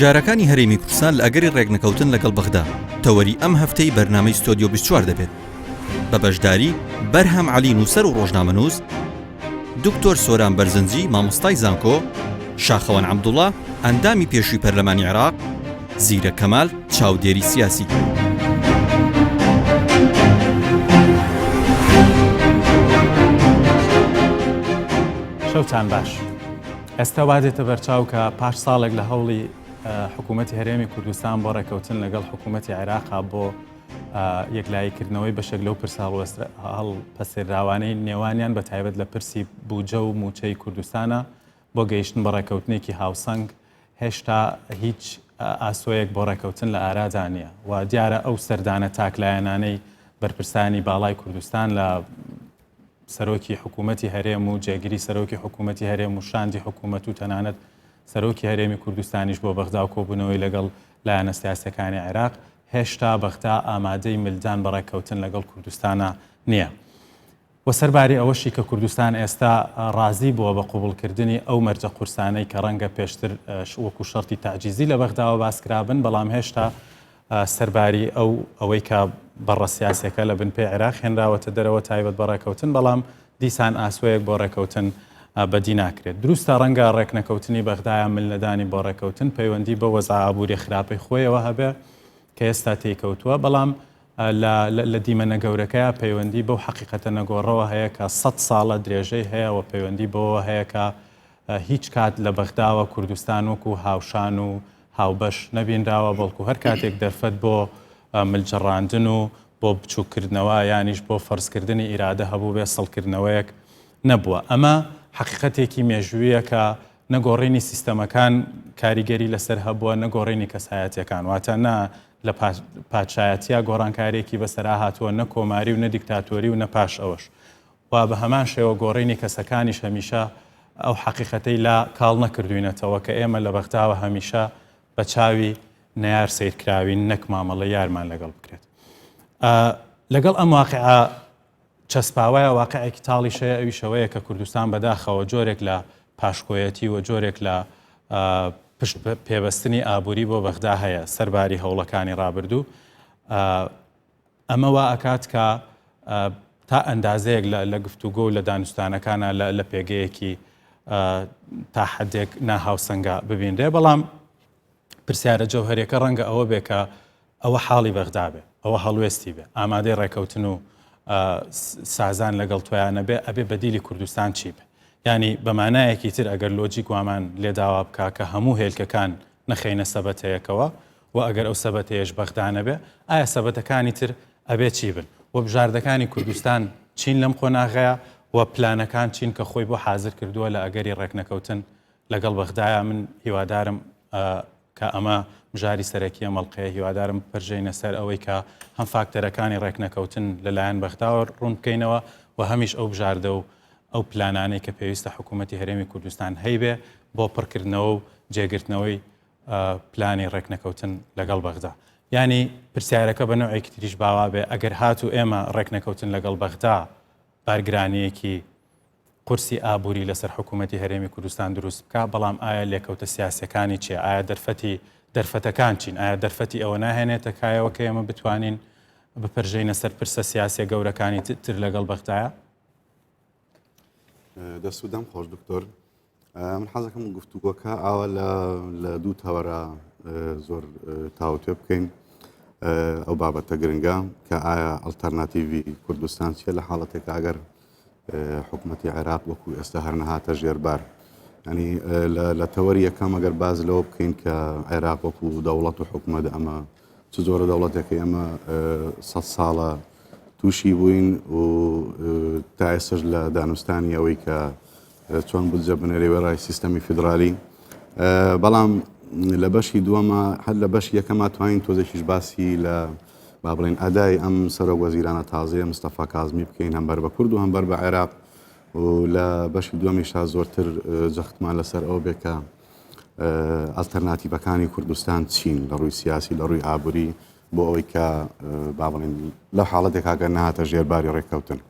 هەژارەکانی هەرێمی کوردستان لە ئەگەری ڕێگنەکەوتن لەگەڵ بەغدا تەوەری ئەم هەفتەی بەرنامەی ستۆدیۆ 24 دەبێت بە بەشداری بەرهەم عەلی نووسەر و ڕۆژنامەنووس، دکتۆر سۆران بەرزنجی مامۆستای زانکۆ، شاخەوان عەبدوڵڵا ئەندامی پێشووی پەرلەمانی عێراق، زیرە کەمال چاودێری سیاسی. شەوتان باش. ئێستا وادێتە بەرچاو کە پاش ساڵێک لە هەوڵی حکوومەتی هەرێمی کوردستان بۆ ڕێکەوتن لەگەڵ حکوومەتی عێراقا بۆ یەکلاییکردنەوەی بەشێک لەو پرسەڵپەسێراوانەی نێوانیان بە تایبەت لە پرسی بوجە و موچەی کوردستانە بۆ گەیشتن بە ڕێکەوتنێکی هاوسەنگ هێشتا هیچ ئاسۆیەک بۆ ڕێکەوتن لە ئارادا نییە و دیارە ئەو سەردانە تاکلایەنانەی بەرپرسانی باڵای کوردستان لە سەرۆکی حکوومەتی هەرێم و جێگیری سەرۆکی حکوومەتی هەرێم و شاندی حکوومەت و تەنانەت سەرۆکی هەرێمی کوردستانیش بۆ بەغدا و کۆبوونەوەی لەگەڵ لایەنە سیاسەکانی عێراق هێشتا بەغدا ئامادەی ملدان بە ڕێکەوتن لەگەڵ کوردستانە نییە. وە سەرباری ئەوەشی کە کوردستان ئێستا ڕازی بووە بە قوبوڵکردنی ئەو مەرجە قورسانەی کە ڕەنگە پێشتر وەکو شەرتی تاعجیزی لە بەغداوە باسکرابن، بەڵام هێشتا سەرباری ئەوەی کە بەڕە سیاسەکە لە بنپێی عێراق هێنراوەتە دەرەوە تایبەت بە ڕێکەوتن، بەڵام دیسان ئاسۆیەک بۆ ڕێکەوتن بەدی ناکرێت. دروستە ڕەنگە ڕێکنەکەوتنی بەغدایە ملنەدانی بۆ ڕێکەوتن پەیوەندی بە وەزع ئابووری خراپەی خۆیەوە هەبێ کە ئێستا تێکەوتووە، بەڵام لە دیمەنە گەورەکەیە پەیوەندی بەو حەقیقەتە نەگۆڕەوە هەیە کە 100 ساڵە درێژەی هەیە و پەیوەندی بەوە هەیە کە هیچ کات لە بەغداوە کوردستان وەکو هاوشان و هاوبەش نەبینراوە، بەڵکو هەر کاتێک دەرفەت بۆ ملجەڕاندن و بۆ بچووکردنەوە یانیش بۆ فەرزکردنی ئیرادە هەبوو بێ سەڵکردنەوەیەک نەبووە. ئەمە حەقیقەتێکی مێژوویە کە نەگۆڕینی سیستەمەکان کاریگەری لەسەر هەبووە، نەگۆڕینی کەسایەتیەکان، واتە نا لە پادشایەتیە گۆڕانکارێکی بەسەرا هاتووە، نە کۆماری و نە دیکتاتۆری و نە پاش ئەوەش، وا بە هەمان شێوە گۆڕینی کەسەکانیش هەمیشە ئەو حەقیقەتەی لا کاڵ نەکردوینەتەوە کە ئێمە لە بەغداوە هەمیشە بە چاوی نەیار سیرکراوین، نەک مامەڵە یارمان لەگەڵ بکرێت. لەگەڵ ئەم واقعە چەسپاوایە واقعێکی تاڵیشەیە، ئەویشەوەیە کە کوردستان بەداخەوە جۆرێک لە پاشکۆیەتی و جۆرێک لە پشت پێبەستنی ئابووری بۆ بەغدا هەیە سەرباری هەوڵەکانی ڕابردوو. ئەمە وا ئەکات کە تا ئەندازەیەک لە گفتوگۆ و لە دانوستانەکانە لە پێگەیەکی تا حەدێک ناهاوسەنگە ببینرێ، بەڵام پرسیارە جەوهەریەکە ڕەنگە ئەوە بێ کە ئەوە حاڵی بەغدا بێ، ئەوە هەڵوێستی بێ، ئامادەی ڕێکەوتن و سازان لەگەڵ تۆیانە بێ، ئەبێ بەدیلی کوردستان چی بێ. ینی بەمانایەکی تر ئەگەر لۆجیک وامان لێداوا بکە کە هەموو هێلکەکان نەخەینە سەبەتەیەکەوە و ئەگەر ئەو سەبەتەیەش بەغدانە بێ، ئایا سەبەتەکانی تر ئەبێ چی بن؟ و بژاردەکانی کوردستان چین لەم قۆناغەیە و پلانەکان چین کە خۆی بۆ حازر کردووە لە ئەگەری ڕێکنەکەوتن لەگەڵ بەغدایە. من هیوادارم کە ئەمە بژاری سەرەکیە مەڵقەیە، هیوادارم پەرژەینە سەر ئەوەی کە هەم فاکتەرەکانی ڕێکنەکەوتن لەلایەن بەغداوە ڕوون بکەینەوە و هەمیش ئەو بژاردە و ئەو پلانانەی کە پێویستە حکوومەتی هەرێمی کوردستان هەیبێ بۆ پڕکردنەوە و جێگرتنەوەی پلانی ڕێکنەکەوتن لەگەڵ بەغدا. ینی پرسیارەکە بە نوعێکی تریش باوا بێ، ئەگەر هاتو ئێمە ڕێکنەکەوتن لەگەڵ بەغدا بارگرانیەکی قورسی ئابووری لەسەر حکوومەتی هەرێمی کوردستان دروست بکە، بەڵام ئایا لێکەوتە سیاسەکانی چیە؟ ئایا دەرفەتەکان چین؟ ئایا دەرفەتی ئەوە ناهێنێتە کایەوە کە ئێمە بتوانین بپەرژەینە سەر پرسە سیاسی گەورەکانی تر لەگەڵ بەغدایە؟ دەسوودەم خۆش دکتۆر، من حەزەکەم گفتوگۆکە ئاوا لە دوو تەوەرە زۆر تاوتێ بکەین ئەو بابەتە گرنگە کە ئایا ئەڵتەرناتیڤی کوردستان چیە لە حاڵەتێک ئەگەر حکوومەتی عێراق وەکو ئێستا هەر نەهاتە ژێربار. ینی لە تەوەری یەکەم ئەگەر باز لەوە بکەین کە عێراق وەکو دەوڵەت و حکوومەت ئەمە چ زۆرە دەوڵەتێکی ئەمە 100 ساڵە تووشی بووین و تا ئێستش لە دانوستانی ئەوەی کە چۆن بجە بنێرێ وێڕای سیستەمی فیدرالی، بەڵام لە بەشی دووەمە هەر لە بەشی یەکەمە توانین تۆزێکیش باسی لە با بڵێن ئەدای ئەم سەرۆک وەزیرانە تازەیە مستەفا کازمی بکەین هەمبەر بە کورد و هەمبەر بە عێراق، و لە بەشی دووەمیشا زۆرتر جەختمان لەسەر ئەو بێ کە ئالتەرناتیڤەکانی کوردستان چین لە ڕووی سیاسی، لە ڕووی ئابووری، بۆ ئەوەی کە با بڵێن لەو حاڵەتێک ئەگەر نەهاتە ژێرباری ڕێکەوتن.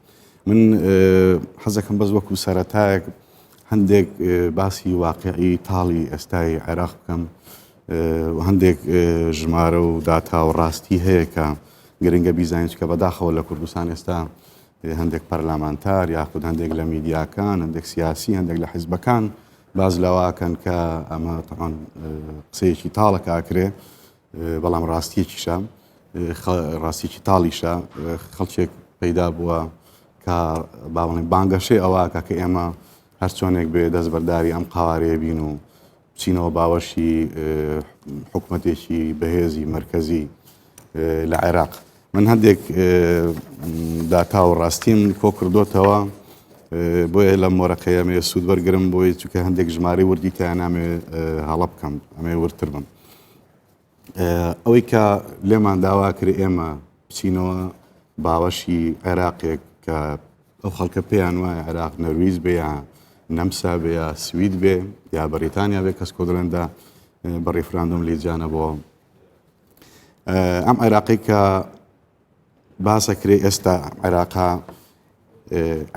من حەزەکەم بەس وەکو سەرەتایەک هەندێک باسی واقعی تاڵی ئێستای عێراق بکەم هەندێک ژمارە و داتا و ڕاستی هەیە کە گرنگە بیزانین کە بەداخەوە لە کوردستان ئێستا هەندێک پەرلامانتار یاخود هەندێک لە میدیاکان هەندێک سیاسی هەندێک لە حیزبەکان باز لەواکەن کە ئەمە تەعاان قسەیەکی تاڵە کاکرێ بەڵام ڕاستیەکیشە ڕاستیکی تاڵیشە خەڵکێک پەیدا بووە کە باڵێن بانگەشەی ئەوواکە کە ئێمە هەر چۆنێک بێ دەستبەرداری ئەم قاوارەیە بین و بچینەوە باوەشی حکوومەتێکی بەهێزی مرکزی لە عێراق من هەندێک داتا و ڕاستیم کۆ کردوتەوە بۆیە لە مۆرەقەیەمێ سوود وەرگرم بۆی چونکە هەندێک ژمارەی وردی کە نامێ هەڵە بکەم ئەمێ ورتر بم ئەوەی کە لێمان داوا کرد ئێمە بچینەوە باوەشی عێراقێک کە ئەو خەڵکە پێیان وایە عێراق نەرویز بێ یا نەمسا بێ یا سوید بێ یا بەریتانیا بێ کە سکۆتلەندا بە ڕیفراندۆم لێجانە بۆ ئەم عێراقی کە باسە کرێ ئێستا عێراقا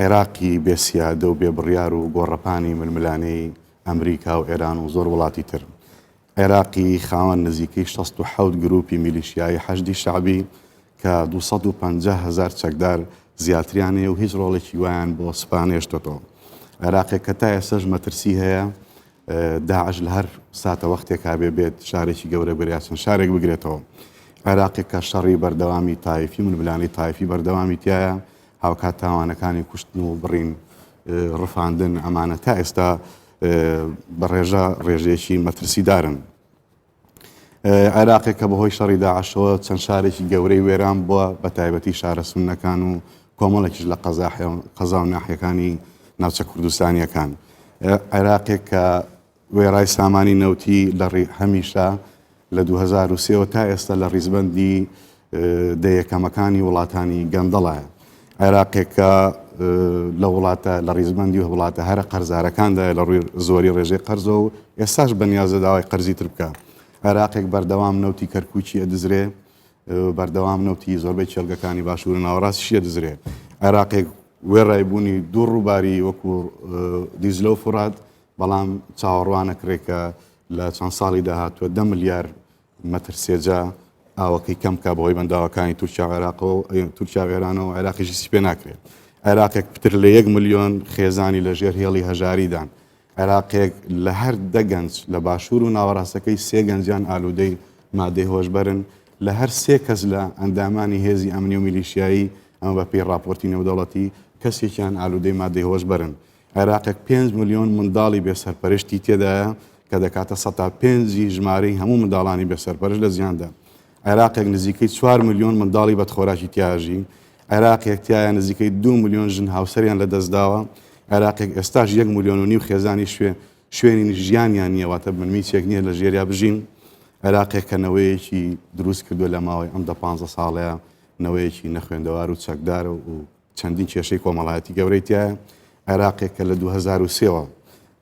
عێراقی بێسیادە و بێبڕیار و گۆڕەپانی ململانەی ئەمریکا و ئێران و زۆر وڵاتی تر عێراقی خاوەن نزیکەی 67 گروپی میلیشیایی حەشدی شعبی کە 250,000 چەکدار زیاتریانەیە و هیچ ڕۆڵێکی وایان بۆ سپانێشتەوە عێراقێک کە تا ئێستاش مەترسی هەیە داعش لە هەر ساتە وەختێکا بێت شارێکی گەورە بریاسن شارێک بگرێتەوە عێراقێک کە شەڕی بەردەوامی تایفی ململانی تایفی بەردەوامی تایە هاوکات تاوانەکانی کوشتن و بڕین ڕفاندن ئەمانە تا ئێستا بە ڕێژەیەکی مەترسیدارن عێراقێک کە بەهۆی شەڕی داعشەوە چەند شارێکی گەورەی وێران بووە بە تایبەتی شارە سوننەکان و کۆمەڵێکیش لە قەزا و ناحیەکانی ناوچە کوردستانیەکان عێراقێک کە وێڕای سامانی نەوتی لە هەمیشە لە 2023 تا ئێستا لە ڕیزبەندی دەیەکەمەکانی وڵاتانی گەندەڵایە عێراقێک کە لە وڵاتە لە ڕیزبەندی و وڵاتە هەرە قەرزارەکاندا لە ڕووی زۆری ڕێژەی قەرزەوە و ئێستاش بەنیازە داوای قەرزی تر بکە عێراقێک بەردەوام نەوتی کەرکوچی ئەدزرێ بەردەوام نەوتی زۆربەی چێلگەکانی باشوور ناوەڕاستیشیە دزرێ عێراقێک وێڕایبوونی دوو ڕووباری وەکو دیزلە و فورات بەڵام چاوەڕوانەکرێکە لە چەند ساڵی داهاتوە 10 ملیار مەتر سێجا ئاوەکەی کەم کا بەهۆی بەنداوەکانی تورکیا عێراقەوە تورکیا ئێرانەوە عێراقیشی پێ ناکرێت عێراقێک پتر لە 1 ملیۆن خێزانی لە ژێر هێڵی هەژاریدان عێراقێک لە هەر دەگەنج لە باشوور و ناوەڕاستەکەی 3 گەنجیان ئالوودەی مادەی هۆشبەرن لە هەر 3 کەس لە ئەندامانی هێزی ئەمنی و میلیشیایی ئەمە بە پێی راپۆرتی نێودەوڵەتی کەسێکیان ئالوودەی مادەی هۆشبەرن عێراقێک 5 ملیۆن منداڵی بێسەرپەرشتی تێدایە کە دەکاتە 105 ژمارەی هەموو منداڵانی بێسەرپەرش لە زیاندا عێراقێک نزیکەی 4 ملیۆن منداڵی بەدخۆراکی تیاژی عێراقێک تایە نزیکەی 2 ملیۆن ژن هاوسەریان لە دەستداوە عێراقێک ئێستاش 1 ملیۆن و نیو خێزانی شوێنی ژیانیان نییەواتە بنمیچێک نییە لە ژێریا بژین عێراقێک کە نەوەیەکی دروست کردو لە ماوەی ئەم 15 ساڵەیە نەوەیەکی نەخوێندەوار و چەکدارە و چەندین کێشەی کۆمەڵایەتی گەورەی تایە عێراقێک کە لە 2023ەوە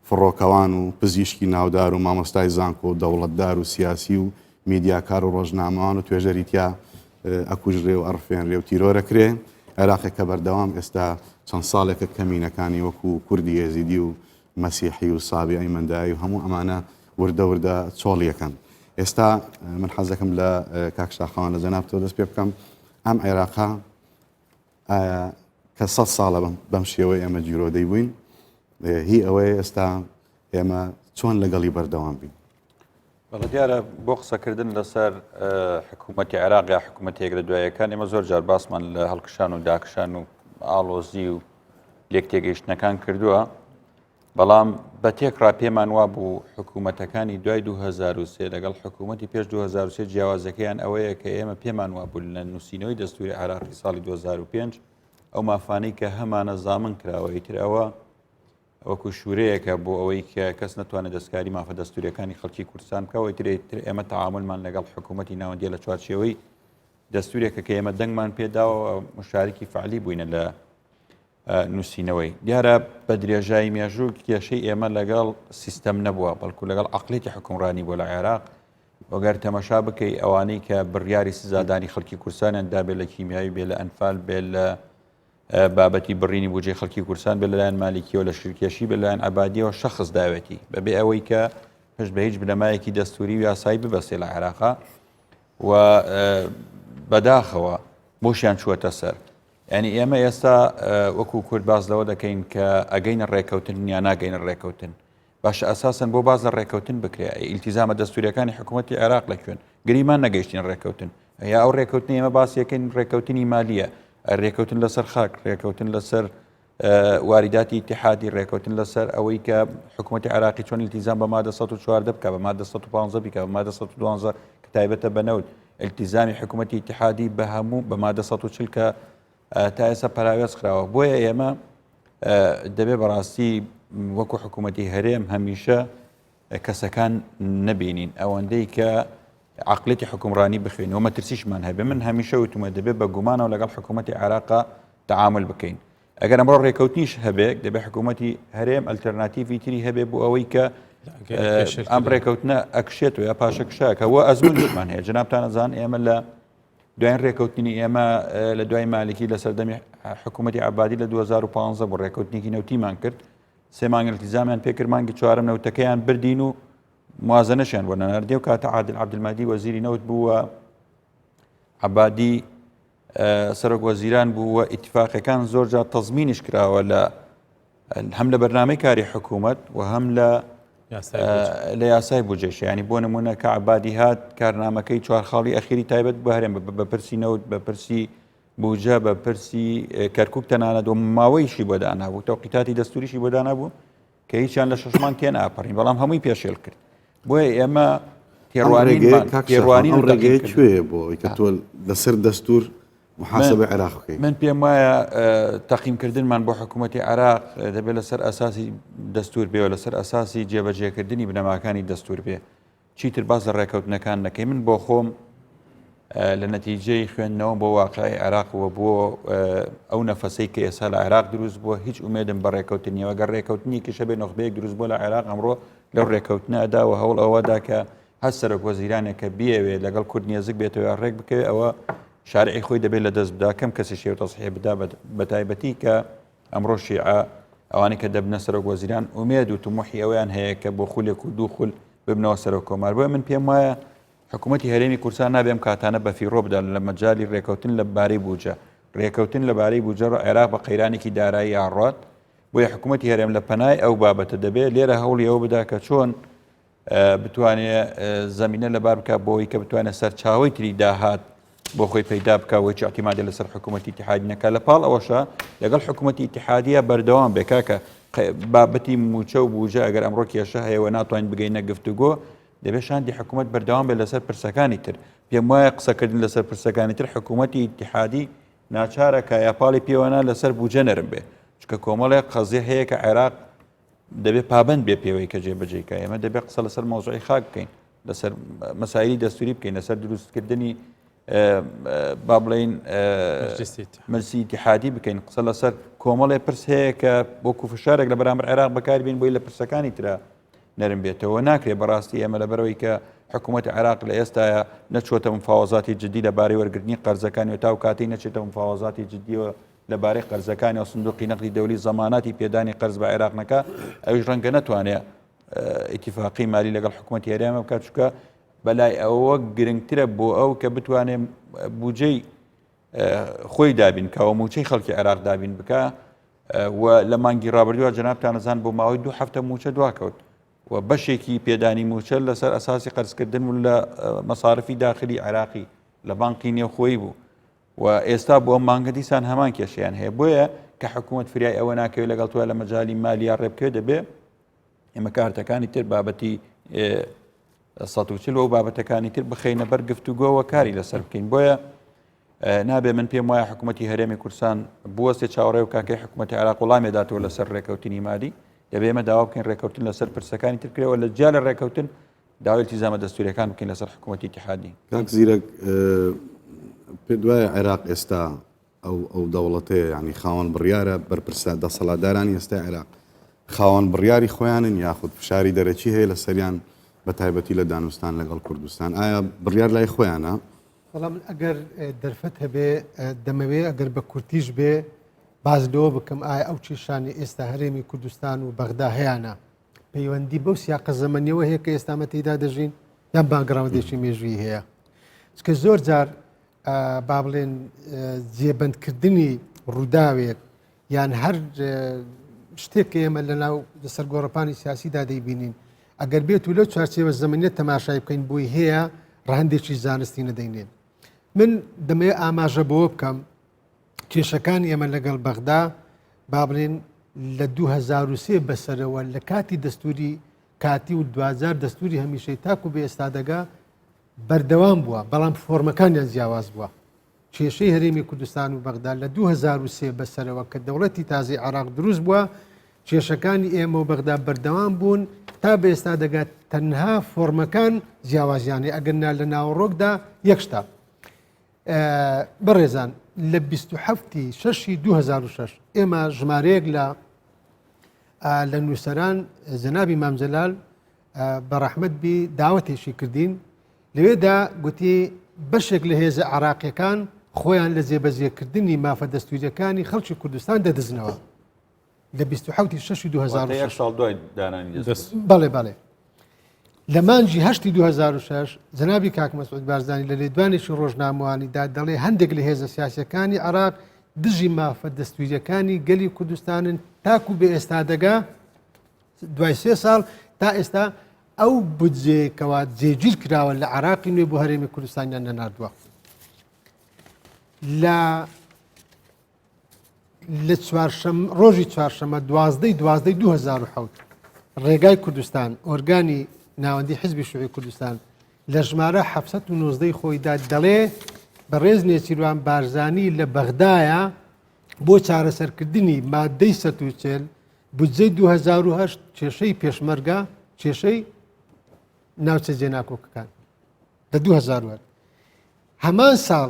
فڕۆکەوان و پزیشکی ناودار و مامۆستای زانکۆ و دەوڵەتدار و سیاسی و میدیاکار و ڕۆژنامەوان و توێژەریتیا ئەکوژرێ و ئەڕفێنرێ و تیرۆرەکرێ عێراقێک کە بەردەوام ئێستا چەند ساڵێکە کەمینەکانی وەکو کوردی ێزیدی و مەسیحی و سابی ئەیمەندایی و هەموو ئەمانە وردە وردە چۆڵیەکەن ئێستا من حەزەکەم لە کاکشاخەوان لە جەنابتەوە دەست پێ بکەم ئەم عێراقا کە 100 ساڵە بەم شێوەی ئێمە جیرۆدەی بووین هی ئەوەیە ئێستا ئێمە چۆن لەگەڵی بەردەوام بین بەڵە دیارە بۆ قسەکردن لەسەر حکوومەتی عێراق یا حکوومەتێک لە دوایەکان ئێمە زۆر جار باسمان لە هەڵکشان و داکشان و ئاڵۆزی و لێک تێگەیشتنەکان کردووە بەڵام بە تێکڕا پێمان وا بوو حکوومەتەکانی دوای 2023 لەگەڵ حکوومەتی پێش 2023 جیاوازەکەیان ئەوەیە کە ئێمە پێمان وا بوو لە نووسینەوەی دەستوری عێراقی ساڵی 2005 ئەو مافانەی کە هەمانە زامن کراوەی تر ئەوە وەکو شوورەیەکە بۆ ئەوەی کە کەس نتوانێت دەستکاری مافە دەستوریەکانی خەڵکی کوردستان بکەوەی تر ئێمە تەعاملمان لەگەڵ حکوومەتی ناوەندیە لە چوارچێوەی دەستورێکە کە ئێمە دەنگمان پێداوە مشارکی فعلی بووینە لە نووسینەوەی دیارە بە درێژایی مێژوو کێشەی ئێمە لەگەڵ سیستەم نەبووە بەڵکو لەگەڵ عەقڵێتی حکومڕانی بۆ لە عێراق وەگەر تەمەشا بکەی ئەوانەی کە بڕیاری سزادانی خەڵکی کوردستانیان دابێت لە کیمیاوی بێ لە ئەنفال بێ لە بابەتی بڕینی بودجێ خەڵکی کوردستان بێ لەلایەن مالیکیەوە لە شرکێشی بێ لەلایەن عەبادیەوە شەخص داوێتی بەبێ ئەوەی کە پشت بە هیچ بنەمایەکی دەستوری و یاسایی ببەستێ لە عێراقا و بەداخەوە بۆشیان چووەتە سەر. ینی ئێمە ئێستا وەکو کورد باز لەوە دەکەین کە ئەگەینە ڕێکەوتن یا ناگەینە ڕێکەوتن. باشە ئەساسن بۆ باز لە ڕێکەوتن بکرێ ئیلتیزامە دەستوریەکانی حکوومەتی عێراق لەکوێن گریمان نەگەیشتین ڕێکەوتن یا ئەو ڕێکەوتنی ئێمە باسیەکەین ڕێکەوتنی مالیە ڕێکەوتن لەسەر خاک ڕێکەوتن لەسەر وارداتی اتحادی ڕێکەوتن لەسەر ئەوەی کە حکوومەتی عراقی چۆن التیزام بە مادە 114 بکە بە مادە 115 بکە بە مادە 112 کە تایبەتە بەنەوت التیزامی حکوومەتی اتحادی بە هەموو بە مادە 140 کە تا ئێستا پراوێز خراوە. بۆیە ئێمە دەبێ بەڕاستی وەکو حکوومەتی هەرێم هەمیشە کەسەکان نەبینین ئەوەندەی کە عقلێتی حکومڕانی بخوێنەوە مەترسیشمان هەبێ. من هەمیشە وتمە دەبێت بە گومانەوە لەگەڵ حکوومەتی عێراقا تعامل بکەین. ئەگەر ئەمڕۆ ڕێکەوتنیش هەبێت دەبێت حکوومەتی هەرێم ئەلتەرناتیڤی تری هەبێ بۆ ئەوەی کە ئەم ڕێکەوتنە ئەکشێت و یا پاشەکشاکەوە ئەزمونمان هەیە. جنابتان ئەزان ئێمە لە دوایین ڕێکەوتنی ئێمە لە دوای مالکی لە سەردەمی حکوومەتی عەبادی لە 2015 بۆ ڕێکەوتنێکی نەوتیمان کرد. 3 مانگ التیزامیان پێکرد مانگی 4ەم نەوتەکەیان بردین و موازنەشیان بۆ نەناردێ و کاتە عادل عەبدولمادی وەزیری نەوت بووە عەبادی سەرۆک وەزیران بووە ئیتیفاقیەکان زۆر جار تەزمینش کراوە لە هەم لە بەرنامەی کاری حکوومەت و هەم لە یاسای بودجێش. ینی بۆ نمونە کە عەبادی هات کارنامەکەی 4 خاڵی ئەخیری تایبەت بە هەرێم بە پرسی نەوت بە پرسی بوجە بە پرسی کەرکووک تەنانەت و ماوەیشی بۆ دانابوو تەوقیتاتی دەستوریشی بۆ دانابوو کە هیچیان لە 6 مان تێن ئاپەڕین بەڵام هەمووی پێشێل کرد. بۆیە ئێمە پێڕوانین ڕێگەی کوێ بۆ کە تۆ لەسەر دەستور محاسبە عێراق بکەیت. من پێم وایە تەقییمکردنمان بۆ حکوومەتی عێراق دەبێت لەسەر ئەساسی دەستور بێ و لەسەر ئەساسی جێبەجێکردنی بنەماکانی دەستور بێ. چیتر باز لە ڕێکەوتنەکان نەکەی. من بۆ خۆم لە نەتیجەی خوێندنەوە بۆ واقعی عێراقەوە بۆ ئەو نەفەسەی کە ئێستا لە عێراق دروست بووە هیچ ئومێدم بە ڕێکەوتنیەوە گەر ڕێکەوتنی کەشە بێ نۆخبەیەک دروست بۆ لە عێراق ئەمڕۆ لەو ڕێکەوتنە ئەداوە هەوڵ ئەوەدا کە هەر سەرۆک وەزیرانێک کە بیەوێ لەگەڵ کورد نێزک بێتەوە ڕێک بکەوێت ئەوە شارعی خۆی دەبێت لە دەست بدا کەم کەسی شێو تەصحیح بدا بە تایبەتی کە ئەمڕۆ شیعە ئەوانەی کە دەبنە سەرۆک وەزیران ئومێد و توموحی ئەویان هەیە کە بۆ خولێک و دوو خول ببنەوە سەرۆک کۆمار. بۆیە من پێم وایە حکوومەتی هەرێمی کوردستان نابێم کاتانە بە فیڕۆ بدە لە مەجای ڕێکەوتن لە بارەی بوجە. ڕێکەوتن لە بارەی بوجە عێراق بە قەیرانێکی دارایی ئاڕات. بۆیە حکوومەتی هەرێم لە پەنای ئەو بابەتە دەبێت لێرە هەوڵی ئەوە بدا کە چۆن بتوانێت زەمینە لەبار بکە بۆەوەی کە بتوانێت سەرچاوی تری داهات بۆ خۆی پەیدا بکەوەی اعتیمادی لەسەر حکوومەتی اتحادی نەکە. لە پاڵ ئەوەشە لەگەڵ حکوومەتی اتحادیە بەردەوام بێکا کە بابەتی موچە و بوجە ئەگەر ئەمڕۆ کێشە هەیەوە ناتوانین بگەینە گفتوگۆ دەبێت شاندی حکوومەت بەردەوام بێت لەسەر پرسەکانی تر. پێم وایە قسەکردن لەسەر پرسەکانی تر حکوومەتی اتحادی ناچارە کە یاپاڵی پێوەنا لەسەر بوجە نەرم بێ چکە کۆمەڵێک قەزیە هەیە کە عێراق دەبێت پابند بێ پێوەی کە جێبەجێکە. ئێمە دەبێت قسە لەسەر مۆزوعی خاک بکەین لەسەر مەسایلی دەستوری بکەین لەسەر دروستکردنی با بڵین مەجلیسی اتحادی بکەین قسە لەسەر کۆمەڵێ پرس هەیە کە بۆکو فشارێک لە بەرامبەر عێراق بەکاری بین بۆی لە پرسەکانی ترە نەرم بێتەوە. ناکرێت بەڕاستی ئێمە لەبەرەوەی کە حکوومەتی عێراق لە ئێستاە نەچۆتە مفاوەزاتی جددی لەبارەی وەرگرتنی قەرزەکانی و تاو کاتی نەچێتە مفاوەزاتی جددیەوە لەبارەی قەرزەکانی و سندوقی نەقدی دەولی زەماناتی پێدانی قەرز بە عێراق نەکە ئەویش ڕەنگە نەتوانێت ئیتیفاقی مالی لەگەڵ حکوومەتی هەرێمە بکات چکە بەلای ئەوە گرنگترە بۆ ئەو کە بتوانێت بودجەی خۆی دابین کەەوە موچەی خەڵکی عێراق دابین بکە و لە مانگی ڕابردووە جەنابتان نەزان بۆ ماوەی 2 هەفتە موچە دواکەوت و بەشێکی پێدانی موچە لەسەر ئەساسی قەرزکردن و لە مەسارفی داخلی عێراقی لە بانقی نێوخۆی بوو و ئێستا بۆ مانگە دیسان هەمان کێشیان هەیە. بۆیە کە حکوومەت فریای ئەوە ناکەوێت لەگەڵ توە لە مەجای مالیا ڕێبکەوێت دەبێت ئێمە کارتەکانی تر بابەتی 140 و بابەتەکانی تر بخەینە بەر گفتوگۆوە کاری لەسەر بکەین. بۆیە نابێ من پێم وایە حکوومەتی هەرێمی کوردستان بوەستێ چاوەڕێ و کاکەی حکوومەتی عێراق وەڵامێداتەوە لەسەر ڕێکەوتنی مادی دەبێ ئێمە داوا بکەین ڕێکەوتن لەسەر پرسەکانی تر کرێەوە لە جیا لە ڕێکەوتن داوای التیزامە دەستوریەکان بکەین لەسەر حکوومەتی اتحادی. کاک زیرەک پێ دوایە عێراق ئێستا ئەو دەوڵەتەیە ینی خاوەن بڕیارە بەرپرسە دەسەڵاتدارانی ئێستا عێراق خاوەن بڕیاری خۆیانن یاخود فشاری دەرەچی هەیە لە سەریان بە تایبەتی لە دانوستان لەگەڵ کوردستان ئایا بڕیار لای خۆیانە؟ بەڵام ئەگەر دەرفەت هەبێ دەمەوێ ئەگەر بە کورتیش بێ باز لەوە بکەم ئایا ئەو چێشانی ئێستا هەرێمی کوردستان و بەغدا هەیەە پەیوەندی بەو سیاقە زەمەنیەوە هەیە کە ئێستامە تێیدا دەژین یان باگراوندێکی مێژووی هەیە چکە زۆر جار با بڵێن جێبەندکردنی ڕووداوێت یان هەر شتێک کە ئێمە لە ناو سەرگۆڕەپانی سیاسیدا دەیبینین ئەگەر بێت و لەو چارچێوە زەمەنیت تەماشای بکەین بۆی هەیە ڕەهندێکی زانستی نەدەینێن من دەمەوێت ئاماژە بۆ بکەم کێشەکانی ئێمە لەگەڵ بەغدا با بڵێن لە 2003 بەسەرەوە لە کاتی دەستوری کاتی و دوزار دەستوری هەمیشەی تاکو بێ ئێستا دەگا بەردەوام بووە بەڵام فۆرمەکانیان جیاواز بووە کێشەی هەرێمی کوردستان و بەغدا لە 2003 بەسەرەوە کە دەوڵەتی تازی عراق دروست بووە کێشەکانی ئێمە و بەغدا بەردەوام بوون تا بە ئێستا دەگات تەنها فۆرمەکان جیاوازیانی ئەگەرنا لە ناوەڕۆکدا یەکشتا بەڕێزان لە 27/6/2006 ئێمە ژمارەیەک لە نووسەران جەنابی مامجەلال بەڕەحمەت بی داوەتێکی کردین لەوێدا گوتی بەشێک لە هێزە عراقیەکان خۆیان لە جێبەجێکردنی مافە دەستوریەکانی خەڵکی کوردستان دەدزنەوە لە 27/6/2006 ساڵ دوای دانانی بەڵێ بەڵێ لە مانجی 2006 جەنابی کاک مەسعود بارزانی لە لێدوانێکی ڕۆژنامەوانیدا دەڵێ هەندێک لە هێزە سیاسیەکانی عراق دژی مافە دەستوریەکانی گەلی کوردستانن تاکو بێ ئێستا دەگا دوای 3 ساڵ تا ئێستا ئەو بودجێکەوە جێگیر کراوە لە عراقی نوێ بۆ هەرێمی کوردستانیان نەناردووە لە ڕۆژی چوارشەمە 12/12/2007 ڕێگای کوردستان ئۆرگانی ناوەندی حزبی شوعی کوردستان لە ژمارە 790 خۆیدا دەڵێ بە ڕێز نێچیروان بارزانی لە بەغدایە بۆ چارەسەرکردنی مادەی 140 بودجەی 2008 کێشەی پێشمەرگە کێشەی ناوچە جێناکۆکەکان لە 2008 هەمان ساڵ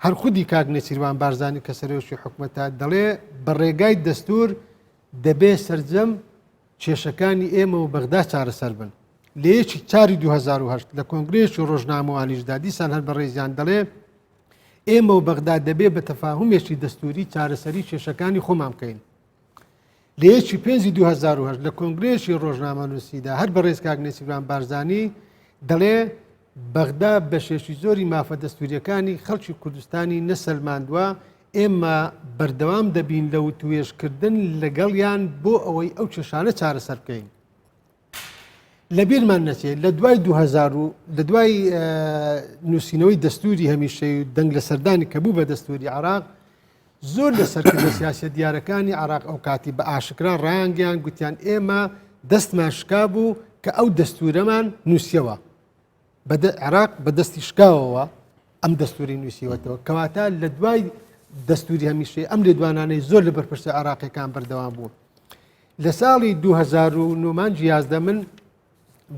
هەر خودی کاک نێچیروان بارزانی کە سەرۆکی حکوومەتە دەڵێ بە ڕێگای دەستور دەبێ سەرجەم کێشەکانی ئێمە و بەغدا چارەسەر بن لە یەکی 4/2008 لە کۆنگرێکی ڕۆژنامەوانیشدا دیسان هەر بە ڕێزیان دەڵێ ئێمە و بەغدا دەبێ بە تەفاهومێکی دەستوری چارەسەری کێشەکانی خۆمان بکەین لە یەکی 5/2008 لە کۆنگرێکی ڕۆژنامەنووسیدا هەر بە ڕێز کاک نێچیروان بارزانی دەڵێ بەغدا بەشێکی زۆری مافە دەستوریەکانی خەڵکی کوردستانی نەسەلماندووە ئێمە بەردەوام دەبین لە وتوێژکردن لەگەڵیان بۆ ئەوەی ئەو کێشانە چارەسەر بکەین لە بیرمان نەچێت لە دوای 2000 لە دوای نووسینەوەی دەستوری هەمیشەی و دەنگ لە سەردانی کە بوو بە دەستوری عراق زۆر لە سەرکردە سیاسە دیارەکانی عراق ئەو کاتی بە ئاشکرا ڕایانگەیان گوتیان ئێمە دەستمان شکا بوو کە ئەو دەستورەمان نووسیەوە عراق بە دەستی شکاوەوە ئەم دەستوری نووسیوەتەوە کەواتە لە دوای دەستوری هەمیشەی ئەم لێدوانانەی زۆر لە بەرپرسە عراقیەکان بەردەوام بوون لە ساڵی 2009 11 من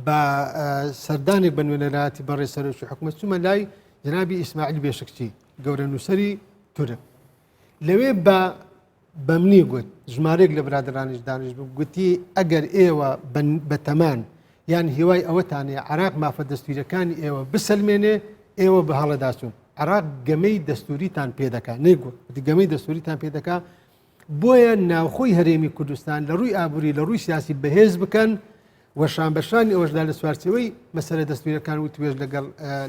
بە سەردانێک بە نوێنەراتی بەڕێ سەرۆکی حکوومەت چوومە لای جەنابی ئیسماعیل بێشکچی گەورە نووسەری تورک لەوێ بە منی گوت ژمارەیەک لە برادرانیش دانیش بوو گوتی ئەگەر ئێوە بە تەمان یان هیوای ئەوەتانەیە عراق مافە دەستوریەکانی ئێوە بسەلمێنێ ئێوە بە هەڵەداچوون عراق گەمەی دەستوریتان پێ دەکا نێگوت گەمەی دەستوریتان پێ دەکا بۆیە ناوخۆی هەرێمی کوردستان لە ڕووی ئابووری لە ڕووی سیاسی بەهێز بکەن وەشان بەشانی ئەوەشدا لە سوارچەوەی مەسەلە دەستوریەکان و توێژ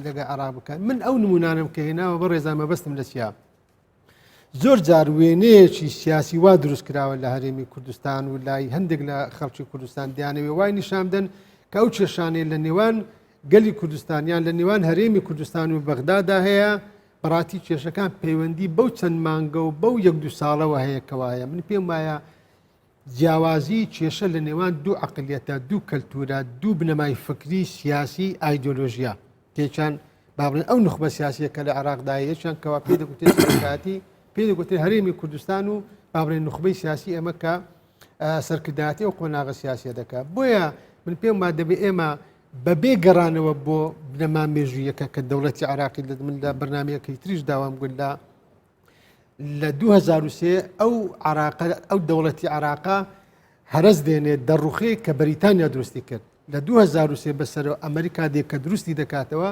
لەگەڵ عراق بکەن من ئەو نمونانم کە هێناوە بە ڕێزان مەبەستم لە چیا زۆر جار وێنەیەکی سیاسی وا دروست کراوە لە هەرێمی کوردستان و لای هەندێک لە خەڵکی کوردستان دیانەوێ وای نیشاندن کە ئەو کێشانەی لە نێوان گەلی کوردستانیان لە نێوان هەرێمی کوردستان و بەغدادا هەیە بەڕاتی کێشەکان پەیوەندی بەو چەند مانگە و بەو 1-2 ساڵەوە هەیە کەوایە من پێم وایە جیاوازی کێشە لە نێوان دوو عقلیەتە دوو کەلتورە دوو بنەمای فکری سیاسی ئایدۆلۆژیا تێکیان بابڵێن ئەو نخبە سیاسیە کە لە عراقدایە یەکیان کەوا پێ دەگوتێت سەرکاتی پێ دەگوتێت هەرێمی کوردستان و بابڵێن نخبەی سیاسی ئەمە کە سەرکردایەتی و قۆناغە سیاسیە دەکات بۆیە من پێم وا دەبێ ئێمە بەبێ گەڕانەوە بۆ بنەما مێژوویەکە کە دەوڵەتی عراقی من لە بەرنمەیەکەی تریش داوام گوت لە 2003 ئەو دەوڵەتی عراقا هەرز دێنێت دەڕوخی کە بەریتانیا دروستی کرد لە 2003 بەسەرەوە ئەمریکا دێک کە دروستی دەکاتەوە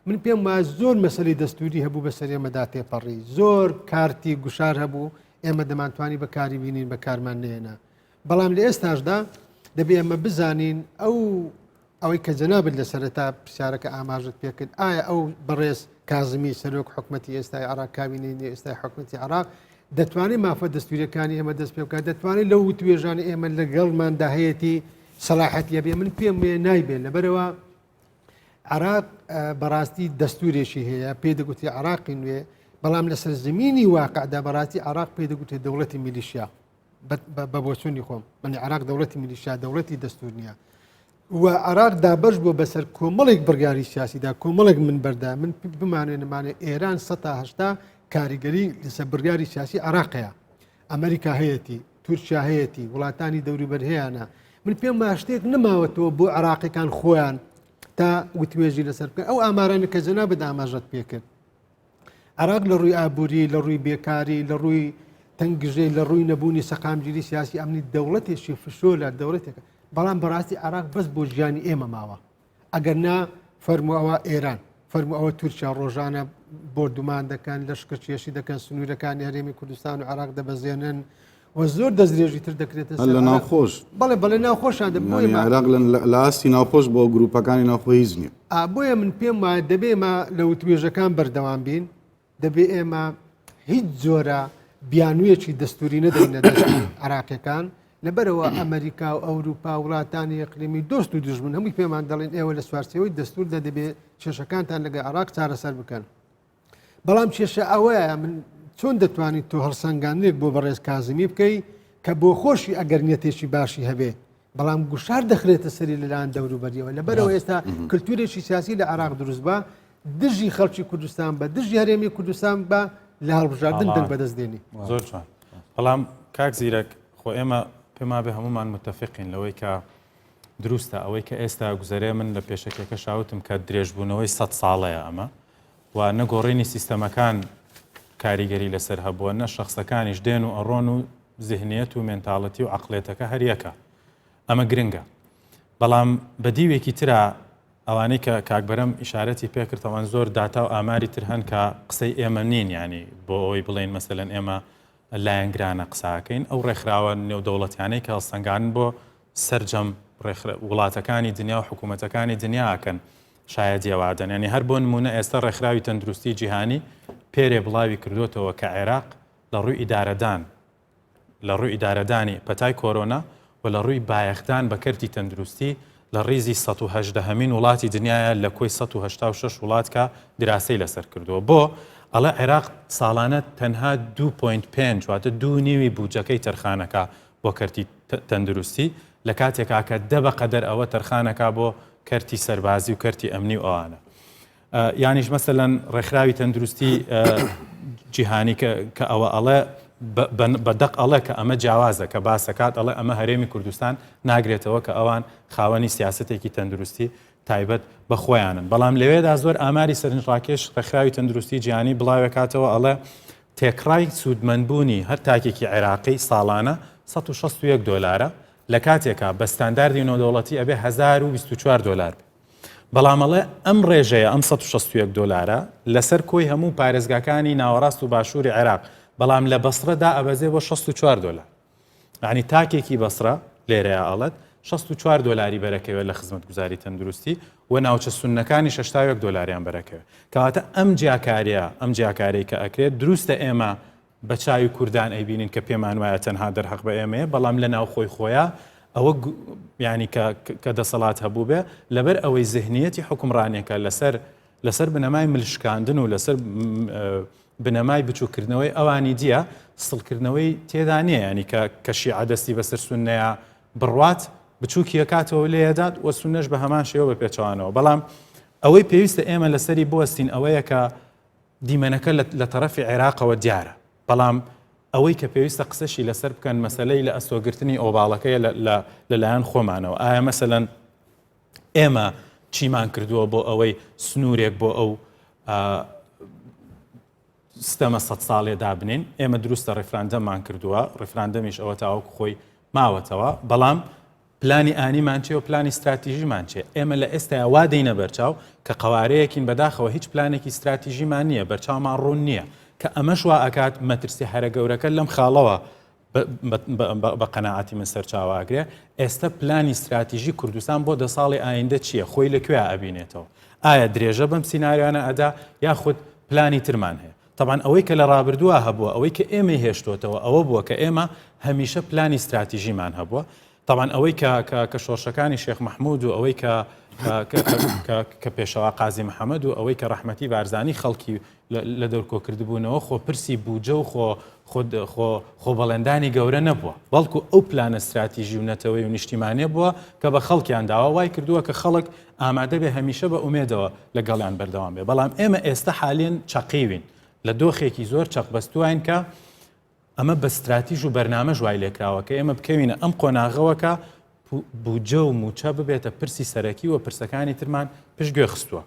من پێم وایە زۆر مەسەلەی دەستوری هەبوو بەسەر ئێمەدا تێپەڕی زۆر کارتی گوشار هەبوو ئێمە دەمانتوانی بەکاری بینین بەکارمان نێنا بەڵام لە ئێستاشدا دەبێ ئەمە بزانین ئەوەی کە جەنابەت لە سەرەتا پرسیارەکە ئاماژت پێکرد ئایا ئەو بەڕێز کازمی سەرۆک حکوومەتی ئێستای عراق کابینەی ئێستای حکوومەتی عراق دەتوانێت مافە دەستوریەکانی ئێمە دەست پێ بکات دەتوانێت لەو توێژانی ئێمە لەگەڵماندا هەیەی سەلاحەتیە بێ من پێم وێ نایبێت لەبەرەوە عراق بەڕاستی دەستورێکی هەیە پێ دەگوتی عراقی نوێ بەڵام لەسەر زمینی واقعدا بەڕاستی عراق پێ دەگوتێت دەوڵەتی میلیشیا بە بۆچوونی خۆم من عراق دەوڵەتی میلیشیا دەوڵەتی دەستور نییە و عراق دابەش بۆ بەسەر کۆمەڵێک بڕیاری سیاسیدا کۆمەڵێک من بەردا من بمانێنمانێ ئێران 180 کاریگەری لەسەر بڕیاری سیاسی عراقەیە ئەمریکا هەیەی تورکیا هەیەی وڵاتانی دەوروبەر هەیەە من پێم شتێک نەماوەتەوە بۆ عراقیەکان خۆیان تا وتوێژی لەسەر بکەن ئەو ئامارانە کە جەنابەت ئاماژەت پێکرد عراق لە ڕووی ئابووری لە ڕووی بێکاری لە ڕووی تەنگژەی لە ڕووی نەبوونی سەقامگیری سیاسی ئەمنی دەوڵەتێکی فشۆ لە دەوڵەتێکە بەڵام بەڕاستی عراق بەس بۆ ژیانی ئێمە ماوە ئەگەر نا فەرمووەوە ئێران فەرمووەوە تورکیا ڕۆژانە بردومان دەکەن لەشکرچێشی دەکەن سنوورەکانی هەرێمی کوردستان و عراق دەبەزێنن و زۆر دەستدرێژی تر دەکرێتە لە ناوخۆش بەڵێ ناوخۆشان عراق لە ئاستی ناوخۆش بۆ گروپەکانی ناوخۆ هیچ نییە بۆیە من پێم وایە دەبێ ئێمە لە توێژەکان بەردەوام بین دەبێ ئێمە هیچ جۆرە بیانوویەکی دەستوری نەدەینە عراقیەکان لەبەرەوە ئەمریکا و ئەوروپا وڵاتانی ئەقلیمی دۆست و دژمن هەمووی پێمان دەڵێن ئێوە لە سوارچەوەی دەستوردا دەبێت کێشەکانتان لەگە عراق چارەسەر بکەن بەڵام کێشە ئەوەیە من چۆن دەتوانیت تۆ هەڵسەنگانێک بۆ بەڕێز کازمی بکەی کە بۆ خۆشی ئەگەر نیەتێکی باشی هەبێ بەڵام گوشار دەخرێتە سەری لەلایەن دەوروبەریەوە لەبەرەوە ئێستا کللتورێکی سیاسی لە عراق دروست بە دژی خەڵکی کوردستان بە دژی هەرێمی کوردستان بە لە هەڵبژاردن دەنگ بەدەستدێنی زۆر چوان بەڵام کاک زیرەک خۆ ئێمە پێما بێ هەمومان متتەفقین لەوەی کە دروستە ئەوەی کە ئێستا گوزەرێ من لە پێشەکێکە شاوتم کە درێژبوونەوەی 100 ساڵەیە ئەمە و نەگۆڕینی سیستەمەکان کاریگەری لەسەر هەبووە نە شخصەکانیش دێن و ئەڕۆن و ذهنیەت و مێنتاڵەتی و عقلێتەکە هەریەکە ئەمە گرنگە بەڵام بەدیوێکی ترە ئەوانەی کە کاکبەرەم ئیشارەتی پێکردەوەن زۆر داتا و ئاماری تر هەن کە قسەی ئێمە نین ینی بۆ ئەوی بڵێن مەسەلەن ئێمە لایەنگرانە قساکەین ئەو ڕێکخراوە نێودەوڵەتیانەی کە هەڵسەنگان بۆ سەرجەم وڵاتەکانی دنیا و حکوومەتەکانی دنیاکەن شاید جیاوادن ینی هەر بۆ نمونە ئێستا ڕێکخراوی تەندروستی جیهانی پێرێ بڵاوی کردوتەوە کە عێراق لە ڕووی ئیدارەدانی پەتای کۆرۆنا و لە ڕووی بایەختان بە کەرتی تەندروستی لە ڕیزی 180هەمین وڵاتی دنیاە لە کۆی 186 وڵات کە دراسی لەسەر کردووە بۆ ئەڵە عێراق ساڵانە تەنها 2.5 واتە 2.5 بودجەکەی تەرخانەکە بۆ کەرتی تەندروستی لە کاتێکا کە دە بەقەدەر ئەوە تەرخانەکە بۆ کەرتی سەربازی و کەرتی ئەمنی و ئەوانە یانیش مەسەلەن ڕێکخراوی تەندروستی جیهانی کە ئەوە ئەڵێ بەدەق ئەڵێ کە ئەمە جیاوازە کە باسەکات ئەڵێ ئەمە هەرێمی کوردستان ناگرێتەوە کە ئەوان خاوەنی سیاسەتێکی تەندروستی تایبەت بە خۆیانن بەڵام لەوێدا زۆر ئاماری سەرنجڕاکێش ڕێکخراوی تەندروستی جیهانی بڵاوێکاتەوە ئەڵێ تێکڕای سوودمەندبوونی هەر تاکێکی عێراقی ساڵانە $161 لە کاتێکا بە ستانداردی نێودەوڵەتی ئەبێ $1024 بەڵامەڵێ ئەم ڕێژەیە ئەم $161 لەسەر کۆی هەموو پارێزگاکانی ناوەڕاست و باشووری عێراق بەڵام لە بەسرەدا ئەبەزێ بۆ $64 یعنی تاکێکی بەسرە لێرەیە ئەڵێت $64 بەرەکەوێت لە خزمەت گوزاری تەندروستی و ناوچە سونەکانی $61 بەرەکەوێت کەواتە ئەم جیاکارەی کە ئەکرێت دروستە ئێمە بە چاوی کوردان ئەیبینین کە پێمان وایە تەنها دەرحەق بە ئێمەیە بەڵام لە ناو خۆی خۆیە ئەوە ینی کە دەسەڵات هەبوو بێ لەبەر ئەوەی ذهنیەتی حکومڕانێکە لەسەر بنەمای ملشکاندن و لەسەر بنەمای بچووکردنەوەی ئەوانی دیە سڵکردنەوەی تێدا نییە ینی کە شیعە دەستی بەسەر سونەیە بڕوات بچووکیە کاتەوە لێدات و سونەش بە هەمان شێوە بە پێچوانەوە بەڵام ئەوەی پێویستە ئێمە لەسەری بوەستین ئەوەیە کە دیمەنەکە لە تەرەفی عێراقەوە دیارە بەڵام ئەوەی کە پێویستە قسەشی لەسەر بکەن مەسەلەی لە ئەسۆگرتنی ئۆباڵەکەی لەلایەن خۆمانەوە ئایا مەسەلەن ئێمە چیمان کردووە بۆ ئەوەی سنوورێک بۆ ئەو سیستەمە 100 ساڵێ دابنین ئێمە دروستە ڕێفراندەممان کردووە ڕێفراندەمیش ئەوە تاوەکو خۆی ماوەتەوە بەڵام پلانی ئانیمان چێ و پلانی استراتیژیمان چێ ئێمە لە ئێستا وا دەینە بەرچاو کە قەوارەیەکین بەداخەوە هیچ پلانێکی استراتیژیمان نییە بەرچاومان ڕوون نییە کە ئەمەش وا ئەکات مەترسی هەرە گەورەکە لەم خاڵەوە بە قەناعەتی من سەرچاواگرێ ئێستا پلانی استراتیژی کوردستان بۆ 10 ساڵی ئایندە چییە؟ خۆی لەکوێ ئەبینێتەوە؟ ئایا درێژە بەم سیناریوانە ئەدا یاخود پلانی ترمان هەیە؟ طبعاً ئەوەی کە لە ڕابردووە هەبووە ئەوەی کە ئێمە هێشتۆتەوە ئەوە بووە کە ئێمە هەمیشە پلانی استراتیژیمان هەبووە. طبعاً ئەوەی کە شۆڕشەکانی شێخ مەحموود و ئەوەی کە پێشەوا قازی محەممەد و ئەوەی کە ڕەحمەتی بارزانی خەڵکی لە دەورکۆکردبوونەوە خۆ پرسی بووجە و خۆ بەڵێندانی گەورە نەبووە، بەڵکو ئەو پلانە استراتیژی و نەتەوەی و نیشتیمانێ بووە کە بە خەڵکیان داوا وای کردووە کە خەڵک ئامادە بێ هەمیشە بە ئومێدەوە لەگەڵیان بەردەوام بێ. بەڵام ئێمە ئێستا حالێن چەقیوین لە دۆخێکی زۆر چەقبەستوین کە ئەمە بە استراتیژ و بەرنامەژ وای لێکراوە کە ئێمە بکەوینە ئەم قۆناغەوەکە بووجە و موچە ببێتە پرسی سەرەکی و پرسەکانی ترمان پشتگوێ خستووە.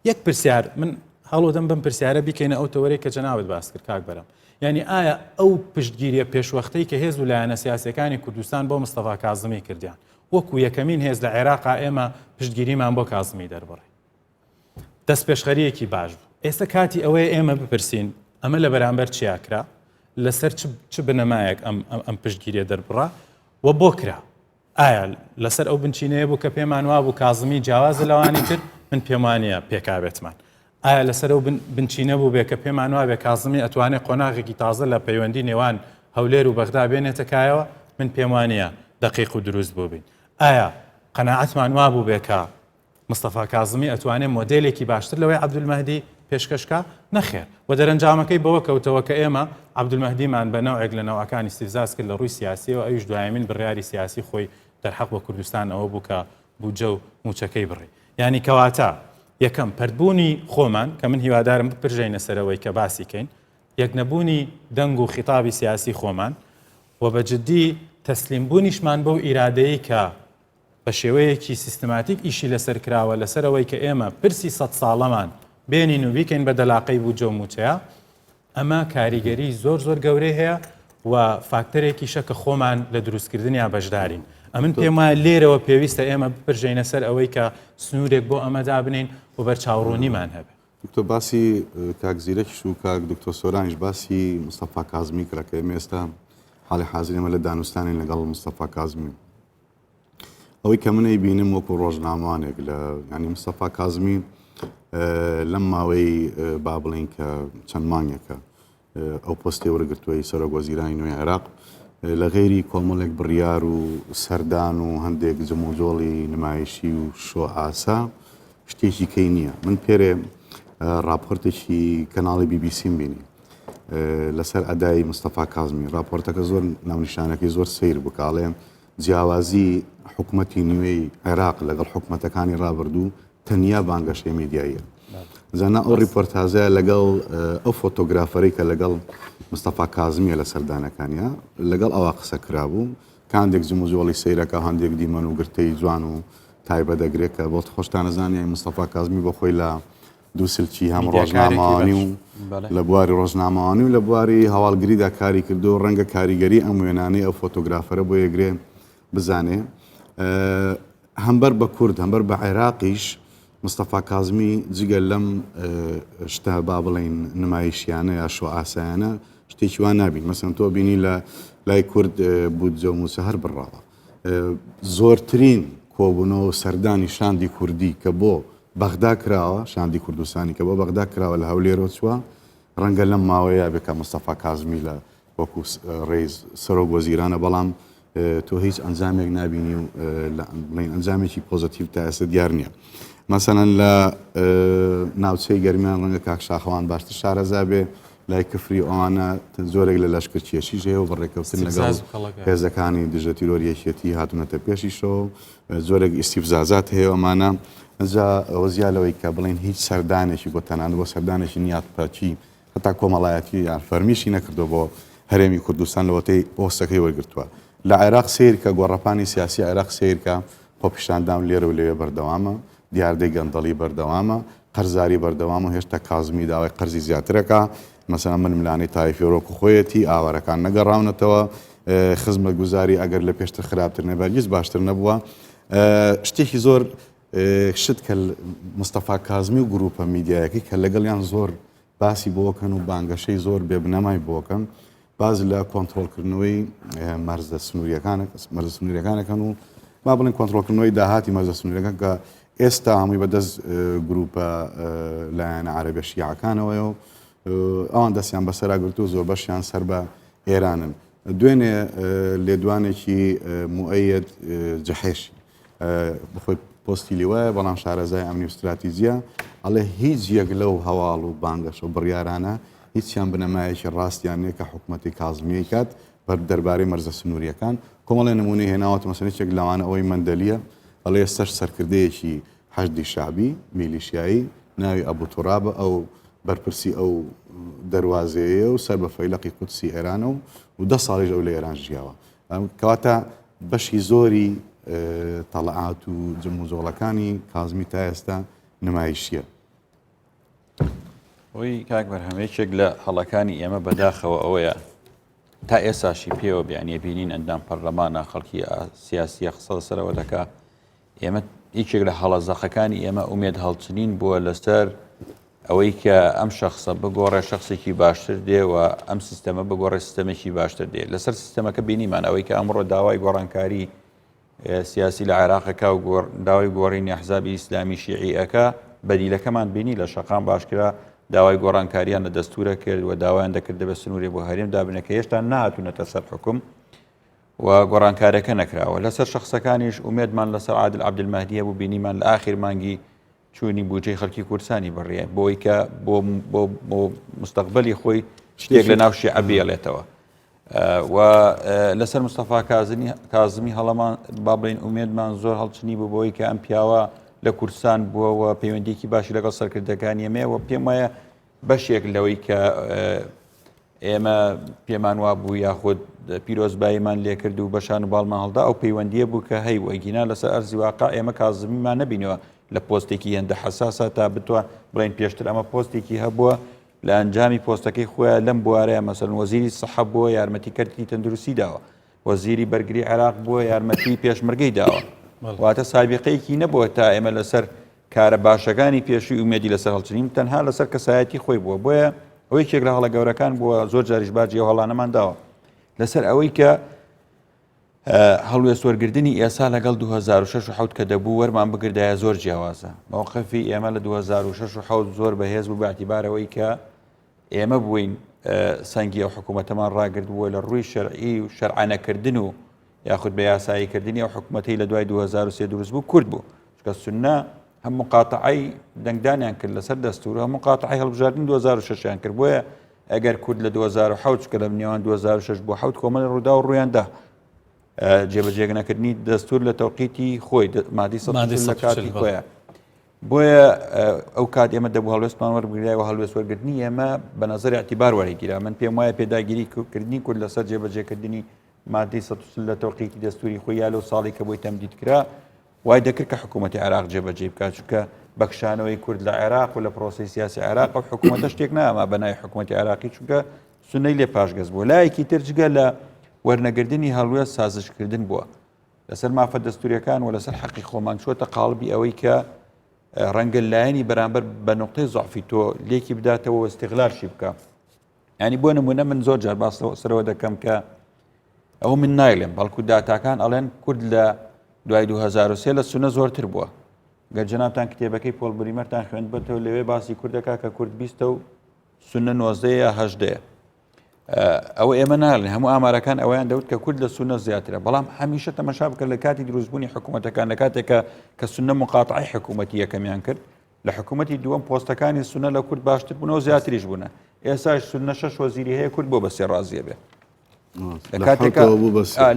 یەک پرسیار من هەڵۆدەم بەم پرسیارە بیکەینە ئەو تەوەرەی کە جەناوت باس کرد کاک بەرەم. یعنی ئایا ئەو پشتگیریە پێشوەختەی کە هێز و لایەنە سیاسەکانی کوردستان بۆ مستەفا کاظمی کردیان وەکو یەکەمین هێز لە عێراقا ئێمە پشتگیریمان بۆ کاظمی دەربڕی دەست پێشخەریەکی باش بوو. ئێستا کاتی ئەوەیە ئێمە بپرسین ئەمە لە بەرامبەر چیاکرا لەسەر چ بنەمایەک ئەم پشتگیریە دەربڕا و بۆ کرا؟ ئایا لەسەر ئەو بنچینەیە بوو کە پێمان وا بوو کاظمی جیاوازە لەوانی کرد من پێم وانە پێکاوێتمان؟ ئایا لەسەر ئەو بنچینە بوو بێ کە پێمان وا بێ کاظمی ئەتوانێت قۆناغێکی تازە لە پەیوەندی نێوان هەولێر و بەغدا بێنێتە کایەوە من پێم وانە دقیق و دروست بوو بین؟ ئایا قەناعەتمان وا بوو بێ کە مستەفا کاظمی ئەتوانێت مۆدێلێکی باشتر لەوەی عەبدولمەهدی پێشکەشکە؟ نەخێر. و دەرەنجامەکەی بەوە کەوتەوە کە ئێمە عەبدولمەهدیمان بە نەوعێک لە نەوەکانی استیفزاز کرد لە ڕووی سیاسیەوە ئەویش دوایمین بڕیاری سیاسی خۆی دەرحەق بە کوردستان ئەوە بوو کە بووجە و موچەکەی بڕی. یعنی کەواتە یەکەم پەردبوونی خۆمان کە من هیوادارم بپرژینە سەرەوەی کە باسی کەین، یەک نەبوونی دەنگ و خیتابی سیاسی خۆمان و بە جددی تەسلیمبوونیشمان بەو ئیرادەیە کە بە شێوەیەکی سیستماتیک ئیشی لەسەر کراوە لەسەرەوەی کە ئێمە پرسی 100 ساڵەمان بێنین و بیکەین بە دەلاقەی بووجە و موچەیە. ئەمە کاریگەری زۆر گەورەی هەیە و فاکتەرێکی شەکە خۆمان لە دروستکردنیان بەشدارین. ئەمن پێم وایە لێرەوە پێویستە ئێمە بپرژینە سەر ئەوەی کە سنوورێک بۆ ئەمەدا بنین و بەرچاوڕوونیمان هەبێت. دکتۆر باسی کاک زیرەکیش و کاک دکتۆر سۆرانیش باسی مستەفا کاظمی کرا کە ئێمە ئێستا حاڵی حازرێمە لە دانوستانین لەگەڵ مستەفا کاظمی. ئەوەی کە منەی بینم وەکو ڕۆژنامەوانێک لە ینی مستەفا کاظمی لەم ماوەی با بڵێن کە چەند مانگێکە ئەو پۆستی وەرگرتووەی سەرۆک وەزیرانی نوێی عێراق لە غێری کۆمەڵێک بڕیار و سەردان و هەندێک جەموجۆڵی نمایشی و شۆ ئاسا شتێکی کەی نییە. من پێرێ راپۆرتێکی کەناڵی BBC بینی لەسەر ئەدای مستەفا کاظمی. راپۆرتەکە زۆر ناونیشانەکەی زۆر سیر بکاڵێ جیاوازی حکوومەتی نوێی عێراق لەگەڵ حکوومەتەکانی ڕابردوو تەنیا بانگەشەی میدیاییە. زانە ئەو ریپۆرتازەیە لەگەڵ ئەو فۆتۆگرافەرەی کە لەگەڵ مستەفا کاظمیە لە سەردانەکانیە لەگەڵ ئەوە قسە کرابوو کاندێک جموجۆڵی سیرەکە هەندێک دیمەن و گرتەی جوان و تایبە دەگرێت کە بۆ خۆشتانە زانانی مستەفا کاظمی بۆ خۆی لە دووسلکی هەم ڕۆژنامەوانی و لە بواری ڕۆژنامەوانی و لە بواری هەواڵگریدا کاری کردو و ڕەنگە کاریگەری ئەم وێنانەی ئەو فۆتۆگرافەرە بۆ یەگرێ بزانێ هەمبەر بە کورد هەمبەر بە عێراقیش مستەفا کاظمی جگە لەم شتە با بڵێن نمایشیانە یا شۆ ئاسایانە شتێکی وان نابین. مەسەن تۆ بینی لە لای کورد بووجە و موچە هەر بڕاوە. زۆرترین کۆبوونەوە و سەردانی شاندی کوردی کە بۆ بەغدا کراوە شاندی کوردستانی کە بۆ بەغدا کراوە لە هەولێرەوە چووە ڕەنگە لەم ماوەیە بێکە مستەفا کاظمی لە وەکو ڕێز سەرۆک وەزیرانە بەڵام تۆ هیچ ئەنجامێک نبینی و بڵێن ئەنجامێکی پۆزتیو تا ئێستا دیار نییە. مەسەڵەن لە ناوچەی گەرمیان ڕەنگە کاک شاخەوان باشتر شارەزا بێ لای کفری ئەوانە زۆرێک لە لەشکر کێشیش هەیە و بەڕێکەوتن لەگەڵ هێزەکانی دژە تیرۆریەکێتی هاتوونەتە پێشیشەوە زۆرێک ئیستیفزازات هەیە ئەمانە ئەجا وەزیالەوەی کە بڵێن هیچ سەردانێکی بۆ تەنانە بۆ سەردانێکی نیاتپاچی هەتا کۆمەڵایەتی یان فەرمیشی نەکردو بۆ هەرێمی کوردستان لەوەتەی پۆستەکەی وەرگرتووە. لە عێراق سیرکە گۆڕەپانی سیاسی عێراق سیرکە خۆپیشاندان لێرە و لێوێ بەردەوامە دیاردەی گەندەڵی بەردەوامە قەرزاری بەردەوام و هێشتا کاظمی داوای قەرزی زیاترەکە مەسەڵەن من ملانی تایفێرۆک و خۆیەتی ئاوارەکان نەگەڕاونەتەوە خزمەت گوزاری ئەگەر لە پێشتر خراپتر نەبەرگیز باشتر نەبووە. شتێکی زۆر شت کە مستەفا کاظمی و گروپە میدیایەکەی کە لەگەڵیان زۆر باسی بۆکەن و بانگەشەی زۆر بێبنەمای بۆکەن باز لە کۆنتترۆلکردنەوەی مەرزە سنووریەکانەکەن و ما بڵێن کۆنتترۆلکردنەوەی داهاتی مەرزە سنووریەکان کە ئێستا هەمووی بەدەست گروپە لایەنە عەرەبە شیعەکانەوەی و ئەوان دەستیان بەسەراگرتو و زۆر بەشیان سەر بە ئێرانن. دوێنێ لێدوانێکی موئەید جەحێشی بخۆی پۆستی لێوایە بەڵام شارەزای ئەمنی و استراتیزیە ئەڵێ هیچ یەک لەو هەواڵ و بانگەش و بڕیارانە هیچیان بنەمایەکی ڕاستیان نیە کە حکوومەتی کازمیەی کات بەر دەربارەی مەرزە سنووریەکان کۆمەڵێ نمونەی هێناوەتە مەسەلێکێک لەوانە ئەوەی مەندەلیە ئەڵێ سەر سەرکردەیەکی حەشدی شعبی میلیشیایی ناوی ئەبوو توڕابە ئەو بەرپرسی ئەو دەواازەیە و سەر بە فەیلقی قودسی ئێرانە و 10 ساڵیش ئەو لە ئێران ژیاوە کەواتە بەشی زۆری تەڵعات و جەم و جۆڵەکانی کازمی تا ئێستا نمایشیە. ئەوی کاک بەرهەمەیەکێک لە هەڵەکانی ئێمە بەداخەوە ئەوەیە تا ئێساشی پێوە بیانیە بینین ئەندام پەرلەمانە خەڵکی سیاسیە قسە لەسەرەوە دەکا ئێمە هیچێک لە هەڵەزەقەکانی ئێمە ئومێد هەڵچنین بووە لەسەر ئەوەی کە ئەم شخصە بگۆڕێ شخصێکی باشتر دێ و ئەم سیستەمە بگۆڕێ سیستەمێکی باشتر دێ لەسەر سیستەمەکە بینیمان ئەوەی کە ئەمڕۆ داوای گۆڕانکاری سیاسی لە عێراقەکە و داوای گۆڕینی ئەحزابی ئیسلامی شیعیەکە بەدیلەکەمان بینی لە شەقام باشکرا داوای گۆڕانکاریان لە دەستورە کرد و داوایان دەکرد بە سنووری بۆ هەرێم دابنەکە هێشتا نهاتوونەتە سەر حکوم و گۆڕانکارەکە نەکراوە لەسەر شخصەکانیش ئومێدمان لەسەر عادل عەبدولمەهدیە بوو بینیمان لە ئاخر مانگی چوونی بودجەی خەڵکی کوردستانی بڕیە بۆی کە بۆ مستەقبەلی خۆی شتێک لە ناو شیعە بێڵێتەوە و لەسەر مستەفا کازمی هەڵەمان با بڵێن ئومێدمان زۆر هەڵچنی بوو بۆی کە ئەم پیاوە لە کوردستان بووەوە پەیوەندیکی باشی لەگەڵ سەرکردەکانی ئێمەوە پێم وایە بەشێک لەوەی کە ئێمە پێمان وا بوو یاخود پیرۆزباییمان لێ کرد و بەشان و باڵمان هەڵدا ئەو پەیوەندیە بوو کە هەی وەگینا لەسەر ئەرزی واقع ئێمە کازمیمان نەبینەوە لە پۆستێکی هێندە حەساسە تا بتوە بڵێن پێشتر ئەمە پۆستێکی هەبووە لە ئەنجامی پۆستەکەی خۆیان لەم بوارەیە مەسەڵەن وەزیری سەحە بووە یارمەتیکەری تەندروستی داوە وەزیری بەرگری عێراق بووە یارمەتی پێشمەرگەی داوە واتە سابقەیەکی نەبووە تا ئێمە لەسەر کارە باشەکانی پێشووی ئومێدی لەسەر هەڵچنین تەنها لەسەر کەسایەتی خۆی بووە بۆیە ئەوەی کێک لە هەڵە گەورەکان بووە زۆر جاریش باجی هەڵانەمان داوە لەسەر ئەوەی کە هەڵوێست وەرگردنی ئێسا لەگەڵ 2006 کە دەبوو وەرمان بگردایە زۆر جیاوازە موقفی ئێمە لە 2006 زۆر بەهێز بوو باعتیبارەوەی کە ئێمە بووین سەنگی ئەو حکوومەتەمان ڕاگرد بووە لە ڕووی شەرعی و شەرعانەکردن و یاخود بە یاساییکردنی ئەو حکوومەتەی لە دوای 2003 دروست بوو کورد بوو چکە سونە هەم مقاتعی دەنگدانیان کرد لەسەر دەستور هەم مقاتعی هەڵبژاردن 2006یان کرد بۆیە ئەگەر کورد لە 2007 کە لە نێوان 2006 بۆ 7 کۆمەڵی ڕوودا و ڕوویاندا جێبەجێنەکردنی دەستور لە تەوقیتی خۆی مادی لە کاتی خۆیە بۆیە ئەو کات ئێمە دەبوو هەڵوێستمان وەربگرای و هەڵوێست وەرگرتنی ئێمە بە نەزەر اعتیبار وەرەگیرا من پێم وایە پێداگیری کردنی کورد لەسەر جێبەجێکردنی مادی لە تەوقیتی دەستوری خۆی یا لەو ساڵی کە بۆی تەمدید کرا وای دەکرد کە حکوومەتی عێراق جێبەجێ بکات چونکە بەخشانەوەی کورد لە عێراق و لە پرۆسی سیاسی عێراق و حکوومەتە شتێک ناما بەنای حکوومەتی عێراقی چونکە سونەی لێ پاشگەز بوو لایەکی تر جگە لە وەرنەگردنی هەڵوێست سازشکردن بووە لەسەر مافە دەستوریەکان و لەسەر حەقی خۆمان چۆتە قاڵبی ئەوەی کە ڕەنگە لایەنی بەرامبەر بە نقطەی زعفی تۆ لێکی بداتەوە استیغلالشی بکە ینی بۆ نمونە من زۆر جار باسەوە دەکەم کە ئەو من نایڵێم بەڵکو داتاکان ئەڵێن کورد لە دوای 2003 لە سونە زۆرتر بووە گەر جەنابتان کتێبەکەی پۆڵ بریمەرتان خوێندبێتەوە لەوێ باسی کوردەکە کە کورد 20 و سونە 19 یا 18 ئەوە ئێمە ناڵێن هەموو ئامارەکان ئەویان دەوت کە کورد لە سونە زیاترە بەڵام هەمیشە تەماشا بکە لە کاتی دروستبوونی حکوومەتەکان لە کاتێکە کە سونە مقاتعی حکوومەتی یەکەمیان کرد لە حکوومەتی دووەم پۆستەکانی سونە لە کورد باشتر بوونەوە زیاتریش بوونە ئێساش سونە 6 وەزیری هەیە کورد بۆ بەسێ ڕازیە بێ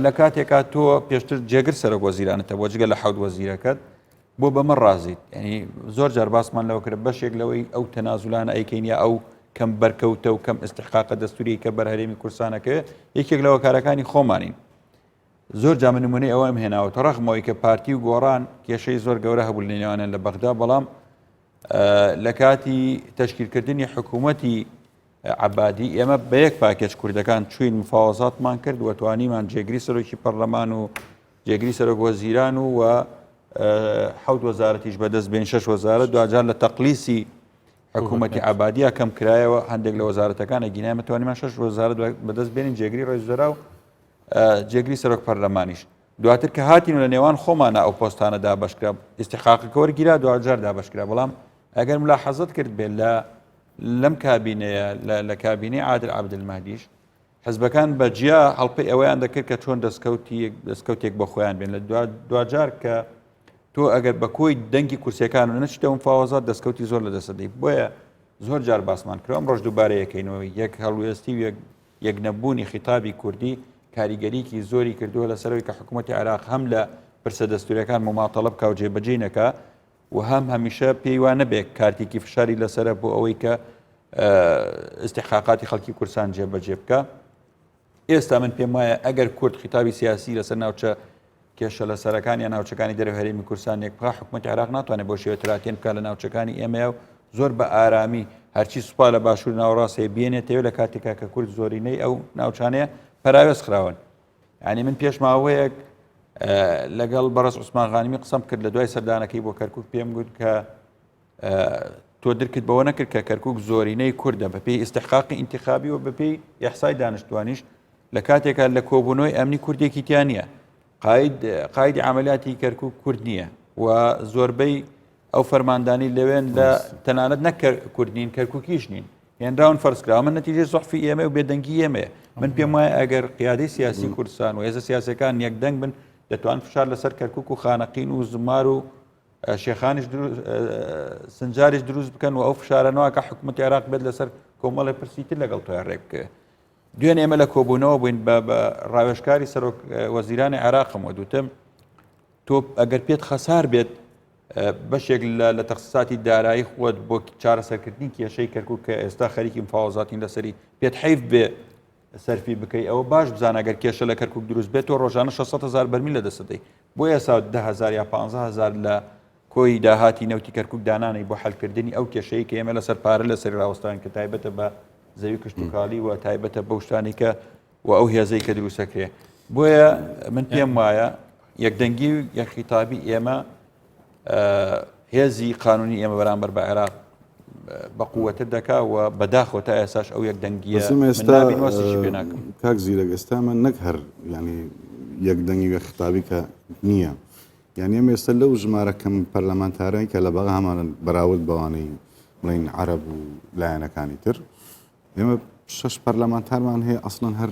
لە کاتێکا تۆ پێشتر جێگر سەرۆک وەزیرانەتە بۆ جگە لە حەوت وەزیرەکەت بۆ بەمە ڕازیت ینی زۆر جار باسمان لەوە کرد بەشێک لەوەی ئەو تەنازولانە ئەیکەینیا ئەو کەم بەرکەوتە و کەم استحقاقە دەستوری کە بەرهەرێمی کوردستانەکە یەکێک لەوە کارەکانی خۆمانین زۆر جا من نمونەی ئەوەم هێناوە ڕەخمەوەی کە پارتی و گۆڕان کێشەی زۆر گەورە هەبوو لە نێوانیان لە بەغدا بەڵام لە کاتی تەشکیلکردنی حکوومەتی عەبادی ئێمە بە یەک پاکێج کوردەکان چوین مفاوەزاتمان کرد و توانیمان جێگری سەرۆکی پەرلەمان و جێگری سەرۆک وەزیران و حەوت وەزارەتیش بەدەست بێن 6 وەزارەت دوجار لە تەقلیسی حکوومەتی عبادیە کەم کرایەوە هەندێک لە وەزارەتەکانە گینامەتوانیمان 6 وەزارەت بەدەست بێنین جێگری ڕێژەرا و جێگری سەرۆک پەرلەمانیش دواتر کە هاتین و لە نێوان خۆمانە ئەو پۆستانە دابەشکرا ئیستیحقاقی وەرگیرا دوجار دابەشکرا بەڵام ئەگەر ملاحەزەت کرد بێت لەم کابینەیە لە کابینەی عادل عەبدولمەهدیش حزبەکان بەجیا هەڵپەی ئەوەیان دەکرد کە چۆن دەستکەوتێک بە خۆیان بێن لە دوجار کە تۆ ئەگەر بە کۆی دەنگی کورسیەکان و نەچیتەوە مفاوەزات دەستکەوتی زۆر لە دەسەدەی بۆیە زۆر جار باسمان کرد ئەم ڕۆژ دووبارە یەکەینەوە یەک هەڵوێستی و یەک نەبوونی خیتابی کوردی کاریگەریکی زۆری کردووە لەسەرەوەی کە حکوومەتی عێراق هەم لە پرسە دەستوریەکان مماتەڵە بکە و جێبەجێ نەکا و هەم هەمیشە پێی وانە بێت کارتێکی فشاری لەسرە بۆ ئەوەی کە استحقاقاتی خەڵکی کورسان جێبەجێ بکە ئێستا من پێم وایە ئەگەر کورد خیتابی سیاسی لەسەر ناوچە کێشە لە سەرەکان یا ناوچەکانی دەرەوە هەرێمی کوردستان یەک بخا حکوومەتی عێراق ناتوانێت بۆ شێوە تراتێن بکات لە ناوچەکانی ئێمە و زۆر بە ئارامی هەرچی سوپا لە باشوور ناوەڕاستەیە بێنێتەوە لە کاتێکا کە کورد زۆرینەی ئەو ناوچانەیە پەراوێز خراون ینی من پێش ماوەیەک لەگەڵ بەڕێز عوسمان غانیمی قسەم کرد لە دوای سەردانەکەی بۆ کەرکووک پێم گوت کە تۆ درکت بەوە نەکرد کە کەرکووک زۆرینەی کوردە بەپێی ئیستیحقاقی ئینتیخابی و بەپێی یەحسای دانیشتوانیش لە کاتێکا لە کۆبوونەوەی ئەمنی کوردێکی تیان نییە قایدی عملیاتی کەرکووک کورد نییە و زۆربەی ئەو فەرماندانی لەوێن لە تەنانەت نەک کوردنین کەرکووکیش نین هێنراون فەرزکراوە من نەتیجەی زۆحفی ئێمە و بێدەنگی ئێمەیە من پێم وایە ئەگەر قیادەی سیاسی کوردستان و هێزە سیاسەکان یەکدەنگ بن دەتوان فشار لەسەر کەرکووک و خانەقین و زمار و شێخانیش سنجاریش دروست بکەن و ئەو فشارەنەوە کە حکوومەتی عێراق بێت لەسەر کۆمەڵی پرسیتر لەگەڵ تۆیان ڕێ بکە دوێن ئێمە لە کۆبوونەوە بووین بە ڕاوێژکاری سەرۆک وەزیرانی عێراقم و دوتم تۆ ئەگەر پێت خەسار بێت بەشێک لە تەخصیصاتی دارایی خۆت بۆ چارەسەرکردنی کێشەی کەرکووک کە ئێستا خەریکی مفاوەزاتین لەسەری پێت حیف بێ سەرفی بکەی ئەوە باش بزانە ئەگەر کێشە لە کەرکووک دروست بێت تۆ ڕۆژانە 600,000 بەرمیل لە دەسەدەی بۆ ئێستا 10,000 یا 15,000 لە کۆی داهاتی نەوتی کەرکووک دانانەی بۆ حەلکردنی ئەو کێشەیە کە ئێمە لەسەر پارە لەسەری ڕاوەستان کە تایبەتە بە زەوی کشتتوکاڵی و تایبەتە بەو شتانی کە و ئەو هێزەی کە دروستەکرێ بۆیە من پێم وایە یەکدەنگی و یەکخیتابی ئێمە هێزی قانونی ئێمە بەرامبەر بە عێراق بە قووەتر دەکا و بەداخەوە تا ئێساش ئەو یەکدەنگیە کاک زیرەک ئێستا من نەک هەر ینی یەکدەنگی و خیتابی کە نییە یعنی ئێمە ئێستا لەو ژمارەکەم پەرلەمانتارەی کە لە بەغا هەمان بەراورد بەوانەی بڵین عەرەب و لایەنەکانی تر ئێمە 6 پەرلەمانتارمان هەیە ئەسڵەن هەر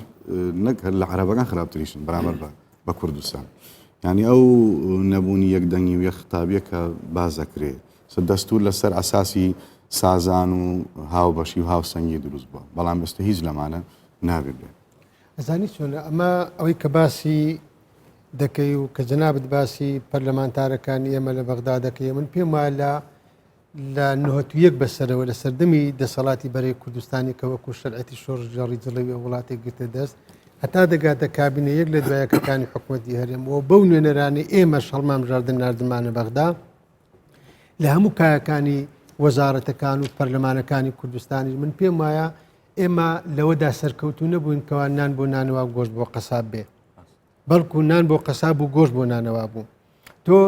نەک لە عەرەبەکان خراپتریشن بەرامبەر بە کوردستان ینی ئەو نەبوونی یەکدەنگی و یەکخیتابیە کە باز دەکرێت دەستور لەسەر ئەساسی سازان و هاوبەشی و هاوسەنگی دروست بووە بەڵام بەستە هیچ لەمانە نابێت بێت ئەزانی چۆنە ئەمە ئەوەی کە باسی دەکەی و کە جەنابەت باسی پەرلەمانتارەکانی ئێمە لە بەغدا دەکەی من پێم وایە لە 91 بەسەرەوە لە سەردەمی دەسەڵاتی بەرەی کوردستانی کە وەکو شەرعەتی شۆڕژەڕی جڵەوی وڵاتێک گرتە دەست هەتا دەگاتە کابینە یەک لە دوایەکەکانی حکوومەتی هەرێمەوە بەو نوێنەرانی ئێمەش هەڵمام ژاردن ناردمانە بەغدا لە هەموو کایەکانی وەزارەتەکان و پەرلەمانەکانی کوردستانی من پێم وایە ئێمە لەوەدا سەرکەوتو نەبووین کەوا نان بۆ نانەوە گۆشت بۆ قەساب بێ بەڵکو نان بۆ قەساب و گۆشت بۆ نانەوە بوو تۆ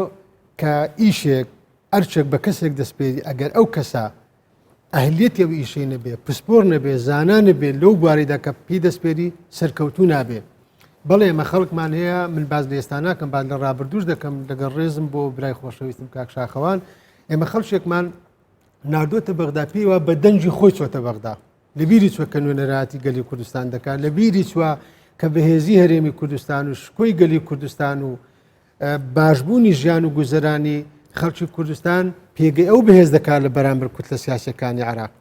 کە ئیشێک ئەرچێک بە کەسێک دەستپێری ئەگەر ئەو کەسە ئەهلیەتی ئەو ئیشەی نەبێ پسپۆر نەبێ زانان نەبێ لەو بوارەیدا کە پێی دەستپێری سەرکەوتو نابێ بەڵێ ئێمە خەڵکمان هەیە من باز لە ئێستا ناکەم باز لە ڕابردوش دەکەم لەگەڵ ڕێزم بۆ برای خۆشەویستم کاک شاخەوان ئێمە خەڵکێکمان ناردۆتە بەغدا پێیوە بە دەنجی خۆی چۆتە بەغدا لەبیری چوە کە نوێنەراتی گەلی کوردستان دەکات لەبیری چوە کە بەهێزی هەرێمی کوردستان و شکۆی گەلی کوردستان و باشبوونی ژیان و گوزەرانی خەڵکی کوردستان پێگەی ئەو بەهێز دەکات لە بەرامبەر کوتلە سیاسەکانی عێراق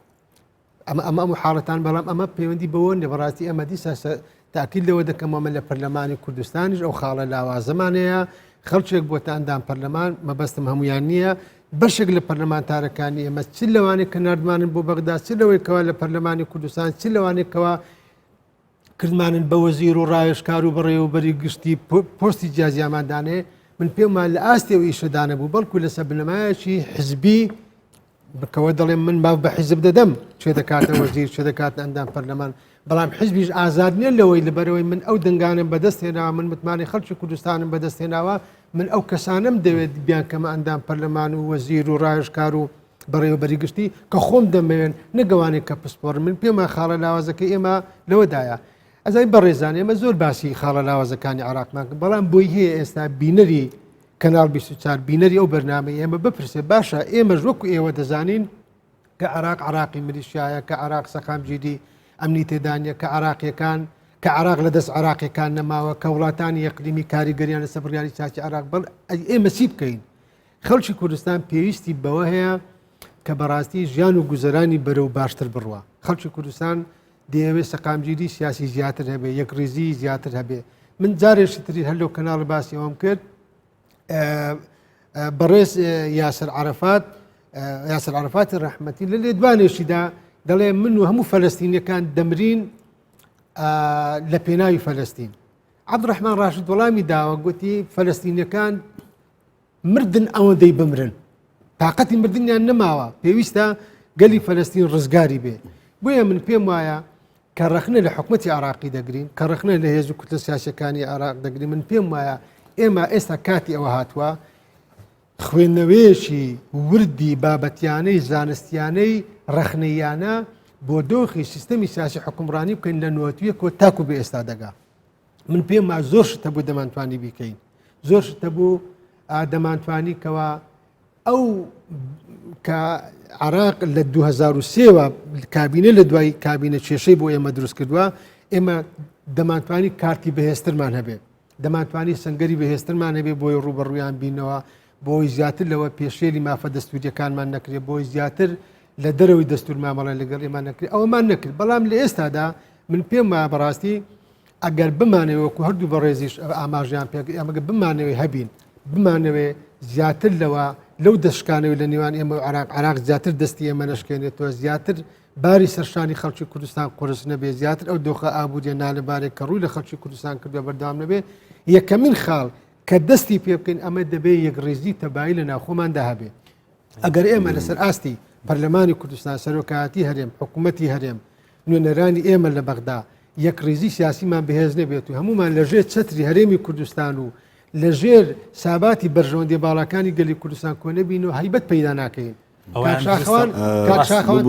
ئەمە حاڵەتان بەڵام ئەمە پەیوەندی بەوە نیە بەڕاستی ئەمە دیسا تاکید لەوە دەکەم ئەمە لە پەرلەمانی کوردستانیش ئەو خاڵە لاوازەمانەیە خەڵکێک بۆتە ئەندام پەرلەمان مەبەستم هەمویان نییە بەشێک لە پەرلەمانتارەکانی ئێمە چ لەوانێک کە نردمانن بۆ بەغدا چ لەوەی کەوا لە پەرلەمانی کوردستان چ لەوانێکەوە کردمانن بە وەزیر و ڕاوێژکار و بەڕێوەبەری گشتی پۆستی جیازیاماندانێ من پێم وایە لە ئاستی ئەو ئیشەدانە بوو بەڵکو لەسەر بنەمایەکی حزبی بکەوە دەڵێم من باو بە حیزب دەدەم چێ دەکاتە وەزیر چێ دەکاتە ئەندام پەرلەمان بەڵام حزبیش ئازاد نییە لەوەی لەبەرەوەی من ئەو دەنگانم بەدەست هێناوە من متمانی خەڵکی کوردستانم بەدەست هێناوە من ئەو کەسانم دەوێت بیان کەمە ئەندام پەرلەمان و وەزیر و ڕاوێژکار و بەڕێوەبەری گشتی کە خۆم دەمەوێن نەگەوانێک کە پسپۆر من پێمە خاڵە لاوازەکە ئێمە لەوەدایە ئەزای بەڕێزان ئێمە زۆر باسی خاڵە لاوازەکانی عراقمان کرد بەڵام بۆی هەیە ئێستا بینەری کەناڵ 24 بینەری ئەو بەرنامەی ئێمە بپرسێ باشە ئێمەش وەکو ئێوە دەزانین کە عراقی ملیشیایە کە عراق سەقامجیدی ئەمنی تێدانە کە عراقیەکان کە عراق لە دەست عراقیەکان نەماوە کە وڵاتانی یەقلیمی کاریگەریان لەسەر بڕیاری چاکی عراق بەڵ ئێمە چی بکەین خەڵکی کوردستان پێویستی بەوە هەیە کە بەڕاستی ژیان و گوزەرانی بەرەو باشتر بڕوە خەڵکی کوردستان دەیەوێت سەقامجیدی سیاسی زیاتر هەبێ یەکڕێزی زیاتر هەبێ من جارێکی تری هەر لەو کەناڵ باسی ئەوم کرد بەڕێز یاسر عەرەفاتی ڕەحمەتی لە لێدوانێشیدا دەڵێ من و هەموو فەلەستینیەکان دەمرین لە پێناوی فەلەستین عەبدوڕەحمان ڕاشد وەڵامی داوە گوتی فەلەستینیەکان مردن ئەوەندەی بمرن تااقەتی مردنیان نەماوە پێویستە گەلی فەلەستین ڕزگاری بێ بۆیە من پێم وایە کە ڕەخنە لە حکومەتی عراقی دەگرین کە ڕەخنە لە هێز و کوتە سیاسەکانی عراق دەگرین من پێم وایە ئێمە ئێستا کاتی ئەوە هاتووە خوێندنەوەیەکی وردی بابەتیانەی زانستیانەی ڕەخنەیانە بۆ دۆخی سیستەمی سیاسی حکومڕانی بکەین لە نوێتویەکەوە تاکو بێ ئێستا دەگا من پێم وایە زۆر شتە بوو دەمانتوانی بیکەین زۆر شتە بوو دەمانتوانی کەوە ئەو کە عراق لە 2003وە کابینە لە دوای کابینە کێشەی بۆ ئێمە دروست کردووە ئێمە دەمانتوانی کارتی بەهێزترمان هەبێ دەمانتوانی سنگەری بەهێزترمان هەبێ بۆی ڕوبەڕوویان بینەوە بۆی زیاتر لەوە پێشێلی مافە دەستوریەکانمان نەکرێت بۆی زیاتر لە دەرەوەی دەستور مامەڵە لەگەڵ ئێمان نەکرێت ئەوەمان نەکرد بەڵام لە ئێستادا من پێم وایە بەڕاستی ئەگەر بمانەوەکو هەردوو بەڕێزیش ئاماژیان پێ ئەمەگە بمانەوەی هەبین بمانەوێ زیاتر لەو دەشکانەوە لە نێوان ئێمە عراق زیاتر دەستی ئێمە نەشکێنێتەوە زیاتر باری سەرشانی خەڵکی کوردستان قورس نەبێ زیاتر ئەو دۆخە ئابوووریە نالەبارێک کە ڕووی لە خەڵکی کوردستان کردووە بەردەوام نەبێ یەکەمین خاڵ کە دەستی پێ بکەین ئەمە دەبێ یەکڕێزی تەبایی لە ناوخۆماندا هەبێ ئەگەر ئێمە لەسەر ئاستی پەرلەمانی کوردستان سەرۆکایەتی هەرێم حکوومەتی هەرێم نوێنەرانی ئێمە لە بەغدا یەکڕێزی سیاسیمان بەهێز نەبێت و هەمومان لەژێر چەتری هەرێمی کوردستان و لەژێر ساباتی بەرژەوەندی باڵەکانی گەلی کوردستان کۆ نەبین و هەیبەت پەیدا ناکەین کاکشاخەوان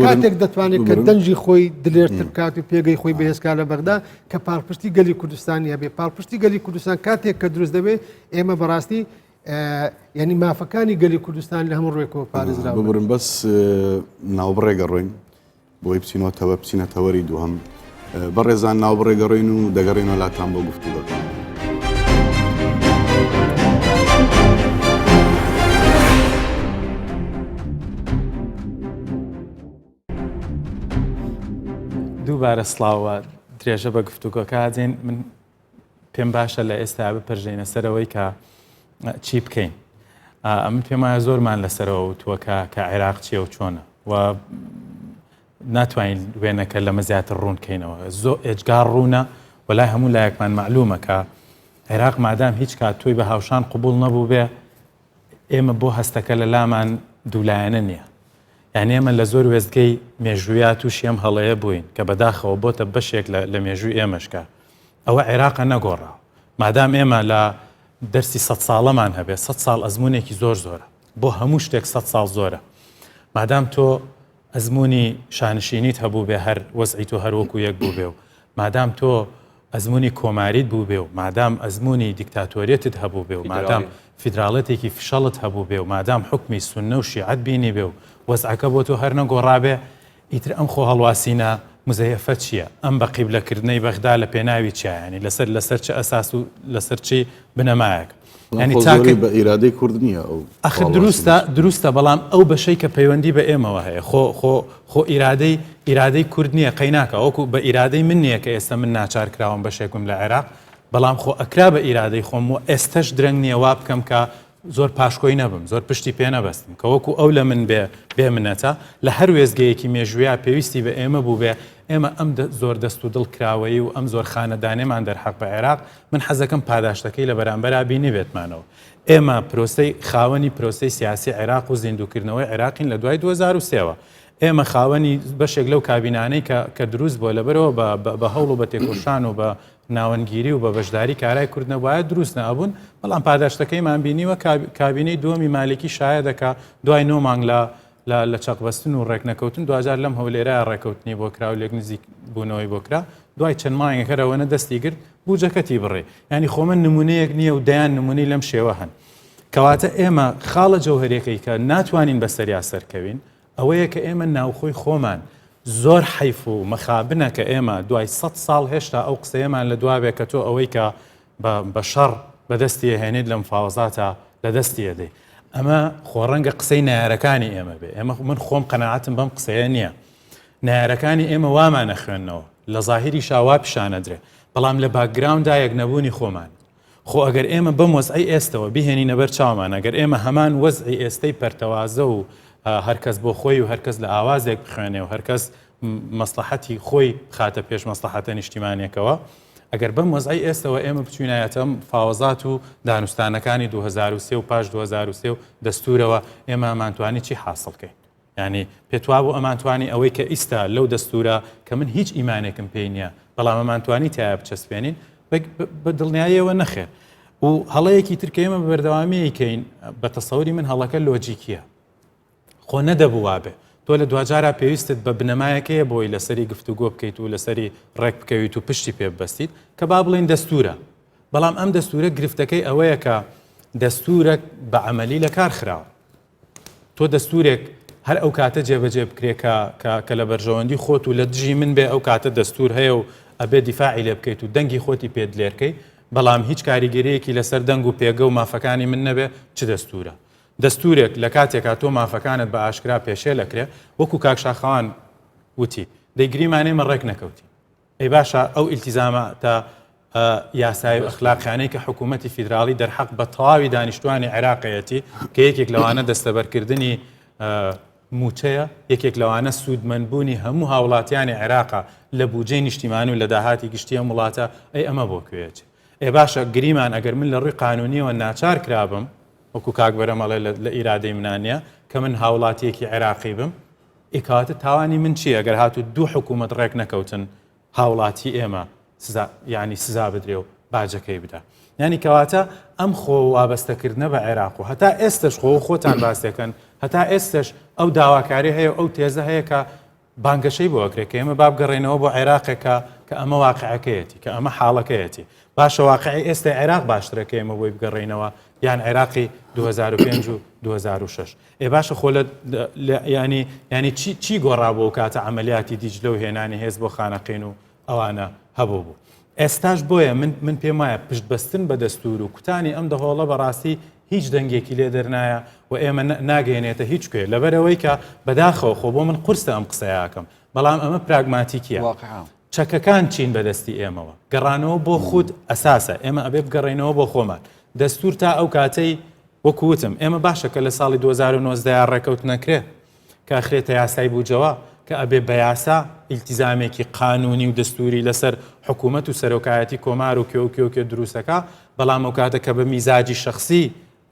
کاتێک دەتوانێت کە دەنجی خۆی دلێرتر بکات و پێگەی خۆی بەهێزکار لە بەغدا کە پاڵپشتی گەلی کوردستانی هەبێ پاڵپشتی گەلی کوردستان کاتێک کە دروست دەبێت ئێمە بەڕاستی ینی مافەکانی گەلی کوردستان لە هەموو ڕێکەوە پارێزرا ببرن بەس ناوبڕێگەڕۆین بۆی بچینەوە بچینەتەوەری دووهەم بەڕێزان ناوبڕێگەڕۆین و دەگەڕێنەوە لاتان بۆ گفتوگەکان دووبارە سڵاوە درێژە بە گفتوگۆکە هاجین من پێم باشە لە ئێستا بپەرژێنە سەرەوەی کە چی بکەین ئەمن پێم وایە زۆرمان لەسەرەوە وتووەکە کە عێراق چیە و چۆنە و ناتوانین وێنەکە لەمە زیاتر ڕوونکەینەوە زۆر ئێجگار ڕوونە وەلای هەموو لایەکمان معلومە کە عێراق مادام هیچ کات تۆی بە هاوشان قبول نەبوو بێ ئێمە بۆ هەستەکە لە لامان دوولایەنە نییە یعنی ئێمە لە زۆر وێستگەی مێژوویە تووشی ئەم هەڵەیە بووین کە بەداخەوە بۆتە بەشێک لە مێژووی ئێمەشکە ئەوە عێراقە نەگۆڕا مادام ئێمە لە دەرسی 100 ساڵەمان هەبێت 100 ساڵ ئەزمونێکی زۆرە بۆ هەموو شتێک 100 ساڵ زۆرە مادام تۆ ئەزمموی شانشینیت هەبوو بێ هەر وەزعی تۆ هەروەکو یەک بوو بێ و مادام تۆ ئەزمموی کۆماریت بوو بێ و مادام ئەزمموی دیکتاتۆریەتت هەبوو بێ و مادام فیدراڵەتێکی فشەڵت هەبوو بێ و مادام حکمی سونە و شیعەت بینی بێ و وەزعەکە بۆ تۆ هەر نەگۆڕابێ ئیتر ئەم خۆ هەڵواسینە مزەیەفە چییە ئەم بە قیبلەکردنەی بەغدا لە پێناوی چیانی لەسەر چه ئەساس و لەسەر چی بنەمایەک ینی تاکە بە ئیرادەی کورد نییە ئەو ئەخر دروستە بەڵام ئەو بەشەی کە پەیوەندی بە ئێمەوە هەیە خۆ ئیرادەی کورد نییە قەیناکە ئەوکو بە ئیرادەی من نییە کە ئێستا من ناچارکراوم بەشێکم لە عێراق بەڵام خۆ ئەکرا بە ئیرادەی خۆم و ئێستش درەنگ نییە وا بکەم کە زۆر پاشکۆی نەبم زۆر پشتی پێ نەبەستم کە وەکو ئەو لە من بێ منەتە لە هەر وێزگەیەکی مێژوویە پێویستی بە ئێمە بوو بێ ئێمە ئەم زۆر دەست و دڵ کراوەی و ئەم زۆر خانەدانێمان دەرحەق بە عێراق من حەزەکەم پاداشتەکەی لە بەرامبەر بینی بێتمانەوە ئێمە پرۆسەی خاوەنی پرۆسەی سیاسی عێراق و زیندوکردنەوەی عێراقین لە دوای 2003ەوە ئێمە خاوەنی بەشێک لەو کابینانەی کە دروست بۆ لەبەرەوە بە هەوڵ و بە تێکۆشان و بە ناوەنگیری و بە بەشداری کارای کورد نەبووایە دروست نەبوون بەڵام پاداشتەکەیمان بینیوە کابینەی دووەمی مالکی شایە دەکا دوای 9 مانگ لە چەقبەستن و ڕێکنەکەوتن دوجار لەم هەولێرە ڕێکەوتنی بۆ کرا و لێک نزیک بوونەوەی بۆ کرا دوای چەند مانگەکەرەوەنە دەستی کرد بوجەکەتی بڕێ ینی خۆمە نمونەیەک نییە و دەیان نمونەی لەم شێوە هەن کەواتە ئێمە خاڵە جەوهەریەکەی کە ناتوانین بەسەریا سەرکەوین ئەوەیە کە ئێمە ناوخۆی خۆمان زۆر حیف و مەخابنە کە ئێمە دوای 100 ساڵ هێشتا ئەو قسەیەمان لە دوابێ کە تۆ ئەوەی کە بە شەڕ بەدەستی هێنێت لە مفاوەزاتە لە دەستی دەی ئەمە خۆڕەنگە قسەی نایارەکانی ئێمە بێ ئێمە من خۆم قەنەعەتم بەم قسەیە نییە نایارەکانی ئێمە وامانە خوێندنەوە لە ظاهری شاوا پیشانەدرێ بەڵام لە باکگراوندا یەک نەبوونی خۆمان خۆ ئەگەر ئێمە بەم وەزعی ئێستەوە بهێنینە بەر چاومان ئەگەر ئێمە هەمان وەزعی ئێستەی پەرتەوازە و هەرکەس بۆ خۆی و هەرکەس لە ئاوازێک بخوێنێ و هەرکەس مەسلحەتی خۆی خاتە پێش مەسلحەتە نیشتیمانیەکەوە ئەگەر بەم وەزعی ئێستەوە ئێمە بچوینایەتەم فاوەزات و دانوستانەکانی 2023 و پاش 2023 و دەستورەوە ئێمە ئەمانتوانی چی حاصلکەین ینی پێتوا بوو ئەمانتوانی ئەوەی کە ئیستا لەو دەستورە کە من هیچ ئیمانێکم پێی نییە بەڵام ئەمانتوانی تایە بچەسپێنین بە دڵنیاییەوە نەخێر و هەڵەیەکی تر کە ئێمە بەردەوامیەکەین بە تەسەوری من هەڵەکە لۆجیکیە خۆ نەدەبوو وابێ تۆ لە دوجارە پێویستت بە بنەمایەکەیە بۆی لەسەری گفتوگۆ بکەیت و لەسەری ڕێک بکەویت و پشتی پێ ببەستیت کە با بڵێن دەستورە بەڵام ئەم دەستورە گرفتەکەی ئەوەیە کە دەستورێک بە عەمەلی لە کار خراوە تۆ دەستورێک هەر ئەو کاتە جێبەجێ بکرێ کە لە بەرژەوەندی خۆت و لە دژی من بێ ئەو کاتە دەستور هەیە و ئەبێ دیفاعی لێ بکەیت و دەنگی خۆتی پێت لێرکەی بەڵام هیچ کاریگەریەکی لەسەر دەنگ و پێگە و مافەکانی من نەبێ چ دەستورە دەستورێک لە کاتێکا تۆ مافەکانت بە ئاشکرا پێشێ لەکرێ وەکو کاکشاخەوان وتی دەیگریمانەی من ڕێک نەکەوتی ئەی باشە ئەو ئیلتیزامە تا یاسای و ئەخلاقیانەی کە حکوومەتی فیدراڵی دەرحەق بە تەواوی دانیشتوانی عێراقەتی کە یەکێک لەوانە دەستەبەرکردنی موچەیە یەکێک لەوانە سوودمەندبوونی هەموو هاوڵاتیانی عێراقا لە بودجەی نیشتیمانی و لە داهاتی گشتی ئەم وڵاتە ئەی ئەمە بۆ کوێچ ئێ باشە گریمان ئەگەر من لە ڕووی قانونیەوە ناچار کرابم وەکو کاکبەرە مەڵێ لە ئیرادەی منانە کە من هاوڵاتیەکی عێراقی بم ئیکاتە تاوانی من چی ئەگەر هاتو دوو حکوومەت ڕێک نەکەوتن هاوڵاتی ئێمە ینی سزا بدرێ و باجەکەی بدە ینی کەواتە ئەم خۆ وابەستەکردنە بە عێراق و هەتا ئێستش خۆ خۆتان باسیەکەن هەتا ئێستش ئەو داواکاری هەیە ئەو تێزە هەیە کە بانگەشەی بۆ ئەکرێت کە ئێمە بابگەڕێنەوە بۆ عێراقێکە کە ئەمە واقعەکەیەتی کە ئەمە حاڵەکەیەتی باشە واقعی ئێستا عێراق باشترەکە ئێمە بۆی بگەڕێنەوە یان عێراقی 2005 و 2006 ئێ باشە خۆ ینی چی گۆڕا بۆ کاتە عملیاتی دیجلە و هێنانی هێز بۆ خانەقین و ئەوانە هەبوو بوو ئێستاش بۆیە من پێم وایە پشتبەستن بە دەستور و کوتانی ئەم دەهۆڵە بەڕاستی هیچ دەنگێکی لێ دەرنایە و ئێمە ناگەێنێتە هیچ کوێ لەبەرەوەی کە بەداخەوە خۆ بۆ من قورسە ئەم قسەیەکەم بەڵام ئەمە پراگماتیکیە چەکەکان چین بەدەستی ئێمەوە گەڕانەوە بۆ خود ئەساسە ئێمە ئەبێ بگەڕێنەوە بۆ خۆمان دەستور تا ئەو کاتەی وەکوتم ئێمە باشە کە لە ساڵی 2009 ڕێکەوت نەکرێ کە ئەخرێتە یاسای بووجەوە کە ئەبێ بە یاسا ئیلتیزامێکی قانونی و دەستوری لەسەر حکوومەت و سەرۆکایەتی کۆمار و کێوکێ دروستەکە بەڵام ئەو کاتە کە بە میزاجی شخصی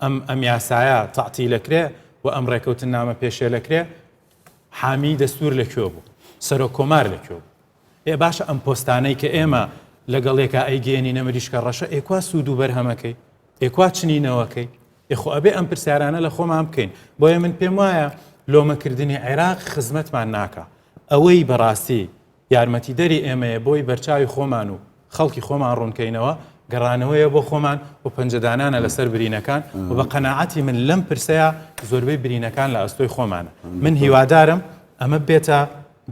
ئەم یاسایە تەعتیلەکرێ و ئەم ڕێکەوتن نامە پێشێ لەکرێ حامی دەستور لەکوێ بوو سەرۆک کۆمار لەکوێ بوو ئێ باشە ئەم پۆستانەی کە ئێمە لەگەڵێکە ئەیگەێنی نەمەریشکە ڕەشە ئێکوا سوود و بەرهەمەکەی ئێکوا چنینەوەکەی ئێخۆ ئەبێ ئەم پرسیارانە لە خۆمان بکەین بۆیە من پێم وایە لۆمەکردنی عێراق خزمەتمان ناکە ئەوەی بەڕاستی یارمەتیدەری ئێمەیە بۆی بەرچاوی خۆمان و خەڵکی خۆمان ڕوونکەینەوە گەڕانەوەیە بۆ خۆمان و پەنجەدانانە لەسەر برینەکان و بە قەناعەتی من لەم پرسەیە زۆربەی برینەکان لە ئەستۆی خۆمانە من هیوادارم ئەمە بێتە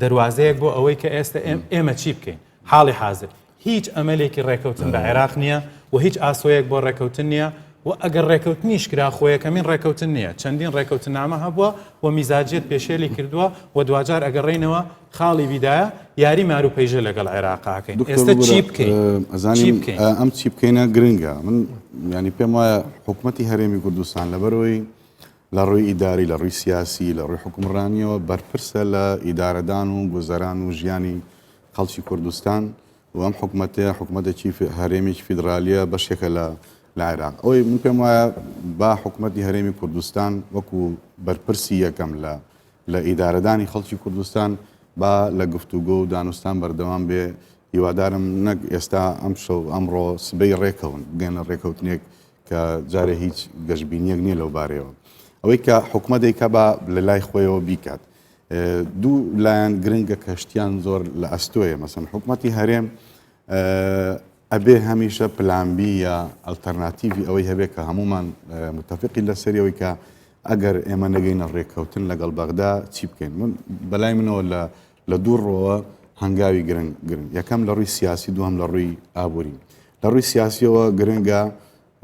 دەواازەیەک بۆ ئەوەی کە ئێستا ئێمە چی بکەین حاڵی حاضر هیچ ئەمەلێکی ڕێکەوتن بە عێراق نییە و هیچ ئاسۆیەک بۆ ڕێکەوتن نییە و ئەگەر ڕێکەوتنیش کرا خۆیەکەمین ڕێکەوتن نییە چەندین ڕێکەوتنامە هەبووە و میزاجێت پێشێلی کردووە و دوجار ئەگەڕێینەوە خاڵی بیدایە یاری مارو پەیژە لەگەڵ عێراقاکەین ئێستا چی بکەین ئەم چی بکەینە گرنگە من ینی پێم وایە حکوومەتی هەرێمی کوردستان لەبەرەوەی لە ڕووی ئیداری لە ڕووی سیاسی لە ڕووی حکومڕانیەوە بەرپرسە لە ئیدارەدان و گوزەران و ژیانی خەڵکی کوردستان و ئەم حکوومەتەیە حکوومەتێکی هەرێمێکی فیدرالیە بەشێکە لە عێراق ئەوەی من پێم وایە با حکوومەتی هەرێمی کوردستان وەکو بەرپرسی یەکەم لە ئیدارەدانی خەڵکی کوردستان با لە گفتوگۆ و دانوستان بەردەوام بێ هیوادارم نەک ئێستا ئەم شەو ئەمڕۆ سبەی ڕێکەون بگەنە ڕێکەوتنێک کە جارێ هیچ گەشتبینیەک نییە لەو بارەوە ئەوەی کە حکومەتێکە بە لە لای خۆیەوە بیکات دوو لایەن گرنگە کەشتیان زۆر لە ئەستۆیە مەسەن حکومەتی هەرێم ئەبێ هەمیشە پلانبی یا ئەلتەرناتیڤی ئەوەی هەبێت کە هەمومان متفقی لەسەریەوەی کە ئەگەر ئێمە نەگەینە ڕێککەوتن لەگەڵ بەغدا چی بکەین من بەلای منەوە لە دوو ڕۆوە هەنگاوی گرنگ یەکەم لە ڕووی سیاسی دووەم لە ڕووی ئابووری لە ڕووی سیاسیەوە گرنگە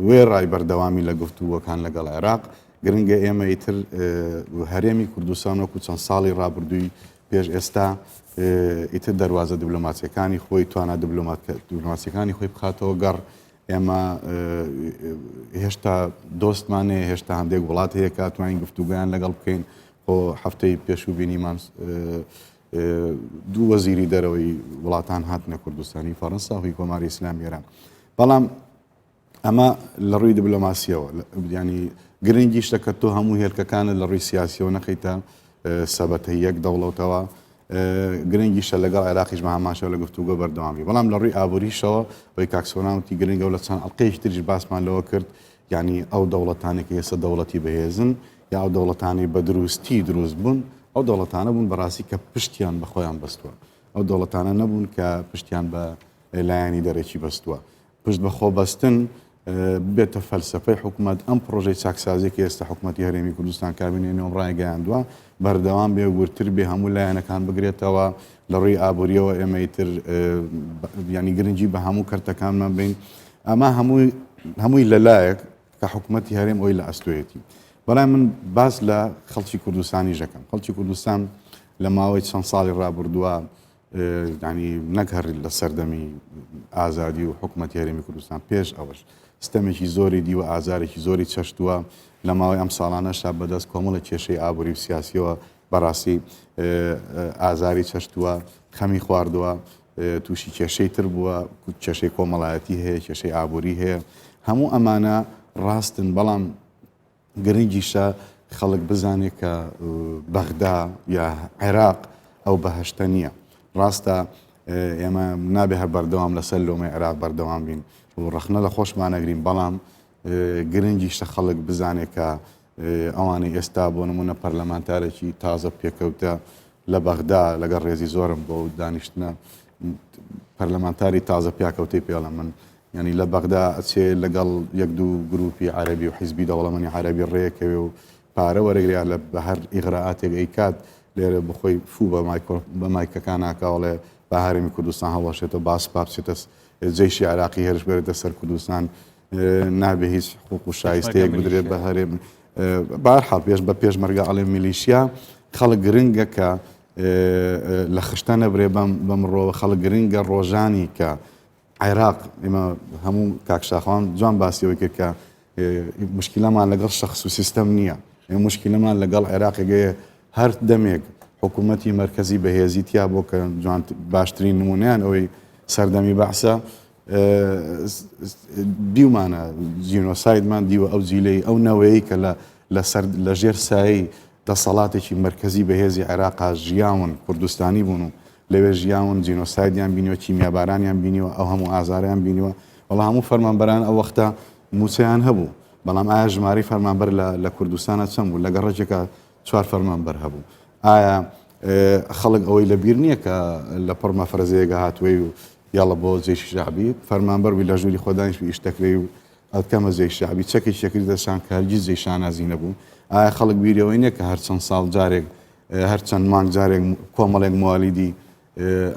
وێ ڕای بەردەوامی لە گفتووەکان لەگەڵ عێراق گرنگە ئێمە ئیتر هەرێمی کوردستان وەکو چەند ساڵی ڕابردووی پێش ئێستا ئیتر دەواازە دیبلۆماتیەکانی خۆی توانە دیبلۆماسیەکانی خۆی بخاتەوە گەڕ ئێمە هێشتا دۆستمانێ هێشتا هەندێک وڵات هەیە کە توانین گفتوگویان لەگەڵ بکەین بۆ هەفتەی پێشوو بینیمان دوو وەزیری دەرەوەی وڵاتان هاتنە کوردستانی فەڕەنسا هۆی کۆماری ئیسلام ئێران بەڵام ئەمە لە ڕووی دیبلۆماسیەوە ینی گرنگی شتەکە تۆ هەموو هێلکەکانت لە ڕووی سیاسیەوە نەخەیتە سەبەتەی یەک دەوڵەتەوە گرنگیشە لەگەڵ عێراقیش ماماشەوە لە گفتوگۆ بەردەوامی بەڵام لە ڕووی ئابووریشەوە بۆی کاکسۆناوتی گرنگە و لە چەند ئەڵقەیەکی تریش باسمان لەوە کرد ینی ئەو دەوڵەتانی کە ئێستا دەوڵەتی بەهێزن یا ئەو دەوڵەتانی بە دروستی دروست بوون ئەو دەوڵەتانە بوون بەڕاستی کە پشتیان بە خۆیان بەستووە ئەو دەوڵەتانە نەبوون کە پشتیان بە لایەنی دەرەکی بەستووە پشت بە خۆ بەستن بێتە فەلسفەی حکوومەت ئەم پرۆژەی چاکسازێکی ئێستا حکوومەتی هەرێمی کوردستان کابینێنەوە ڕایگەیاندووە بەردەوام بێ گورتر بێ هەموو لایەنەکان بگرێتەوە لە ڕووی ئابوووریەوە ئێمە ئیتر ینی گرنگی بە هەموو کەرتەکانمان بین ئەمە هەمووی لەلایەک کە حکوومەتی هەرێم ئەوی لە ئەستۆیەتی بەڵام من باس لە خەڵکی کوردستانی ژەکەم خەڵکی کوردستان لە ماوەی چەند ساڵی ڕابردووە ینی نەک هەر لە سەردەمی ئازادی و حکوومەتی هەرێمی کوردستان پێش ئەوەش ستەمێکی زۆری دیوە ئازارێکی زۆری چەشتووە لە ماوەی ئەم ساڵانەشتا بەدەست کۆمەڵە کێشەی ئابووری و سیاسیەوە بەڕاستی ئازاری چەشتووە خەمی خواردووە تووشی کێشەی تر بووە کێشەی کۆمەڵایەتی هەیە کێشەی ئابووری هەیە هەموو ئەمانە ڕاستن بەڵام گرنگیشە خەڵک بزانێت کە بەغدا یا عێراق ئەو بەهەشتە نییە ڕاستە ئێمە نابێ هەر بەردەوام لەسەر لۆمەی عێراق بەردەوام بین و ڕەخنە لە خۆشمانەگرین بەڵام گرنگیشتە خەڵک بزانێت کە ئەوانەی ئێستا بۆ نمونە پەرلەمانتارێکی تازە پێکەوتە لە بەغدا لەگەڵ ڕێزی زۆرم بۆ دانیشتنە پەرلەمانتاری تازە پیاکەوتەی پێڵە من ینی لە بەغدا ئەچێ لەگەڵ یەک دوو گروپی عەرەبی و حیزبی دەوڵەمەنی عەرەبی ڕێیەکەوێ و پارە وەرەگریا لە بە هەر ئیغراعاتێک ئەیکات لێرە بخۆی فوو بە مایکەکان ناکاوڵێ بە هەرێمی کوردستان هەڵەشێتە باسپا بچێتە جێشی عێراقی هێرش بێتە سەر کوردستان نابێ هیچ حقوق و شایستەیەک بدرێت بە هەرێم بەهەرحاڵ بە پێشمەرگە ئەڵێ میلیشیا خەڵک گرنگە کە لە خشتە نەبرێ بە مرۆڤ خەڵک گرنگە ڕۆژانی کە عێراق ئێمە هەموو کاکشاخوان جوان باسیەوەی کرد کە مشکلەمان لەگەڵ شەخص و سیستەم نییە ئێمە مشکلەمان لەگەڵ عێراقێگەیە هەر دەمێک حکوومەتی مرکزی بەهێزیتیا بۆ کە جوان باشترین نمونیان ئەوەی سەردەمی بەحسە دیومانە جینۆسایدمان دیوە ئەو جیلەی ئەو نەوەیە کە لە ژێر سایی دەسەڵاتێکی مرکزی بەهێزی عێراقا ژیاون کوردستانی بوون و لەوێ ژیاون جینۆسایدیان بینیوە کیمیابارانیان بینیوە ئەو هەموو ئازاریان بینیوە وەڵا هەموو فەرمانبەران ئەو وەختە موچەیان هەبوو بەڵام ئایا ژماری فەرمانبەر لە کوردستانە چەند بوو لەگە ڕێجێکە 4 فەرمانبەر هەبوو ئایا خەڵک ئەوەی لەبیر نییە کە لە پڕمە فەرزەیەگە هاتووی و یاڵە بۆ جێشی شعبی فەرمانبەر لە ژووری خۆدانیش ئیشتەکرێ و ئەکەمە زەی شعبی چەکی شەکری دەشان کارگی زەی شانازی نەبوو ئایا خەڵک بیرەوەی نییە کە هەر چەند ساڵ جارێک هەر چەند مانگ جارێک کۆمەڵێک موالیدی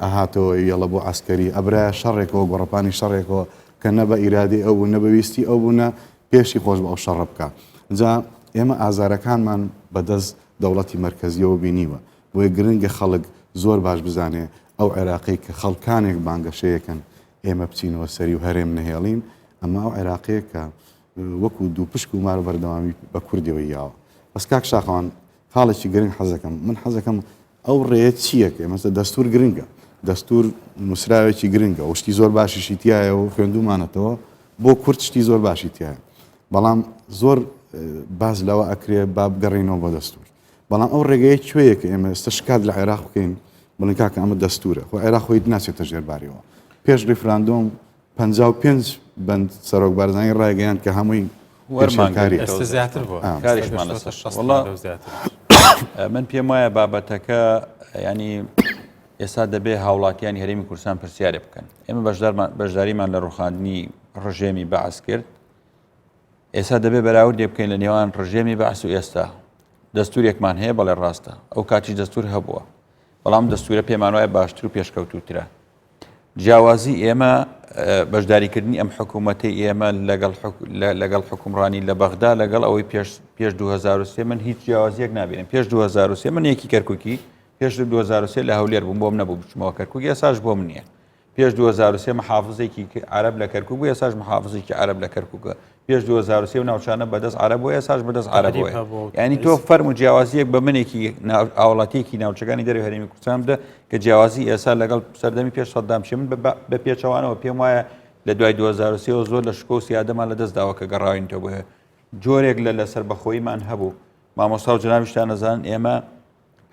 ئەهاتەوە یاڵە بۆ عسکەری ئەبرایە شەڕێکەوە گۆڕەپانی شەڕێکەوە کە نە بە ئیرادی ئەو بوو نەبەویستی ئەو بوونە پێشی خۆش بە ئەو شەڕە بکە جا ئێمە ئازارەکانمان بەدەست دەوڵەتی مرکزیەوە بینیوە بۆیە گرنگە خەڵک زۆر باش بزانێ ئەو عێراقی کە خەڵکانێک بانگەشەیەکەن ئێمە بچینەوە سەری و هەرێم نەهێڵین ئەمە ئەو عێراقەیە کە وەکو دوو پشک و مار بەردەوامی بە کوردیەوەی یاوە بەس کاک شاخەوان خاڵێکی گرنگ حەزەکەم من حەزەکەم ئەو ڕێیە چیەکە مەسە دەستور گرنگە دەستور نووسراوێکی گرنگە و شتی زۆر باشیشی تایە و خوێندومانەتەوە بۆ کورد شتی زۆر باشی تایە بەڵام زۆر باز لەوە ئەکرێ با بگەڕێنەوە بۆ دەستور بەڵام ئەو ڕێگەیە کوێیە کە ئێمە ئێستا شکات لە عێراق بکەین بڵێن کاکە ئەمە دەستورە خۆ عێراق خۆی ناچێتە ژێرباریەوە پێش ریفراندۆم 55 بەند سەرۆک بارزانانی ڕایگەیان کە هەمووی وەرمانکاری ئێستا زیاتر بووە کاریشمان ئێستا لەسەر. 60 والله. و زیاتر من پێم وایە بابەتەکە ینی ئێستا دەبێ هاوڵاتیانی هەرێمی کوردستان پرسیارێ بکەن. ئێمە بەشداریمان لە ڕوخاندنی ڕژێمی بەعس کرد. ئێستا دەبێ بەراوردێ بکەین لە نێوان ڕژێمی بەعس و ئێستا. دەستورێکمان هەیە بەڵێ ڕاستە ئەو کاتی دەستور هەبووە، بەڵام دەستورە پێمان وایە باشتر و پێشکەوتوترە. جیاوازی ئێمە بەشداریکردنی ئەم حکوومەتی ئێمە لەگەڵ حکومڕانی لە بەغدا لەگەڵ ئەوەی پێش 2023 من هیچ جیاوازیەک نابێنم. پێش 2023 من یەکی کەرکووکی پێش 2023 لە هەولێر بووم بۆم نەبوو بچمەوە کەرکووک، ئێساش بۆم نییە. پێش 2023 محافزێکی عەرەب لە کەرکووک بوو، ئێساش محافزێکی عەرەب لە کەرکووکە. پێش 2023 ناوچانە بەدەست عەرەب بوو، ئێساش بەدەست عەرەب بووە. یعنی تۆ فەرم و جیاوازیەک بە منێکی ئاوڵاتیەکی ناوچەکانی دەروی هەرێمی کوردستان بدە کە جیاوازی ئێستا لەگەڵ سەردەمی پێش سەدام شێ من بە پێچەوانەوە پێم وایە لە دوای 2023 زۆر لە شکۆ و سیادەمان لەدەست داوە کە گەڕاوینەوە بۆ جۆرێک لە لەسەر بەخۆیمان هەبوو. مامۆستا و جنابیشتان نەزان ئێمە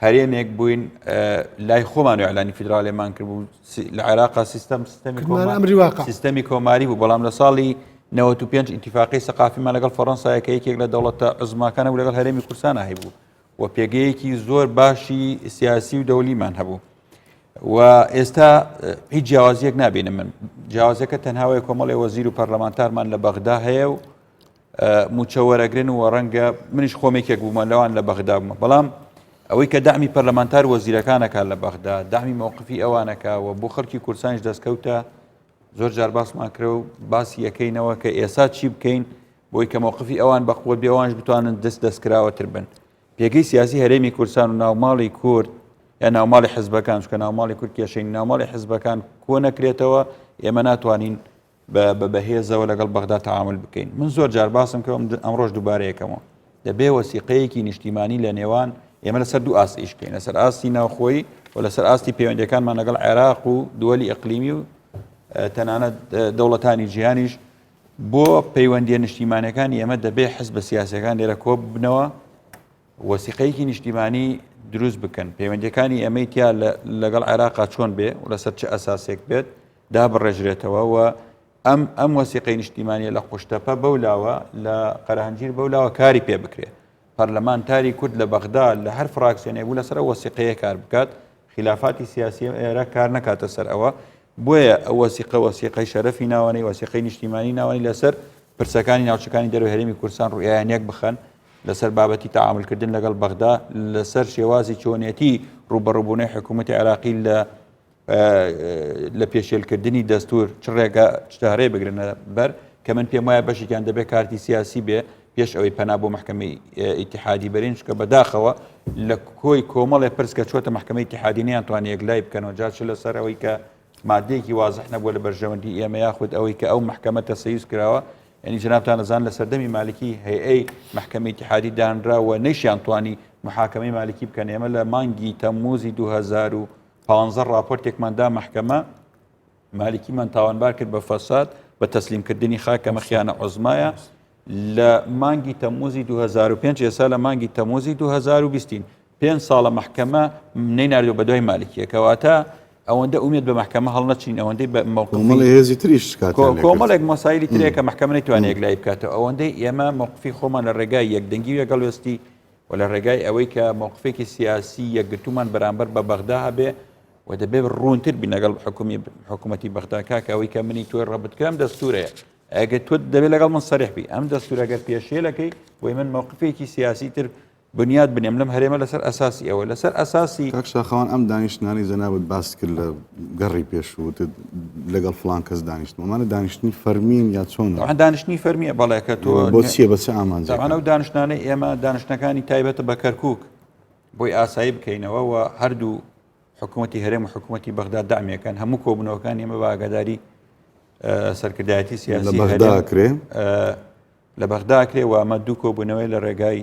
هەرێمێک بووین لای خۆمان و ئەعلانی فیدراڵێمان کرد بوو لە عێراقا سیستەمی کۆماری بوو، بەڵام لە ساڵی 95 ئینتیفاقی سەقافیمان لەگەڵ فەڕەنسایە کە یەکێک لە دەوڵەتە عزماکانە و لەگەڵ هەرێمی کوردستان هەبوو و پێگەیەکی زۆر باشی سیاسی و دەولیمان هەبوو. و ئێستا هیچ جیاوازیەک نابێنم من. جیاوازەکە تەنهاوەیە کۆمەڵی وەزیر و پەرلەمانتارمان لە بەغدا هەیە و موچە وەرەگرن و ڕەنگە منیش خۆمێکێک بوومە لەوان لە بەغدا بوومە، بەڵام ئەوەی کە دامی پەرلەمانتار وەزیرەکانەکە لە بەغدا دامی مووقفی ئەوانەکە و بۆ خەڵکی کوردستانیش دەستکەوتە زۆر جار باسمان کرە و باسی یەکەینەوە کە ئێستا چی بکەین بۆی کە مووقفی ئەوان بەقووە بێوانش بتوانن دەستکراوەتر بن. پێگەی سیاسی هەرێمی کوردستان و ناوماڵی کورد یا ناوماڵی حزبەکان چکە ناوماڵی کورد کێشەی ناوماڵی حزبەکان کۆ نەکرێتەوە ئێمە ناتوانین بەهێزەوە لەگەڵ بەغدا تەعامل بکەین. من زۆر جار باسم کە ئەمڕۆژ دووبارەیەکەمەوە دەبێ وەسیقەیەکی نیشتیمانی لە نێوان ئێمە لەسەر دوو ئاست ئیش بکەین، لەسەر ئاستی ناوخۆیی و لەسەر ئاستی پەیوەندیەکانمان لەگەڵ عێراق و دووەلی ئەقلیمی و تەنانەت دەوڵەتانی جیهانیش. بۆ پەیوەندیە نیشتیمانیەکانی ئێمە دەبێ حزب سیاسەکان لێرە کۆ ببنەوە وەسیقەیەکی نیشتیمانی دروست بکەن، پەیوەندیەکانی ئەمەی تیا لەگەڵ عێراقا چۆن بێ و لەسەر چه ئەساسێک بێت دابڕێژرێتەوە و ئەم وەسیقەی نیشتیمانیە لە قوشتەپە بەولاوە لە قەرهەنجیر بەولاوە کاری پێ بکرێت. پەرلەمانتاری کورد لە بەغدا لە هەر فراکسیۆنێک بوو لەسەر وەسیقەیە کار بکات، خلافاتی سیاسی ئێرە کار نکاتە سەر ئەوە. بۆیە ئەو وەسیقەی شەرەفی ناوانەی وەسیقەی نیشتیمانی ناوانی لەسەر پرسەکانی ناوچەکانی دەروی هەرێمی کوردستان ڕوئیانیەک بخەن لەسەر بابەتی تەعاملکردن لەگەڵ بەغدا، لەسەر شێوازی چۆنێتی ڕوبەڕووبوونەی حکوومەتی عێراقی لە پێشێلکردنی دەستور چ ڕێگە چتارێ بگرنە بەر کە من پێم وایە بەشێکیان دەبێت کارتی سیاسی بێ پێش ئەوەی پەنا بۆ محکەمەی ئیتیحادی بەرین کە بەداخەوە لە کۆی کۆمەڵێ پرس کە چۆتە محکەمەی ئیتیحادی نەیانتوانێت یەکلای بکەنەوە جاچ لەسەر ئەوەی کە مادەیەکی وازح نەبووە لە بەرژەوەندی ئێمە یاخود ئەوەی کە ئەو محکەمە تەسەیوس کراوە. یعنی جنابتان نەزان لە سەردەمی مالکی هەیئەی محکەمەی ئیتیحادی دانراوە نەیشیان توانی محاکەمەی مالکی بکەن. ئێمە لە مانگی تەمموزی 2015 راپۆرتێکماندا محکەمە مالکیمان تاوانبار کرد بە فەساد بە تەسلیمکردنی خاکەمە خیانە عوزمایە لە مانگی تەمموزی 2005 ئێستا لە مانگی تەمموزی 2020 5 ساڵە محکەمە نەیناردووە بە دوای مالکیە کەواتە ئەوەندە ئومێت بە محکەمە هەڵ نەچین ئەوەندەی بە موقفی هێزی تریش کۆمەڵێک مەسایلی ترەیە کە محکەمە نەیتوانێت یەکلای بکاتەوە ئەوەندەی ئێمە موقفی خۆمان لە ڕێگای یەکدەنگی و یەکگەڵوێستی و لە ڕێگای ئەوەی کە موقفێکی سیاسی یەکگرتومان بەرامبەر بە بەغدا هەبێ و دەبێت ڕوونتر بین لەگەڵ حکوومەتی بەغدا کاکە ئەوەی کە منی تۆی ڕەبتکەم دەستورەیە ئەگە تۆ دەبێت لەگەڵ من سەریح بی ئەم دەستورەگەر پێشێلەکەی بۆی من موقفێکی سیاسی تر بنیاد بنێم لەم هەرێمە لەسەر ئەساسی ئەوە لەسەر ئەساسی کاکشاخەوان ئەم دانیشتنانی جەنابەت باس کرد لە گەڕی پێشووت لەگەڵ فڵان کەس دانیشتمەمانە دانیشتنی فەرمین یا چۆن دانیشتنی فەرمیە بەڵێ کە تۆ بۆ چییە بە چه ئامانجە ئەو دانیشتانەی ئێمە دانیشتەکانی تایبەتە بە کەرکووک بۆی ئاسایی بکەینەوە و هەردوو حکوومەتی هەرێم و حکوومەتی بەغدا دامێکەکەن هەموو کۆبنەوەکان ئێمە بە ئاگاداری سەرکردایەتی سیاسی لە بەغدا کرێ لە بەغدا کرێ و ئەمە دوو کۆبوونەوەی لە ڕێگای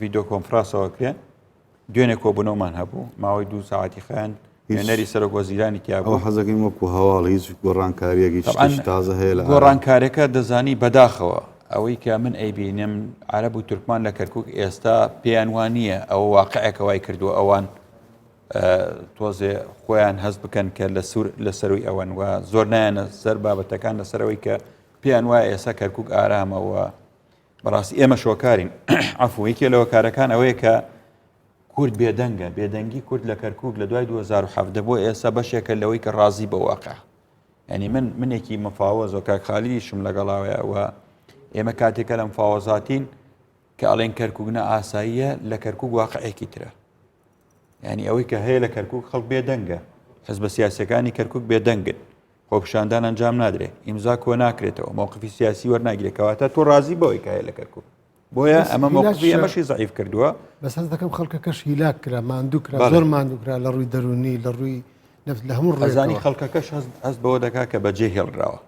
ڤیدۆ کۆنفرانسەوە کرێ دوێنێ کۆبوونەوەمان هەبوو ماوەی 2 ساعتی خەیان نوێنەری سەرۆک وەزیرانی تیابوو حەزەکەین وەکو هەواڵ هیچ گۆڕانکاریەکی تازە هەیە لە گۆڕانکارەکە دەزانی بەداخەوە ئەوەی کە من ئەیبینم عەرەب و تورکمان لە کەرکووک ئێستا پێیان وانە ئەوە واقعەکە وای کردووە ئەوان تۆزێ خۆیان هەست بکەن کە لە سەروی ئەوەن و زۆر نایەنە سەر بابەتەکان لەسەرەوەی کە پێیان وایە ئێستا کەرکووک ئارامەوە بەڕاستی ئێمە شۆکارین عفوویکێ لەوە کارەکان ئەوەیە کە کورد بێدەنگە بێدەنگی کورد لە کەرکووک لە دوای 2007 بۆ ئێستا بەشێکە لەوەی کە ڕازی بە واقع ینی منێکی مفاوەز و کاکخالیشم لەگەڵاوەیە ئێمە کاتێکە لە مفاوەزاتین کە ئەڵێن کەرکووک ئاساییە لە کەرکووک واقعێکی ترە ینی ئەوەی کە هەیە لە کەرکووک خەڵک بێدەنگە حزب سیاسەکانی کەرکووک بێدەنگن خۆپشاندان ئەنجام نادرێت ئیمزا کۆ ناکرێتەوە مووقفی سیاسی وەرناگرێتەوەتە تۆ ڕازی بەوەی کە هەیە لە کەرکووک بۆیە ئەمە مووقفی ئەمەشی زەعیف کردووە بەس هەست دەکەم خەڵکەکەش هیلاک کرا ماندوو کرا زۆر ماندوو کرا لە ڕووی دەرونی لە ڕووی لە هەموو ڕێزانی خەڵکەکەش هەست بەوە دەکا کە بەجێ هێڵراوە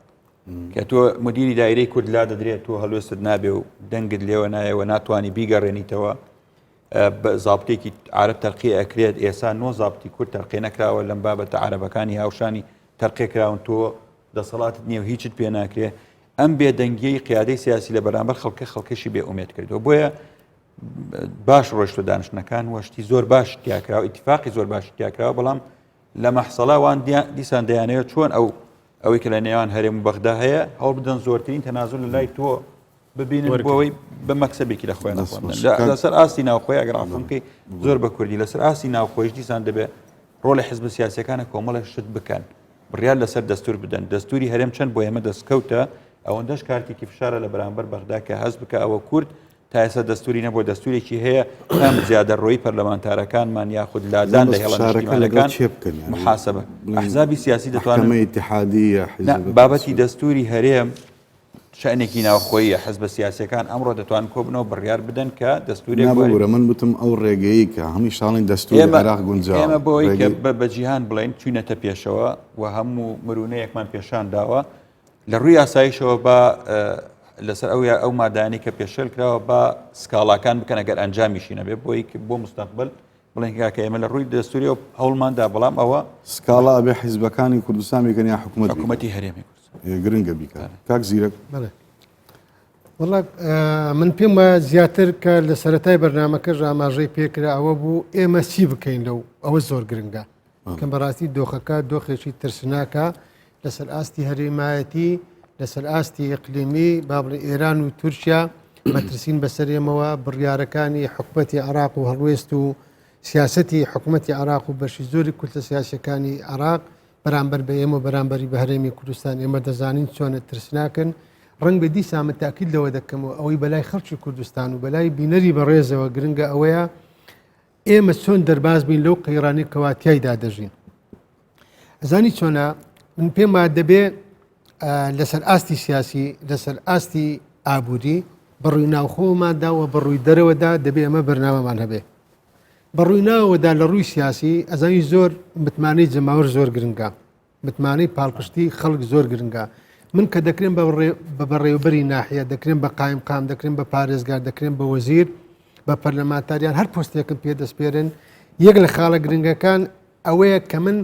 کە تۆ مدیری دایرەی کورد لا دەدرێت تۆ هەلوێستت نابێ و دەنگت لێوە نایەوە ناتوانانی بیگەڕێنیتەوە زابطێکی عرب تەرقی ئەکرێت ئێستا نۆ زابطی کورد تەرقی نەکراوە لەم بابەتە عربەکانی هاوشانی تەرقی کراون تۆ دەسەڵاتت نییە و هیچت پێ ناکرێت ئەم بێدەنگیەی قیادەی سیاسی لە بەرامبەر خەڵکەشی بێ ئومێد کردەوە بۆیە باش ڕۆیشتە دانیشتەکان وەشتی زۆر باش تیاکراوە ئیتیفاقی زۆر باش تیاکراوە بەڵام لە مەحسەڵاوان دیسان دەیانەوە چۆن ئەوەی کە لە نێوان هەرێم و بەغدا هەیە هەوڵ بدەن زۆرترین تەنازل لە لای تۆ ببینن بۆەوەی بە مەکسەبێکی لە خۆیان لەسەر ئاستی ناوخۆی ئەگەڕافمکەی زۆر بە کوردی لەسەر ئاستی ناوخۆیش دیسان دەبێت ڕۆڵی حزب سیاسەکانە کۆمەڵە شت بکەن بڕیار لەسەر دەستور بدەن دەستوری هەرێم چەند بۆ ئێمە دەستکەوتە ئەوەندەش کارتێکی فشارە لە بەرامبەر بەغدا کە هەست بکە ئەوە کورد تا ئێستا دەستوری نەبووە دەستورێکی هەیە ئەم زیادە ڕۆی پەرلەمانتارەکانمان یاخود لادان لە هێڵانەکان محاسبە ئەحزابی سیاسی دەتوانن اتحادیە بابەتی دەستوری هەرێم شأنێکی ناوخۆیە حزب سیاسەکان ئەمڕۆ دەتوان کۆبنەوە بڕیار بدەن کە دەستوری بورە من بتم ئەو ڕێگەیە کە هەمی شاڵین دەستوری عێراق گونجاوە ئێمە بۆی کە بە جیهان بڵین چوینەتە پێشەوە و هەموو مرونەیەکمان پێشان داوە لە ڕووی ئاسایشەوە بە لەسەر ئەو مادانی کە پێشێل کراوە بە سکاڵاکان بکەن ئەگەر ئەنجامیشی نەبێ بۆی بۆ مستەقبل بڵێن کە ئێمە لە ڕووی دەستوری و هەوڵماندا بەڵام ئەوە سکاڵا ئەبێ حیزبەکانی کوردستان بکەن یا حکوومەتی هەرێمی گرنگە بیکات کاک زیرەک وڵات من پێم وایە زیاتر کە لە سەرەتای بەرنامەکەش ئاماژەی پێکرا ئەوە بوو ئێمە چی بکەین لەو ئەوە زۆر گرنگە کەم بەڕاستی دۆخەکە دۆخێکی ترسناکە لەسەر ئاستی هەرێمایەتی لەسەر ئاستی ئیقلیمی با بڵێ ئێران و تورکیا مەترسین بەسەرێمەوە بڕیارەکانی حکوومەتی عێراق و هەڵوێست و سیاسەتی حکوومەتی عێراق و بەشی زۆری کورتە سیاسەکانی عێراق بەرامبەر بە ئێمە بەرامبەری بە هەرێمی کوردستان ئێمە دەزانین چۆنە ترسناکەن ڕنگ بە دیسا من تاکید لەوە دەکەمەوە ئەوەی بەلای خەڵکی کوردستان و بەلای بینەری بەڕێزەوە گرنگە ئەوەیە ئێمە چۆن دەرباز بین لەو قەیرانی کەواتیایدا دەژین ئەزانی چۆنە من پێم وایە دەبێ لەسەر ئاستی سیاسی لەسەر ئاستی ئابووری بەڕووی ناوخۆماندا و بەڕووی دەرەوەدا دەبێ ئەمە بەرنامەمان هەبێ بەڕووی ناوەدا لە ڕووی سیاسی ئەزانی زۆر متمانەی جەماوەر زۆر گرنگە متمانەی پاڵپشتی خەڵک زۆر گرنگە من کە دەکرێن بە بەڕێوەبەری ناحیە دەکرێن بە قایم قام دەکرێن بە پارێزگار دەکرێن بە وەزیر بە پەرلەمانتاریان هەر پۆستێکم پێ دەستپێرن یەک لە خاڵە گرنگەکان ئەوەیە کە من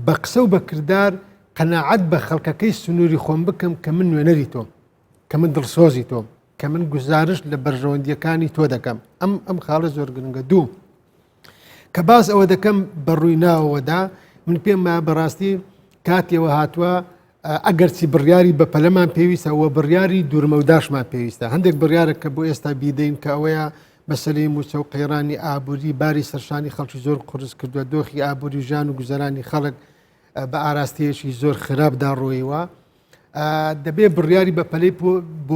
بە قسە و بە کردار قەناعەت بە خەڵکەکەی سنووری خۆم بکەم کە من نوێنەری تۆم کە من دڵسۆزی تۆم کە من گزارش لە بەرژەوەندیەکانی تۆ دەکەم ئەم خاڵە زۆر گرنگە دوو کە باز ئەوە دەکەم بەڕووی ناوەدا من پێم وایە بەڕاستی کاتێەوە هاتووە ئەگەرچی بڕیاری بە پەلەمان پێویستە ئەوە بڕیاری دوورمەوداشمان پێویستە هەندێک بڕیارە کە بۆ ئێستا بیدەین کە ئەوەیە بەسەری موچە و قەیرانی ئابووری باری سەرشانی خەڵکی زۆر قرس کردووە دۆخی ئابووری ژان و گوزەرانی خەڵک بە ئاراستەیەکی زۆر خراپدا ڕۆیەوە دەبێ بڕیاری بە پەلەی بۆ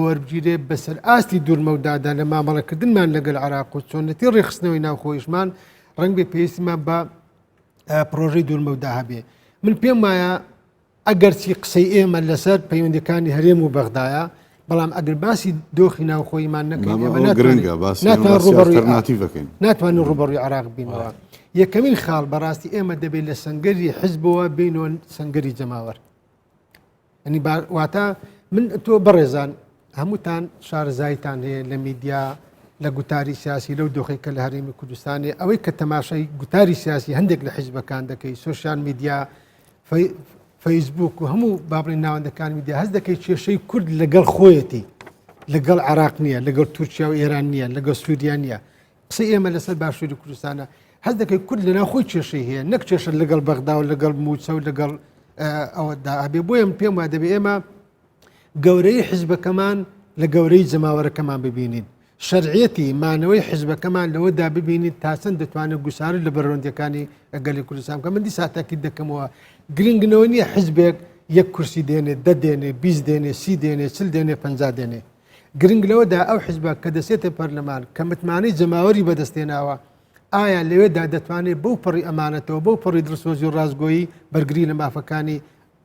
وەربگیرێ بەسەر ئاستی دوورمەودادا لە مامەڵەکردنمان لەگەڵ عێراق و چۆنەتی ڕێخستنەوەی ناوخۆیشمان ڕەنگ بێ پێویستیمان بە پرۆژەی دوورمەودا هەبێ من پێم وایە ئەگەرچی قسەی ئێمە لەسەر پەیوەندەکانی هەرێم و بەغدایە بەڵام ئەگەر باسی دۆخی ناوخۆیمان نەکەین ناتوانین ڕوبەڕووی عێراق بینەوە یەکەمین خاڵ بەڕاستی ئێمە دەبێت لە سەنگەری حیزبەوە بینەوە سەنگەری جەماوەر ئەنی واتە من تۆ بەڕێزان هەمووتان شارەزایتان هەیە لە میدیا لە گوتاری سیاسی لەو دۆخی کە لە هەرێمی کوردستانی ئەوەی کە تەماشای گوتاری سیاسی هەندێک لە حیزبەکان دەکەی سوۆسیال میدیا فەیسبوک و هەموو بابڕی ناوەندەکانی میدیا هەست دەکەی کێشەی کورد لەگەڵ خۆیەتی لەگەڵ عێراق نییە لەگەڵ تورکیا و ئێران نییە لەگەڵ سووریا نییە قسەی ئێمە لەسەر باشووری کوردستانە هەست دەکەی کورد لەناو خۆی کێشەی هەیە نەک کێشە لەگەڵ بەغدا و لەگەڵ موچە و لەگەڵ ئەوەدا هەبێ بۆیە پێم وایە دەبێ ئێمە گەورەی حیزبەکەمان لە گەورەی جەماوەرەکەمان ببینین شەرعیەتی مانەوەی حزبەکەمان لەوەدا ببینین تا چەند دەتوانێت گوسارە لە بەڕۆندەکانی ئەگەلی کوردستان کە من دیسا تاکید دەکەمەوە گرنگنەوە نییە حزبێک یەک کورسی دێنێت دە دێنێ 20 دێنێ 30 دێنێ 40 دێنێ 50 دێنێ گرنگ لەوەدا ئەو حزبە کە دەسێتە پەرلەمان کە متمانەی جەماوەری بەدەستێناوە ئایا لەوێدا دەتوانێت بەو پەڕی ئەمانەتەوە بەو پەڕی درسۆزی و ڕازگۆیی بەرگری لە مافەکانی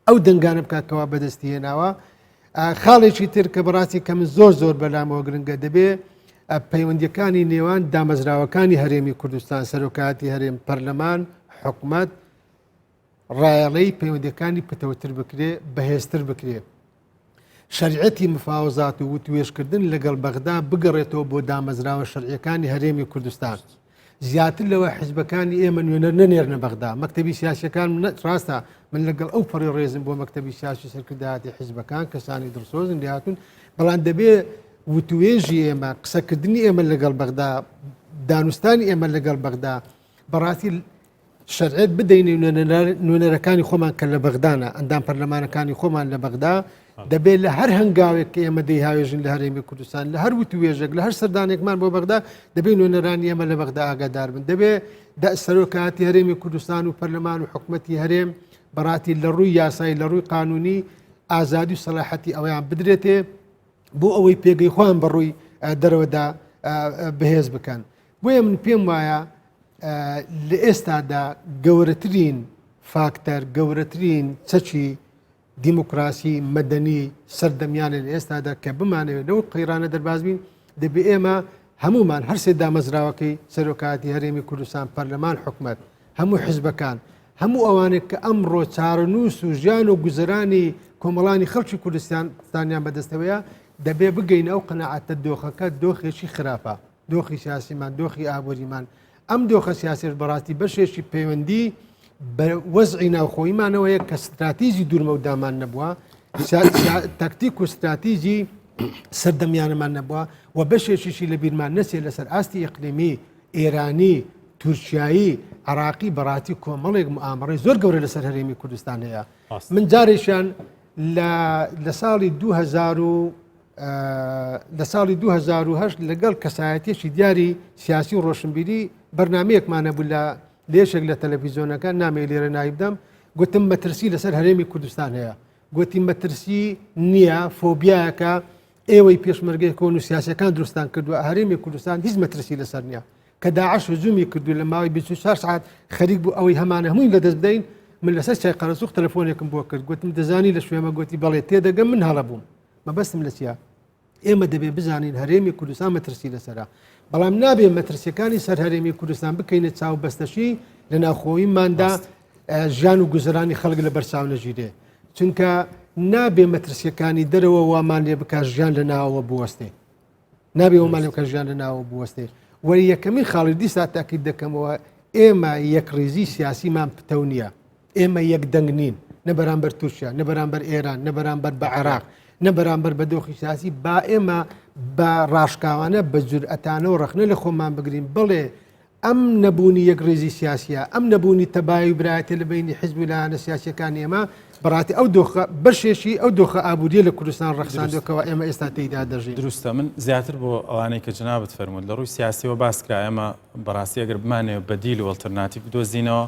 ئەو دەنگانە بکاتەوە بەدەستی هێناوە خاڵێکی تر کە بەڕاستی کە من زۆر بەلامەوە گرنگە دەبێ پەیوەندیەکانی نێوان دامەزراوەکانی هەرێمی کوردستان سەرۆکاتی هەرێم پەرلەمان حکوومەت ڕایەڵەی پەیوەندیەکانی پتەوتر بکرێ بەهێزتر بکرێ شەریعەتی مفاوزات و وتوێشکردن لەگەڵ بەغدا بگەڕێتەوە بۆ دامەزراوە شەرعیەکانی هەرێمی کوردستان زیاتر لەوە حیزبەکانی ئێمە نوێنەر نەنێرنە بەغدا مەکتەبی سیاسیەکان ڕاستە من لەگەڵ ئەو پەڕی ڕێزم بۆ مەکتەبی سیاسی سەرکردایەتی حیزبەکان کەسانی دڵسۆزن لێهاتون بەڵام دەبێ وتوێژی ئێمە قسەکردنی ئێمە لەگەڵ بەغدا دانوستانی ئێمە لەگەڵ بەغدا بەڕاستی شەرعێت بدەین نوێنەرەکانی خۆمان کە لە بەغدانە ئەندام پەرلەمانەکانی خۆمان لە بەغدا دەبێت لە هەر هەنگاوێک کە ئێمە دەی هاوێژن لە هەرێمی کوردستان لە هەر وتوێژێک لە هەر سەردانێکمان بۆ بەغدا دەبێت نوێنەرانی ئێمە لە بەغدا ئاگادار بن دەبێت سەرۆکاتی هەرێمی کوردستان و پەرلەمان و حکوومەتی هەرێم بەڕاستی لە ڕووی یاسایی لە ڕووی قانونی ئازادی و سەلاحەتی ئەویان بدرێتێ بۆ ئەوەی پێگەی خۆیان بەڕووی دەرەوەدا بەهێز بکەن بۆیە من پێم وایە لە ئێستادا گەورەترین فاکتەر گەورەترین چەکی دیموکراسی مەدەنی سەردەمیانە لە ئێستادا کە بمانەوێت لەو قەیرانە دەرباز بین دەبێ ئێمە هەمومان هەرسێ دامەزراوەکەی سەرۆکاتی هەرێمی کوردستان پەرلەمان حکوومەت هەموو حیزبەکان هەموو ئەوانێک کە ئەمڕۆ چارەنووس و ژیان و گوزەرانی کۆمەڵانی خەڵکی کوردستانیان بەدەستەوەیە دەبێ بگەین ئەو قەناعەتە دۆخەکە دۆخێکی خراپە دۆخی سیاسیمان دۆخی ئابووریمان ئەم دۆخە سیاسیش بەڕاستی بەشێکی پەیوەندی بە وەزعی ناوخۆیمانەوەیە کە استراتیژی دوورمەودامان نەبووە تاکتیک و استراتیژی سەردەمیانەمان نەبووە و بەشێکیشی لە بیرمان نەچێت لەسەر ئاستی ئیقلیمی ئێرانی تورکیایی عراقی بەڕاتی کۆمەڵێک موامەڕی زۆر گەورە لەسەر هەرێمی کوردستان هەیە من جارێکیان لە ساڵی 2008 لەگەڵ کەسایەتێکی دیاری سیاسی و ڕۆشنبیری بەرنمەیەکمانە بوو لە لێشێک لە تەلەڤیزیۆنەکان نامێ لێرە نایبدەم گوتم مەترسی لەسەر هەرێمی کوردستان هەیە گوتی مەترسی نییە فۆبیایەکە ئێوەی پێشمەرگەی کۆن و سیاسەکان دروستان کردووە هەرێمی کوردستان هیچ مەترسی لەسەر نییە کە داعش هجومی کردو لە ماوەی 24 ساعت خەریک بوو ئەوەی هەمانە هەمووی لەدەست بدەین من لەسەر چای قەرەسووق تەلەفۆنێکم بۆ کرد گوتم دەزانی لە شوێمە گوتی بەڵێ تێدەگەم من هەڵە بووم مەبەستم لە چیە ئێمە دەبێ بزانین هەرێمی کوردستان مەترسی لەسەرە بەڵام نابێ مەترسیەکانی سەر هەرێمی کوردستان بکەینە چاو بەستەشی لە ناوخۆییماندا ژیان و گوزەرانی خەڵک لە بەرچاو نەژیرێ چونکە نابێ مەترسیەکانی دەرەوە وامان لێ بکات ژیان لە ناوەوە بوەستێ نابێ ومان لێ بکات ژیان لە ناوەوە بوەستێ وەری یەکەمین خاڵی دیسا تاکید دەکەمەوە ئێمە یەکڕێزی سیاسیمان پتە نییە ئێمە یەک دەنگ نین نە بەرامبەر تورکیا نە بەرامبەر ئێران نە بەرامبەر بە عێراق نە بەرامبەر بە دۆخی سیاسی با ئێمە بە ڕاشکاوانە بە جورئەتانە و ڕەخنە لە خۆمان بگرین بڵێ ئەم نەبوونی یەک ڕێزی سیاسیە ئەم نەبوونی تەبای و برایەتە لە بینی حیزب و لایەنە سیاسیەکان ئێمە بەڕاتی ئەو دۆخە بەشێکی ئەو دۆخە ئابووریە لە کوردستان ڕەخساندوەکەوە ئێمە ئێستا تێیدا دەژین دروستە من زیاتر بۆ ئەوانەی کە جنابەت فەرمووت لە ڕووی سیاسیەوە باسکرا ئێمە بەڕاستی ئەگەر بمانێ بەدیل و ئەڵتەرناتیڤ بدۆزینەوە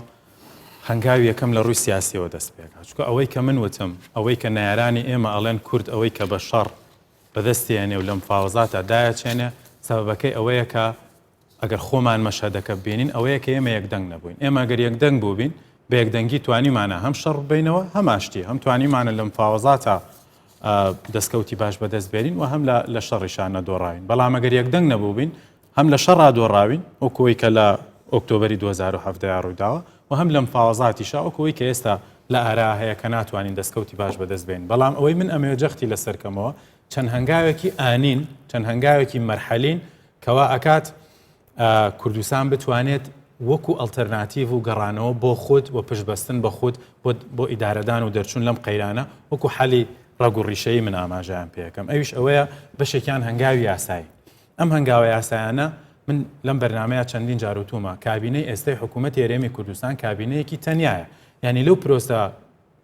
هەنگاوی یەکەم لە ڕووی سیاسیەوە دەست پێکات چونکە ئەوەی کە من وتم ئەوەی کە نایارانی ئێمە ئەڵێن کورد ئەوەی کە بە شەڕ بەدەستیێنێ و لە مفاوەزاتە دایەچێنێ سەبەبەکەی ئەوەیە کە ئەگەر خۆمان مەشهەدەکە ببینین ئەوەیە کە ئێمە یەکدەنگ نەبووین ئێمە ئەگەر یەکدەنگ بووبین بە یەکدەنگی توانیمانە هەم شەڕ بینەوە هەم ئاشتی هەم توانیمانە لە مفاوەزاتە دەستکەوتی باش بەدەست بێنین و هەم لە شەڕیشان نەدۆڕاوین بەڵام ئەگەر یەکدەنگ نەبووبین هەم لە شەڕا دۆڕاوین وەکەوەی کە لە ئۆکتۆبەری 2017 ڕوویداوە و هەم لە مفاوەزاتیشا وەکەوەی کە ئێستا لە ئارا هەیە کە ناتوانین دەستکەوتی باش بەدەست بێن بەڵام ئەوەی من ئەمێ جەختی لەسەرکەمەوە چەند هەنگاوێکی ئانین چەند هەنگاوێکی مەرحەلین کەوا ئەکات کوردستان بتوانێت وەکو ئەڵتەرناتیڤ و گەڕانەوە بۆ خۆت و پشتبەستن بە خۆت بۆ ئیدارەدان و دەرچوون لەم قەیرانە وەکو حەلی ڕەگوڕیشەی من ئاماژەیان پێەکەم ئەویش ئەوەیە بەشێکیان هەنگاوی یاسایی ئەم هەنگاوە یاسایانە من لەم بەرنمەیە چەندین جاروتومە کابینەی ئێستای حکوومەت هێرێمی کوردستان کابینەیەکی تەنیایە یعنی لەو پرۆسە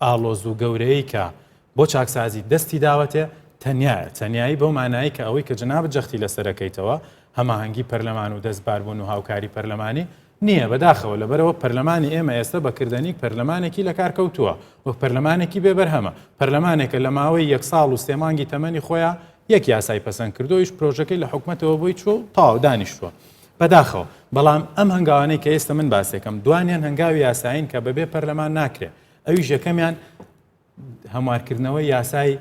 ئاڵۆز و گەورەیە کە بۆ چاکسازی دەستی داوەتێ تەنیایی بەو مانایی کە ئەوەی کە جنابەت جەختی لەسەرەکەیتەوە هەماهەنگی پەرلەمان و دەستباربوون و هاوکاری پەرلەمانی نییە بەداخەوە لەبەرەوە پەرلەمانی ئێمە ئێستا بەکردنی پەرلەمانێکی لە کارکەوتووە وەک پەرلەمانێکی بێبەرهەمە پەرلەمانێکە لە ماوەی 1 ساڵ و 3 مانگی تەمەنی خۆیان یەک یاسای پەسەند کردۆیش پرۆژەکەی لە حکوومەتەوە بۆی چۆ تاو دانیشتووە بەداخەوە بەڵام ئەم هەنگاوانەی کە ئێستا من باسێکم دوانیان هەنگاوی یاساین کە بەبێ پەرلەمان ناکرێت ئەویش یەکەمیان هەموارکردنەوەی یاسای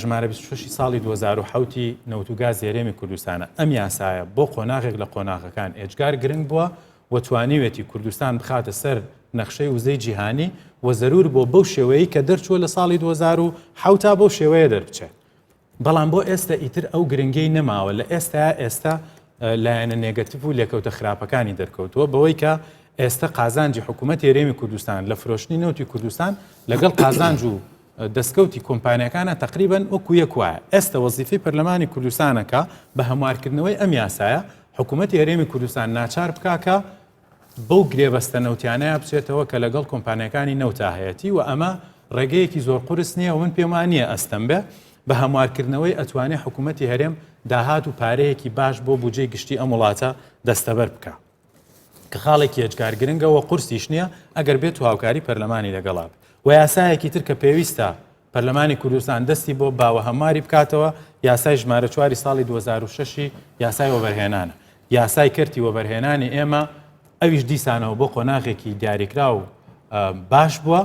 ژمارە 26 ساڵی 2007 نەوتوگاز هێرێمی کوردستانە ئەم یاسایە بۆ قۆناغێک لە قۆناغەکان ئێجگار گرنگ بووە و توانیوێتی کوردستان بخاتە سەر نەخشەی وزەی جیهانی و زەرور بۆ بەو شێوەیە کە دەرچووە لە ساڵی 2007 تا بەو شێوەیە دەربچێت بەڵام بۆ ئێستا ئیتر ئەو گرنگەی نەماوە لە ئێستا لایەنە نێگەتیڤ و لێکەوتە خراپەکانی دەرکەوتووە بەوەی کە ئێستا قازانجی حکوومەت هێرێمی کوردستان لە فرۆشتنی نەوتی کوردستان لەگەڵ قازانج و دەستکەوتی کۆمپانیەکانە تقریبن وەکو یەک وایە ئێستا وەزیفەی پەرلەمانی کوردستانەکە بە هەموارکردنەوەی ئەم یاسایە حکوومەتی هەرێمی کوردستان ناچار بکاکە بەو گرێبەستە نەوتیانەیە بچێتەوە کە لەگەڵ کۆمپانیەکانی نەوتاهەیەتی و ئەمە ڕێگەیەکی زۆر قورس نییە و من پێم وانییە ئەستەم بێ بە هەموارکردنەوەی ئەتوانێت حکوومەتی هەرێم داهات و پارەیەکی باش بۆ بودجەی گشتی ئەم وڵاتە دەستەبەر بکە کە خاڵێکی ئێجگار گرنگەوە قورسیش نییە ئەگەر بێت و هاوکاری پەرلەمانی لەگەڵا و یاسایەکی تر کە پێویستە پەرلەمانی کوردستان دەستی بۆ باوە هەماری بکاتەوە یاسای ژمارە 4 ساڵی 2006 یاسای وەبەرهێنانە یاسای کردی وەبەرهێنانی ئێمە ئەویش دیسانەوە بۆ قۆناغێکی دیاریکرا و باش بووە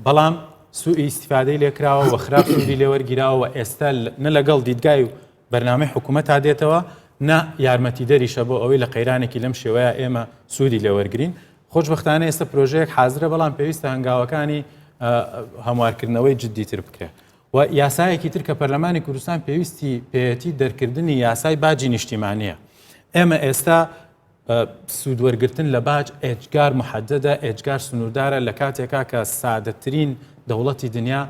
بەڵام سوئی ئیسیفادەی لێکراوە و خراپ سوودی لێوەرگیراوە و ئێستا نە لەگەڵ دیدگای و بەرنامەی حکوومەت تا دێتەوە نا یارمەتی دەریشە بۆ ئەوەی لە قەیرانێکی لەم شێوەیە ئێمە سوودی لێوەرگرین خۆشبەختانە ئێستا پرۆژەیەک حازرە بەڵام پێویستە هەنگاوەکانی هەموارکردنەوەی جددیتر بکرێت و یاسایەکی تر کە پەرلەمانی کوردستان پێویستی پێیەتی دەرکردنی یاسای باجی نیشتیمانیە ئێمە ئێستا سوودوەرگرتن لە باج ئێجگار محەددە ئێجگار سنووردارە لە کاتێکا کە سادەترین دەوڵەتی دنیا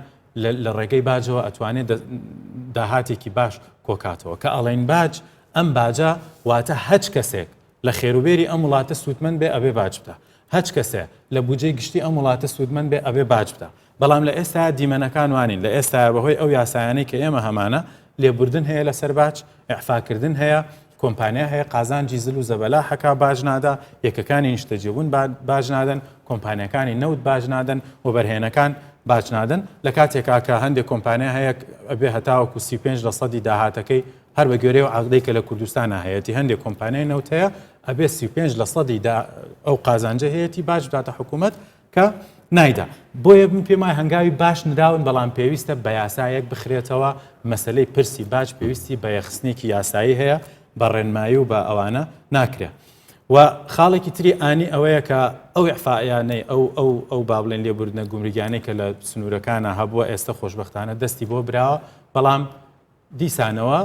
لە ڕێگەی باجەوە ئەتوانێت داهاتێکی باش کۆکاتەوە کە ئەڵین باج ئەم باجە واتە هەچ کەسێک لە خێروبێری ئەم وڵاتە سوودمەند بێ ئەبێ باج بدە هەچ کەسێ لە بودجەی گشتی ئەم وڵاتە سوودمەند بێ ئەبێ باج بدە بەڵام لە ئێستا دیمەنەکان وانین لە ئێستا بەهۆی ئەو یاسایانەی کە ئێمە هەمانە لێبوردن هەیە لەسەر باج ئیعفاکردن هەیە کۆمپانیا هەیە قازانجی زل و زەبەلا حەکا باج نادا یەکەکانی نیشتەجێبوون باج نادەن کۆمپانیەکانی نەوت باج نادەن و بەرهێنەکان باج نادەن لە کاتێکا کە هەندێک کۆمپانیا هەیە ئەبێ هەتاوەکو 35% داهاتەکەی هەر بە گوێرەی و عەقدەی کە لە کوردستانە هەیەی هەندێک کۆمپانیای نەوت هەیە ئەبێ 35% ئەو قازانجە هەیەی باج بداتە حکوومەت کە نایدا بۆیە من پێم وایە هەنگاوی باش نراون بەڵام پێویستە بە یاسایەک بخرێتەوە مەسەلەی پرسی باج پێویستی بە یەخستنێکی یاسایی هەیە بە ڕێنمایی و بە ئەوانە ناکرێت و خاڵێکی تری ئانی ئەوەیە کە ئەو ئیعفایانەی ئەو با بڵێن لێبوردنە گومرگیانەی کە لە سنوورەکانە هەبووە ئێستا خۆشبەختانە دەستی بۆ براوە بەڵام دیسانەوە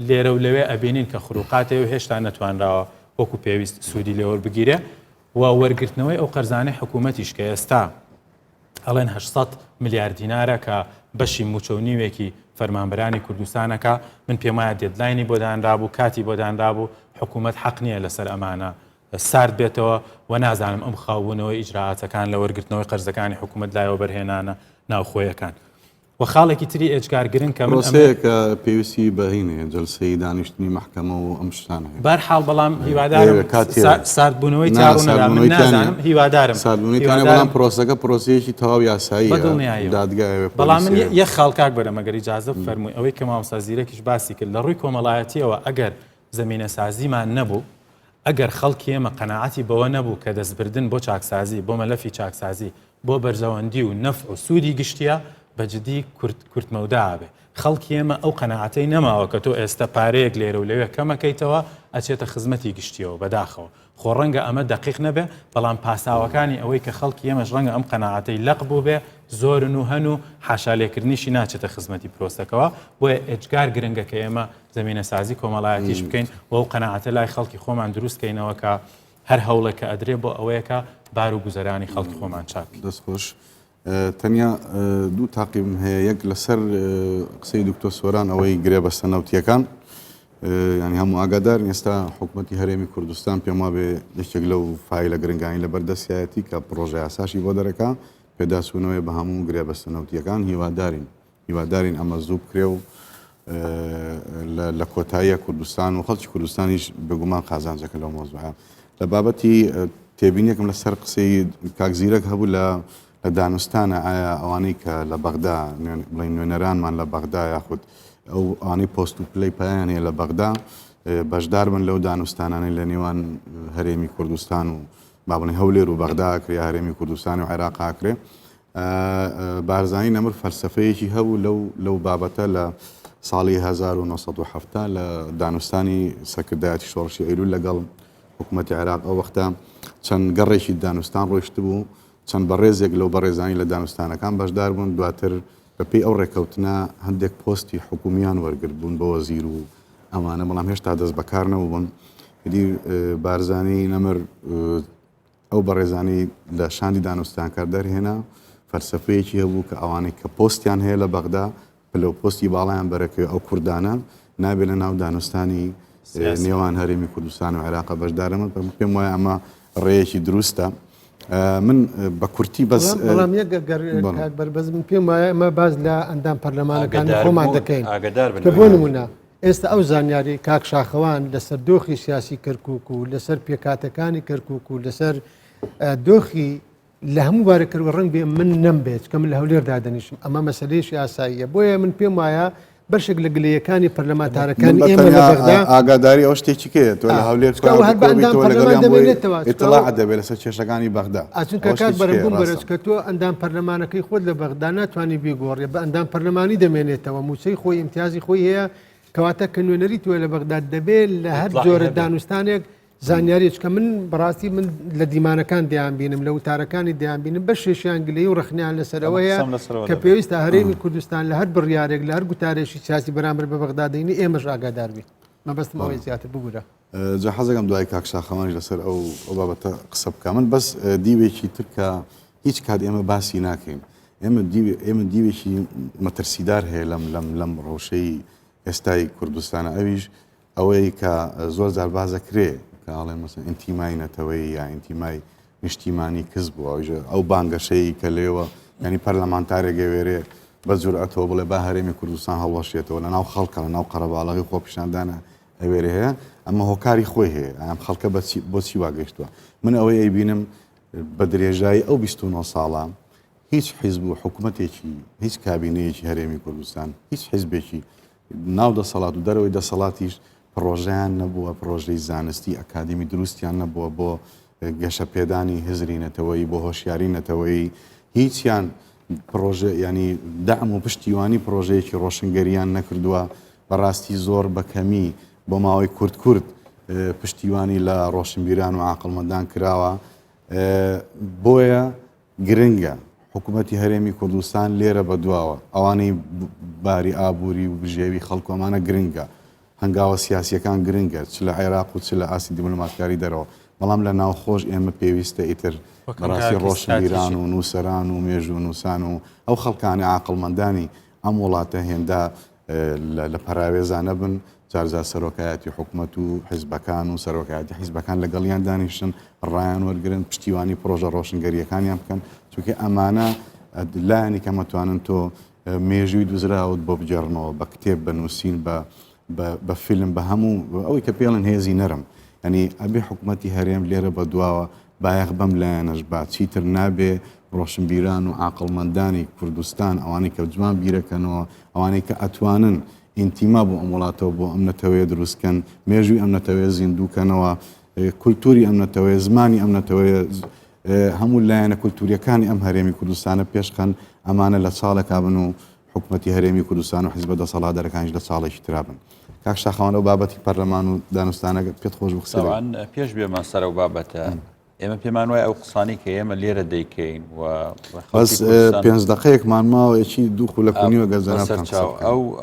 لێرە و لەوێ ئەبینین کە خروقاتەوە هێشتا نەتوانراوە وەکو پێویست سوودی لێوەربگیرێ و وەرگرتنەوەی ئەو قەرزانەی حکوومەتیش کە ئێستا ئەڵێن 800 ملیار دینارە کە بەشی موچەونیوێکی فەرمانبەرانی کوردستانەکە من پێم وایە دێدلاینی بۆ دانرابوو کاتی بۆ دانرابوو حکوومەت حەق نییە لەسەر ئەمانە سارد بێتەوە و نازانم ئەم خاوبوونەوەی ئیجراعاتەکان لە وەرگرتنەوەی قەرزەکانی حکوومەت لایەوە بەرهێنانە ناوخۆیەکان و خاڵێکی تری ئێجگارگرن کە ڕۆسەیەکە پێویستی بەهینێ جەلسەی دانیشتنی مەحکەمە و ئەم شتانە بەرحاڵ بەڵام هیوادارم ساردبوونەوەی تاڕوونەدا من نازانم هیوادارم ساردبوونەوەی بەڵام پرۆسەکە پرۆسەیەکی تەواو یاسایی دادگای بەڵام من یەک خاڵکاک بەرەمەگەر ئیجازە بفەرمووی ئەوەی کە مامۆستا زیرەکیش باسی کرد لە ڕووی کۆمەڵایەتیەوە ئەگەر زمینە سازیمان نەبوو ئەگەر خەڵکی ئێمە قەناعەتی بەوە نەبوو کە دەستبردن بۆ چاکسازی بۆ مەلەفی چاکسازی بۆ بەرزەوەندی و نەفع و سوودی گشتیە بەجددی کورتمەودا بێ خەڵکی ئێمە ئەو قەناعەتەی نەماوە کە تۆ ئێستا پارەیەک لێرە و لەوێ کەمەکەیتەوە ئەچێتە خزمەتی گشتیەوە بەداخەوە خۆ ڕەنگە ئەمە دقیق نەبێ بەڵام پاساوەکانی ئەوەی کە خەڵکی ئێمەش ڕەنگە ئەم قەناعەتەی لەق بوو بێ زۆرن و هەن و حاشالێکردنیشی ناچێتە خزمەتی پرۆسەکەەوە بۆیە ئێجگار گرنگە کە ئێمە زمینە سازی کۆمەڵایەتیش بکەین و ئەو قەناعەتە لای خەڵکی خۆمان دروستکەینەوە کە هەر هەوڵێکە ئەدرێ بۆ ئەوەیەکە بار و گوزەرانی خەڵکی خۆمان چاک دەستخۆش تەنیا دوو تاقیبم هەیە یەک لەسەر قسەی دکتۆر سۆران ئەوەی گرێبەستە نەوتیەکان ینی هەموو ئاگادار ئێستا حکوومەتی هەرێمی کوردستان پێم وابێ یەکێک لەو فایلە گرنگانی لە بەردەستایەتی کە پرۆژە یاساشی بۆ دەرەکە پێداسوونەوەی بە هەموو گرێبەستە نەوتیەکان هیوادارین ئەمە زوو بکرێ و لە کۆتاییە کوردستان و خەڵکی کوردستانیش بگومان قازانجەکە لەو مۆزوعە لە بابەتی تێبینیەکم لەسەر قسەی کاکزیرەک هەبوو لە دانوستانە ئایا ئەوانەی کە لە بەغدا بڵین نوێنەرانمان لە بەغدا یاخود ئەو ئەوانەی پۆست و پلەی پایان هەیە لە بەغدا بەشدار بن لەو دانوستانانەی لە نێوان هەرێمی کوردستان و با بڵین هەولێر و بەغدا کرێ هەرێمی کوردستان و عێراق ئاکرێ بارزانی نەمر فەلسەفەیەکی هەبوو لەو بابەتە لە ساڵی 1970 لە دانوستانی سەرکردایەتی شۆڕشی ئەیلول لەگەڵ حکوومەتی عێراق ئەو وەختە چەند گەڕێکی دانوستان ڕۆیشت بوو چەند بەڕێزێک لەو بەڕێزانی لە دانوستانەکان بەشدار بوون دواتر بەپێی ئەو ڕێکەوتنە هەندێک پۆستی حکومیان وەرگرت بوون بە وەزیر و ئەمانە بەڵام هێشتا دەست بەکار نەبوون دی بارزانی نەمر ئەو بەڕێزانی لە شانی دانوستان کاردەر هێنا فەلسەفەیەکی هەبوو کە ئەوانەی کە پۆستیان هەیە لە بەغدا پلە پۆستی باڵیان بەرەکەوێ ئەو کوردانە نابێت لە ناو دانوستانی نێوان هەرێمی کوردستان و عێراق بەشدارە من پێم وایە ئەمە ڕێیەکی دروستە من بە کورتی بەس بەڵام بەربەز من پێم وایە ئەمە باز لە ئەندام پەرلەمانەکانی خۆمان دەکەین کە بۆ نمونە ئێستا ئەو زانیاری کاک شاخەوان لەسەر دۆخی سیاسی کەرکووک و لەسەر پێکاتەکانی کەرکووک و لەسەر دۆخی لە هەموو بارەکردوە ڕنگ بێ من نەمبێت کە من لە هەولێردا دەنیشم ئەمە مەسەلەیەکی ئاساییە بۆیە من پێم وایە بەشێک لە گلەیەکانی پەرلەمانتارەکانی ئێمە لە بەغدا ئاگاداری ئەو شتێکی کێت تۆ لە هەولێر ئێتڵاع دەبێت لەسەر کێشەکانی بەغدا ئاچونکە کات بەرەبووم بەرز کە تۆ ئەندام پەرلەمانەکەی خۆت لە بەغدا ناتوانانی بێگۆڕێ بە ئەندام پەرلەمانی دەمێنێتەوە موچەی خۆی ئیمتیازی خۆی هەیە کەواتە کە نوێنەری توێ لە بەغدا دەبێت لە هەر جۆرە دانوستانێک زانیاریش کە من بەڕاستی من لە دیمانەکان دیان بینم لە وتارەکانی دیان بینم بە شێشیان گلەی و ڕخنیان لەسەرەوەیە کە پێویستە هەرێمی کوردستان لە هەر بڕیارێک لە هەر گوتارێکی سیاسی بەرامبەر بە بەغدا دەینی ئێمەش ئاگادار بین مەبەستم ئەوەی زیاتر ببوورە جا حەزەکەم دوای کاک شاخەوانی لەسەر ئەو بابەتە قسە بکە من بەس دیوێکی ترکە هیچ کات ئێمە باسی ناکەین ئێمە دیوێکی مەترسیدار هەیە لەم ڕۆژەی ئێستای کوردستانە ئەویش ئەوەی کە زۆر جار بازەکرێ کاڵێن مەسن ئینتیمای نەتەوەی یا ئینتیمای نیشتیمانی کەس بووە ئەو بانگەشەی کە لێوە ینی پەرلەمانتارێک وێرێ بە جورئەتەوە بڵێ با هەرێمی کوردستان هەڵوەشێتەوە لە ناو خەڵکە لە ناو قەرەباڵغی خۆپیشاندانە ئەوێرە هەیە ئەمە هۆکاری خۆی هەیە ئەم خەڵکە بۆچی واگەشتووە من ئەوەی ئەیبینم بە درێژایی ئەو 29 ساڵە هیچ حیزب و حکوومەتێکی هیچ کابینەیەکی هەرێمی کوردستان هیچ حیزبێکی ناو دەسەڵات و دەرەوەی دەسەڵاتیش پرۆژەیان نەبووە پرۆژەی زانستی ئەکادمی دروستیان نەبووە بۆ گەشە پێدانی هزری نەتەوەی بۆ هۆشیاری نەتەوەی هیچیان پرۆژە ینی دەعم و پشتیوانی پرۆژەیەکی ڕۆشنگەریان نەکردووە بەڕاستی زۆر بەکەمی بۆ ماوەی کورد پشتیوانی لە ڕۆشنبیران و عاقڵمەندان کراوە بۆیە گرنگە حکوومەتی هەرێمی کوردستان لێرە بەدواوە ئەوانەی باری ئابووری و بژێوی خەڵکۆمانە گرنگە هەنگاوە سیاسیەکان گرنگە چ لە عێراق و چ لە ئاسی دیپلۆماتیایی دەرەوە بەڵام لە ناوخۆش ئێمە پێویستە ئیتر بەڕاستی ڕۆشنبیران و نووسەران و مێژ و نووسان و ئەو خەڵکانی عاقڵمەندانی ئەم وڵاتە هێندا لە پەراوێزانە بن جارجار سەرۆکایەتی حکوومەت و حیزبەکان و سەرۆکایەتی حیزبەکان لەگەڵیان دانیشتن ڕایان وەرگرن پشتیوانی پرۆژە ڕۆشنگەریەکانیان بکەن چونکە ئەمانە لایەنی کە مەتوانن تۆ مێژووی دوزراوت بۆ بجێڕنەوە بە کتێب بە نووسین بە فیلم بە هەموو ئەوەی کە پێڵن هێزی نەرم ینی ئەبێ حکوومەتی هەرێم لێرە بەدواوە بایەخ بەم لایەنەش با چیتر نابێ ڕۆشنبیران و عاقڵمەندانی کوردستان ئەوانەی کە جوان بیرەکەنەوە ئەوانەی کە ئەتوانن ئینتیما بۆ ئەم وڵاتەوە بۆ ئەم نەتەوەیە دروستکەن مێژووی ئەم نەتەوەیە زیندووکەنەوە کولتوری ئەم نەتەوەیە زمانی ئەم نەتەوەیە هەموو لایەنە کولتوریەکانی ئەم هەرێمی کوردستانە پێشخەن ئەمانە لە چاڵێکا بن و حکوومەتی هەرێمی کوردستان و حیزبە دەسەڵاتدارەکانیش لە چاڵێکی ترابن کاک شاخەوان ئەو بابەتی پەرلەمان و دانوستانەکە پێت خۆش بخسەوان پێش بێمە سەر ئەو بابەتە ئێمە پێمان وایە ئەو قسانی کە ئێمە لێرە دەیکەین و بەس 5 دقەیەکمان ماوە یەکی دوو خولەکونیوە گەزانە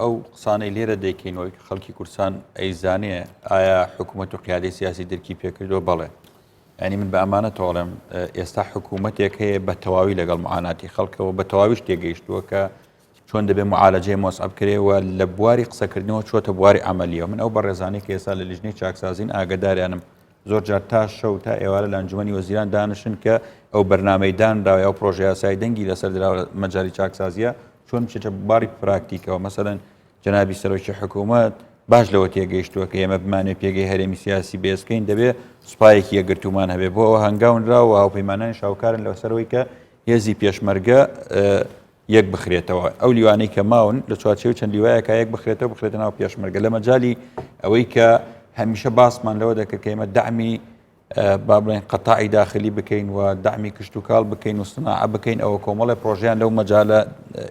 ئەو قسانەی لێرە دەیکەینەوەی خەڵکی کوردستان ئەیزانێ ئایا حکوومەت و قیادەی سیاسی دەرکی پێکردەوە بەڵێ ینی من بە ئەمانە تۆڵم ئێستا حکوومەتێک هەیە بە تەواوی لەگەڵ معاناتی خەڵکەوە بە تەواویش تێگەیشتووە کە چۆن دەبێت معالەجەی مۆسعب کرێەوە لە بواری قسەکردنەوە چۆتە بواری ئەمەلیەوە من ئەو بەڕێزانەی کە ئێستا لە لیژنەی چاکسازین ئاگداریانم زۆر جار تا شەو تا ئێوارە لە ئەنجومەنی وەزیران دانشن کە ئەو بەرنامەی دانراوە ئەو پرۆژه یاسایی دەنگی لەسەر دراوە مەجای چاکسازیە چۆن بچێتە بواری پراکتیکەوە مەسەلەن جەنابی سەرۆکی حکوومەت باش لەوە تێگەیشتووە کە ئێمە بمانێ پێگەی هەرێمی سیاسی بێزکەین دەبێت سوپایەکی یەکگرتومان هەبێ بۆ ئەوە هەنگاونرا و هاوپەیمانانی شاوکارن لەسەرەوەی کە هێزی پێشمەرگە یەک بخرێتەوە ئەو لیوانەی کە ماون لە چوارچێوەی چەند لیوایەکە یەک بخرێتەوە بخرێتە ناو پێشمەرگە لە مەجالی ئەوەی کە هەمیشە باسمان لەوە دەکە کە ئێمە دعمی با بڵێن قەتاعی داخلی بکەین و دعمی کشت و کاڵ بکەین و سناعە بکەین ئەوە کۆمەڵی پرۆژیان لەو مەجالە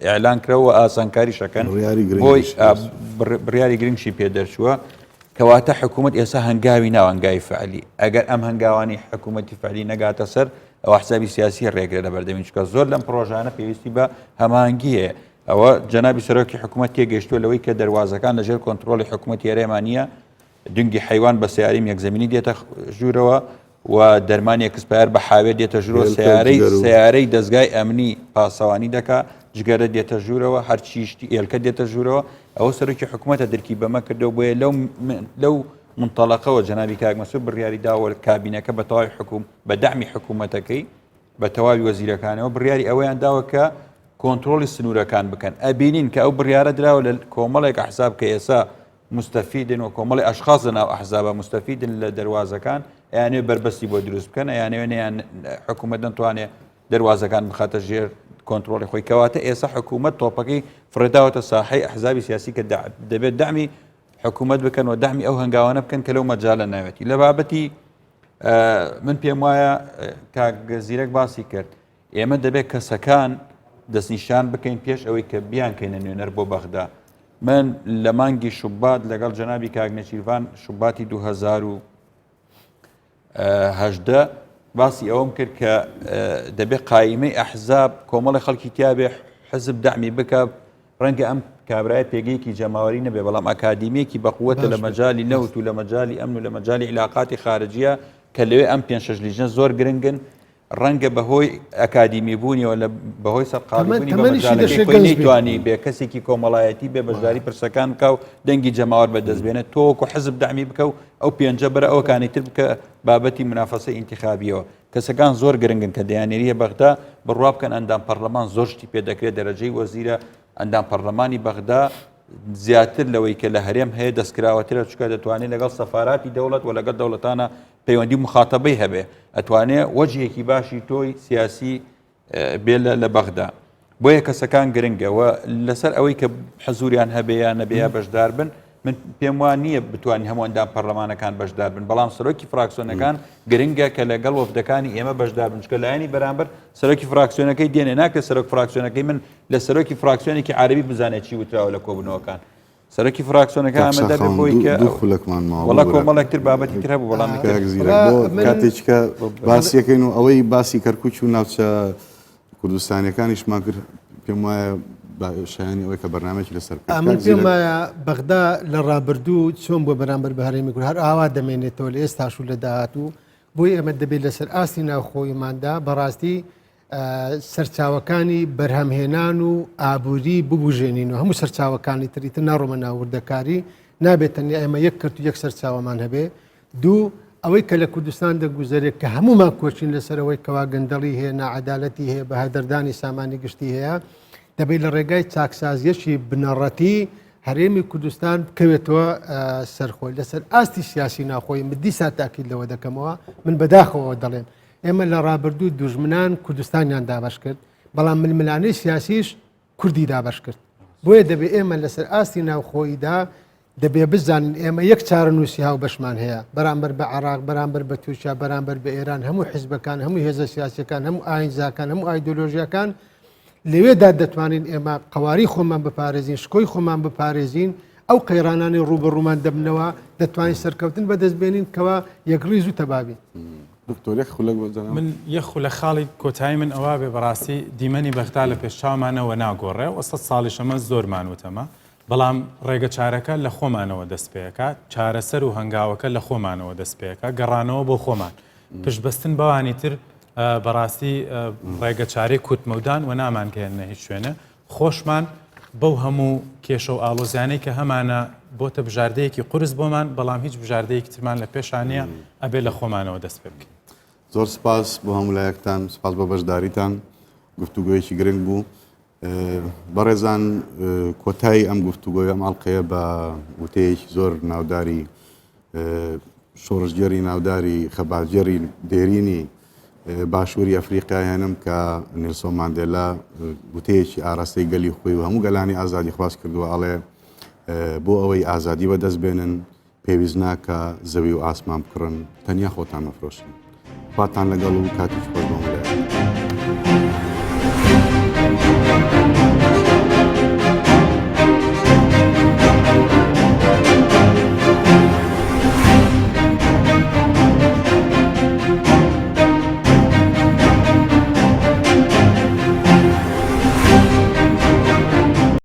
ئیعلان کرەوە ئاسانکاری شەکەن بۆی بڕیاری گرنگشی پێ دەرچووە کەواتە حکوومەت ئێستا هەنگاوی ناو هەنگاوی فعلی ئەگەر ئەم هەنگاوانی حکوومەتی فعلی نەگاتە سەر ئەوە حسابی سیاسی ڕێگرە لە بەردەمی چکە زۆر لەم پرۆژانە پێویستی بە هەماهەنگیە ئەوە جەنابی سەرۆکی حکوومەت تێگەیشتووە لەوەی کە دەواازەکان لەژێر کۆنتترۆلی حکوومەتی هێرێمانە دنگی حیوان بە سیاریم یەکزەمینی دێتە ژوورەوە و دەرمانی کسپار بە حاوێ دێتە ژوورەوە سیارەی دەستگای ئەمنی پاسەوانی دەکا جگەرە دێتە ژوورەوە هەرچیشتی ئێلکە دێتە ژوورەوە ئەوە سەرۆکی حکوومەتە دەرکی بەمە کردەوە بۆیە لەو منتەڵەقەوە جەنابی کاک مەسعود بڕیاری داوە کابینەکە بە تەواوی بە دەعمی حکوومەتەکەی بە تەواوی وەزیرەکانەوە بڕیاری ئەوەیان داوە کە کۆنتترۆلی سنوورەکان بکەن ئەبینین کە ئەو بڕیارە دراوە لە کۆمەڵێک ئەحزاب کە ئێستا مستەفیدن و کۆمەڵی ئەشخاص لەناو ئەحزابە مستەفیدن لە دەواازەکان ئەیانێ بربەستی بۆ دروست بکەن ئەیانێنیان حکوومەت دەتوانێت دەواازەکان بخاتە ژێر کۆنتترۆلی خۆی کەواتە ئێستا حکوومەت تۆپەکەی فرەداوەتە ساحەی ئەحزابی سیاسی کە دەبێت دعمی حکوومەت بکەن و دعمی ئەو هەنگاوانە بکەن کە لەو مەجالە ناوێتی لە بابەتی من پێم وایە کاگەزیرەک باسی کرد ئێمە دەبێت کەسەکان دەستنیشان بکەین پێش ئەوەی کە بیانکەینە نوێنەر بۆ بەغدا من لە مانگی شوبات لەگەڵ جەنابی کاگنەچیروان شوباتی 2010 باسی ئەوم کرد کە دەبێت قایمەی ئەحزاب کۆمەڵی خەڵکی تیابێ حزب دعمی بکە ڕەنگە ئەم کابرای پێگەیەکی جەماوەری نەبێ بەڵام ئەکادیمێکی بەقووەتە لە مەجای نەوت و لە مەجای ئەمن و لە مەجای علاقاتی خارجیە کە لەوێ ئەم 5-6 لیژنە زۆر گرنگن ڕەنگە بەهۆی ئەکادیمی بوونیەوە لە بەهۆی سەرقاڵبوونی بە مەجالەکەی نەیتوانی بێ کەسێکی کۆمەڵایەتی بێ بەشداری پرسەکان بکە و دەنگی جەماوەر بەدەستبێنێت تۆکو حزب دعمی بکە و ئەو پێنجە بەرە ئەوەکانی تر بکە بابەتی منافەسە ئینتیخابیەوە کەسەکان زۆر گرنگن کە دەیانێریە بەغدا بڕوا بکەن ئەندام پەرلەمان زۆر شتی پێ دەکرێت دەرەجەی وەزیرە ئەندام پەرلەمانی بەغدا زیاتر لەوەی کە لە هەرێم هەیە دەستکراوەترە چکە دەتوانێت لەگەڵ سەفاراتی دەوڵەت و لەگەڵ دەوڵەتانە پەیوەندی مخاتەبەی هەبێ ئەتوانێت وەجهێکی باشی تۆی سیاسی بێ لە بەغدا بۆیە کەسەکان گرنگەوە لەسەر ئەوەی کە حەزوریان هەبێیان نەبێیا بەشدار بن من پێم وان نییە بتوانین هەموو ئەندام پەرلەمانەکان بەشدار بن بەڵام سەرۆکی فراکسیۆنەکان گرنگە کە لەگەڵ وەفدەکانی ئێمە بەشدار بن چکە لایەنی بەرامبەر سەرۆکی فراکسیۆنەکەی دێنێ ناکرێت سەرۆک فراکسیۆنەکەی من لە سەرۆکی فراکسیۆنێکی عەرەبی بزانێت چی وتراوە لە کۆبوونەوەکان سەرۆکی فراکسیۆنەکە ئامادە بێ بۆی کە وەڵا کۆمەڵێکتر بابەتی تر هەبوو بەڵام کاتێککە باسیەکەین و ئەوەی باسی کەرکوچ و ناوچە کوردستانیەکانیشمان کرد پێم وایە شایانی ئەوەی کە بەرنامێکی لەسەر من پێم وایە بەغدا لە ڕابردوو چۆن بۆ بەرامبەر بە هەرێمی کورد هەر ئاوا دەمێنێتەوە لە ئێستاش و لە داهاتوو بۆی ئەمە دەبێت لەسەر ئاستی ناوخۆیماندا بەڕاستی سەرچاوەکانی بەرهەمهێنان و ئابووری ببوژێنین و هەموو سەرچاوەکانی تریتر ناڕۆمە ناوردەکاری نابێت تەنیا ئێمە یەک کرد و یەک سەرچاوەمان هەبێ دوو ئەوەی کە لە کوردستان دەگوزارێت کە هەمومان کۆچین لەسەرەوەی کەوا گەندەڵی هەیە ناعەدالەتی هەیە بە هەدەردانی سامانی گشتی هەیە دەبێت لە ڕێگای چاکسازیەکی بنەڕەتی هەرێمی کوردستان بکەوێتەوە سەرخۆی لەسەر ئاستی سیاسی ناخۆی مدی ساتاکیل لەوە دەکەمەوە من بەداخەوە دەڵێن ئێمە لە ڕابردوو دوژمنان کوردستانیان دابش کرد بەڵام ململانەی سیاسیش کوردی دابش کرد بۆیە دەبێت ئێمە لەسەر ئاستی ناوخۆیدا دەبێ بزانین ئێمە یەک چارەنووسی هاو بەشمان هەیە بەرامبەر بە عێراق بەرامبەر بە تورکیا بەرامبەر بە ئێران هەموو حیزبەکان هەموو هێزە سیاسیەکان هەموو ئاینزاکان هەموو ئایدۆلۆژیەکان لەوێدا دەتوانین ئێمە قەواری خۆمان بپارێزین شکۆی خۆمان بپارێزین ئەو قەیرانانی ڕوبەڕوومان دەبنەوە دەتوانین سەرکەوتن بەدەستبێنین کەوا یەکڕیز و تەبابی من یەخ لە خاڵی کۆتایی من ئەوە بێ بەڕاستی دیمەنی بەغدا لە پێشچاومانەوە ناگۆڕێ و 100 ساڵیشەمە زۆرمان وتەمە بەڵام ڕێگە چارەکە لە خۆمانەوە دەست پێەکات چارەسەر و هەنگاوەکە لە خۆمانەوە دەست پێەکە گەڕانەوە بۆ خۆمان پشتبەستن بەوانی تر بەڕاستی ڕێگە چارەی کوتمەودان و نامانکەێنە هیچ شوێنە خۆشمان بەو هەموو کێشە و ئاڵۆزیانەی کە هەمانە بۆتە بژاردەیەکی قورس بۆمان بەڵام هیچ بژاردەیەکی ترمان لە پێشانەیە ئەبێ لە خۆمانەوە دەست پێ بکەین زۆر سپاس بۆ هەموو لایەکتان سپاس بۆ بەشداریتان گفتوگویەکی گرنگ بوو بەڕێزان کۆتایی ئەم گفتوگۆی ئەم ئەڵلقەیە بە وتەیەکی زۆر ناوداری شۆڕژگەری ناوداری خەباتجێری دێرینی باشووری ئەفریقای هێنم کە نیلسۆن ماندێلا وتەیەکی ئاراستەی گەلی خۆی و هەموو گەلانی ئازادی خواست کردووە ئەڵێ بۆ ئەوەی ئازادی بەدەست بێنن پێویست ناکە زەوی و ئاسمان بکڕن تەنیا خۆتان مەفرۆشن خواتان لەگەڵ و کاتیش خۆش بۆ